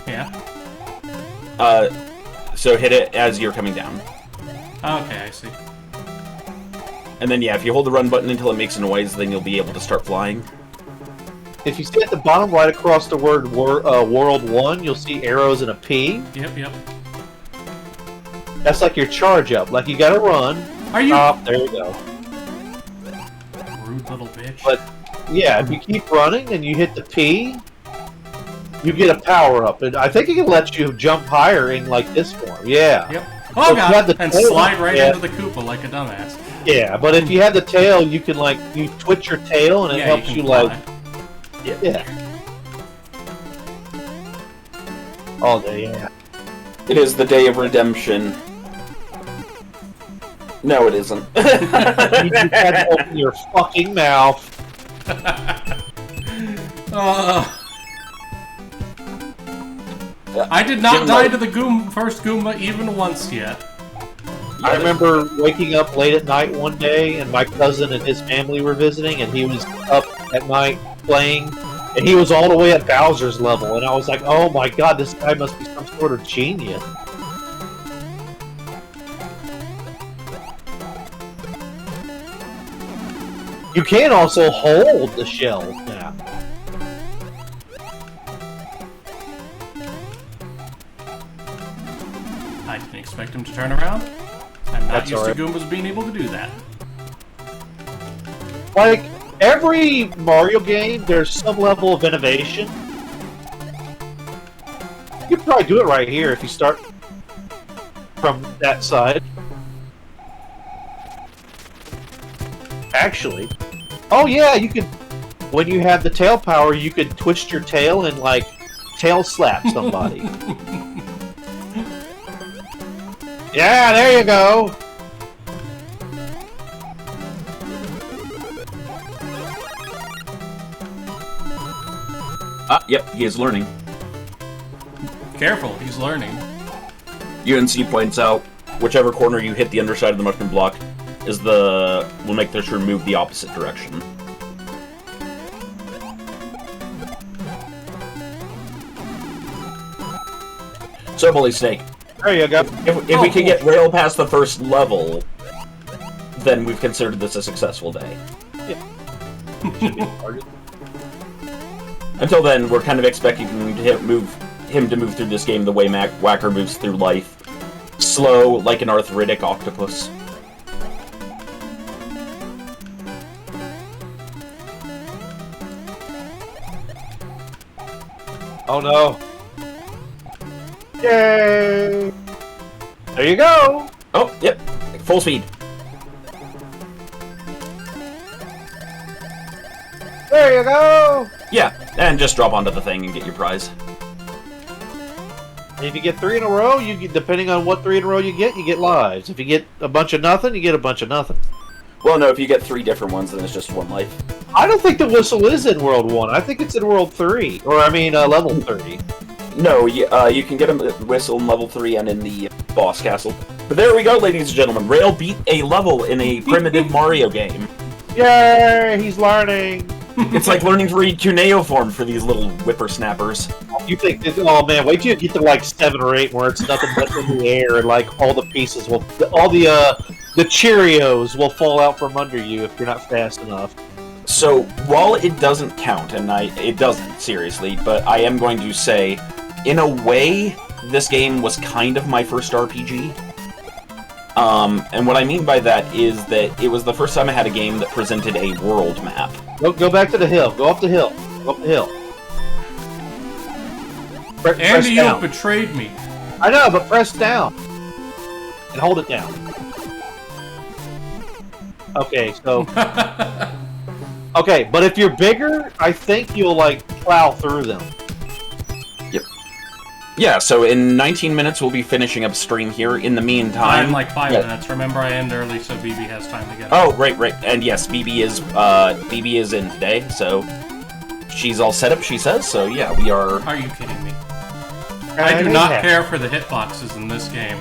Yeah. So hit it as you're coming down. Okay, I see. And then, yeah, if you hold the run button until it makes a noise, then you'll be able to start flying. if you see at the bottom right across the word World 1, you'll see arrows and a P. Yep. That's like your charge up. Like you gotta run. Are you... There you go. Rude little bitch. But yeah, if you keep running and you hit the P, you get a power up. And I think it can let you jump higher in like this form. Yeah. Yep. So Oh if you have god! the And tail- slide right yeah. into the Koopa like a dumbass. Yeah, but if you have the tail, you can like you twitch your tail and it Yeah, helps can you fly. like yeah. All day, yeah. It is the day of redemption. No, it isn't. You just had to open your fucking mouth. I did not die to the first Goomba even once yet. I remember waking up late at night one day, and my cousin and his family were visiting, and he was up at night playing, and he was all the way at Bowser's level, and I was like, oh my god, this guy must be some sort of genius. You can also hold the shells now. I didn't expect him to turn around. I'm not That's used to alright. Goombas being able to do that. Like, every Mario game, there's some level of innovation. You could probably do it right here if you start from that side. Actually. Oh yeah, you could... When you have the tail power, you could twist your tail and, like, tail slap somebody. Yeah, there you go! Ah, yep, he is learning. Careful, he's learning. UNC points out, whichever corner you hit the underside of the mushroom block will make the mushroom move the opposite direction. So, Bully Snake, There you go. if we can get Rale past the first level, then we've considered this a successful day. Until then, we're kind of expecting him to move through this game the way Whacker moves through life. Slow, like an arthritic octopus. Oh no. Yay! There you go! Oh, yep. Full speed. There you go! Yeah, and just drop onto the thing and get your prize. And if you get 3 in a row, you get, depending on what 3 in a row you get lives. If you get a bunch of nothing, you get a bunch of nothing. Well, no, if you get 3 different ones, then it's just 1 life. I don't think the whistle is in World 1. I think it's in World 3. Or, I mean, level 3. No, you can get a whistle in level 3 and in the boss castle. But there we go, ladies and gentlemen. Rale beat a level in a primitive Mario game. Yay! He's learning! It's like learning to read cuneiform for these little whippersnappers. You think, oh man, wait till you get to like 7 or 8 where it's nothing but in the air and like all the pieces will, all the Cheerios will fall out from under you if you're not fast enough. So, while it doesn't count, and it doesn't, seriously, but I am going to say, in a way, this game was kind of my first RPG. And what I mean by that is that it was the first time I had a game that presented a world map. Go back to the hill. Go up the hill. Go up the hill. Andy, you betrayed me. I know, but press down. And hold it down. Okay, so... okay, but if you're bigger, I think you'll, like, plow through them. Yep. Yeah, so in 19 minutes we'll be finishing up stream here. In the meantime... I'm like 5 minutes. Remember, I end early, so BB has time to get Oh, right. And yes, BB is in today, so... She's all set up, she says, so yeah, we are... Are you kidding me? I do not care for the hitboxes in this game.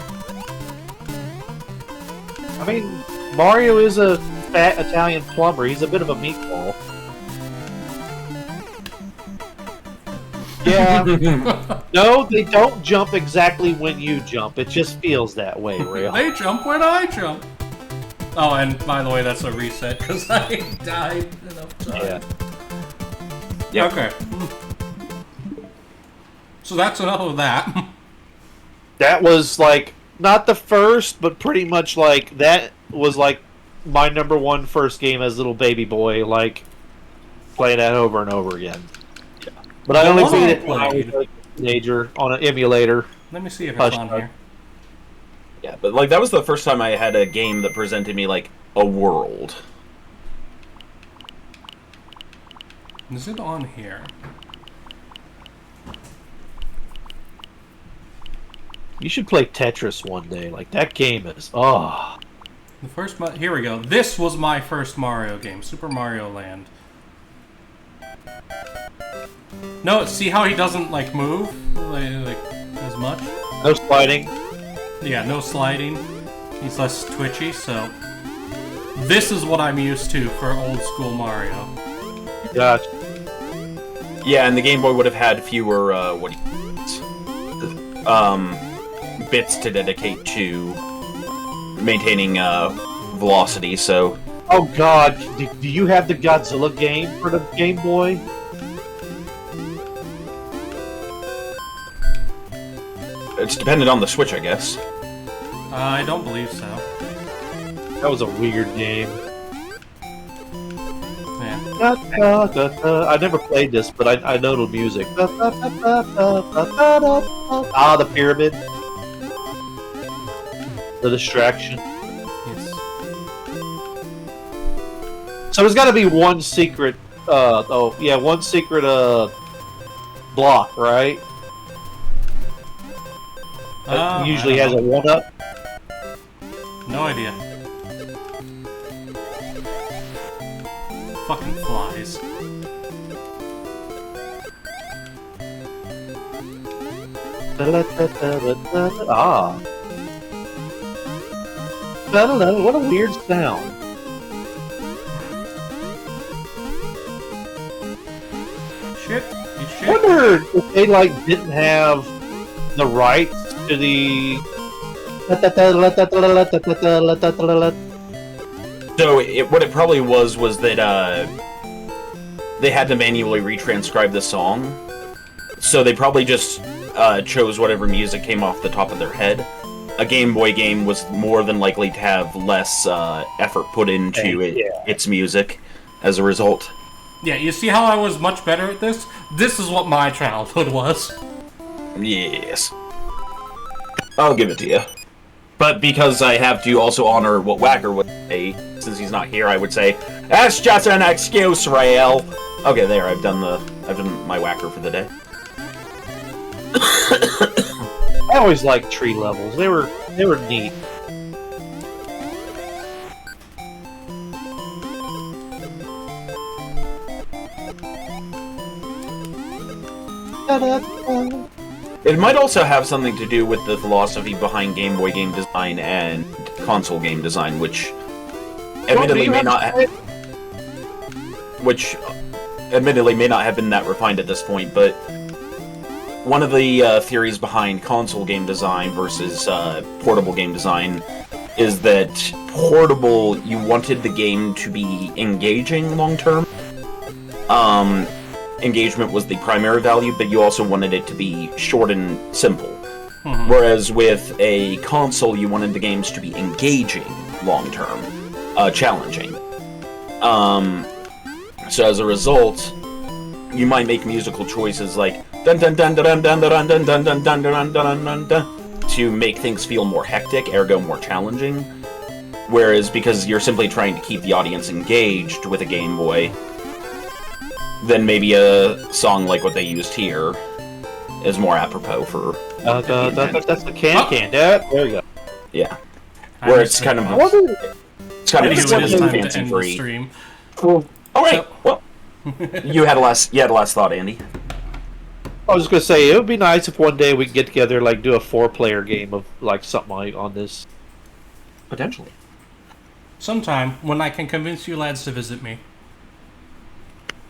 I mean, Mario is a fat Italian plumber. He's a bit of a meatball. Yeah. No, they don't jump exactly when you jump. It just feels that way, Rale. They jump when I jump. Oh, and by the way, that's a reset because I died enough time. Yeah. Okay. So that's enough of that. That was like not the first, but pretty much like that was like my #1 first game as a little baby boy, like playing that over and over again. Yeah. But I only played it when I was like a teenager on an emulator. Let me see if it's on here. Yeah, but like that was the first time I had a game that presented me like a world. Is it on here? You should play Tetris one day. Like that game is oh. The first here we go. This was my first Mario game, Super Mario Land. No, see how he doesn't like move like as much? No sliding. Yeah, no sliding. He's less twitchy, so this is what I'm used to for old school Mario. Gotcha. Yeah, and the Game Boy would have had fewer bits to dedicate to maintaining velocity, so... Oh god, do you have the Godzilla game for the Game Boy? It's dependent on the Switch, I guess. I don't believe so. That was a weird game. Yeah. I never played this, but I know the music. Ah, the pyramid. The distraction. Yes. So there's got to be one secret. One secret block, right? That usually has a 1-up. No idea. Fucking flies. Ah. What a weird sound. Shit. You I shit. wonder if they didn't have the rights to the. So what it probably was that they had to manually retranscribe the song. So they probably just chose whatever music came off the top of their head. A Game Boy game was more than likely to have less effort put into its music as a result. Yeah, you see how I was much better at this? This is what my childhood was. Yes. I'll give it to you. But because I have to also honor what Whacker would say, since he's not here, I would say, that's just an excuse, Rale. Okay, there, I've done my Whacker for the day. I always liked tree levels. They were neat. It might also have something to do with the philosophy behind Game Boy game design and console game design, which admittedly may not have been that refined at this point, but one of the theories behind console game design versus portable game design is that portable, you wanted the game to be engaging long-term. Engagement was the primary value, but you also wanted it to be short and simple. Mm-hmm. Whereas with a console, you wanted the games to be engaging long-term, challenging. So as a result, you might make musical choices like dun dun dun dun dun dun dun dun dun dun dun dun dun dun to make things feel more hectic, ergo more challenging. Whereas because you're simply trying to keep the audience engaged with a Game Boy, then maybe a song like what they used here is more apropos for. That's the can. There you go. Yeah, where it's kind of fancy free. Cool. All right. Well, you had a last thought, Andy. I was just gonna say it would be nice if one day we could get together, like do a 4-player game of like something like on this. Potentially. Sometime when I can convince you lads to visit me.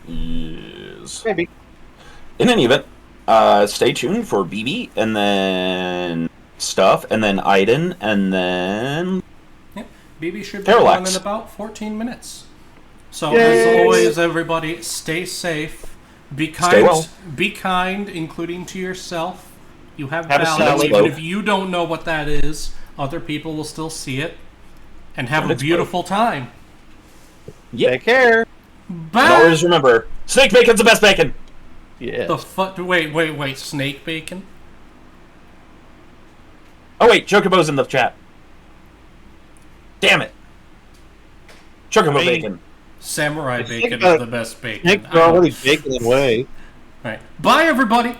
Yes. Maybe. In any event, stay tuned for BB, and then Stuff, and then Aiden, and then... Yep. BB should be Parallax. on in about 14 minutes. So, Yay! as always, everybody, stay safe. Be kind. Stay well. Be kind, including to yourself. You have Have a balance. salad. Even if you don't know what that is, other people will still see it. And have a beautiful time. Yeah. Take care. Bye! And always remember, snake bacon's the best bacon! Yeah. The fuck? Wait. Snake bacon? Oh wait, Chocobo's in the chat. Damn it. Chocobo bacon. Samurai bacon is the best bacon. Nick's already baking away. Alright. Bye, everybody!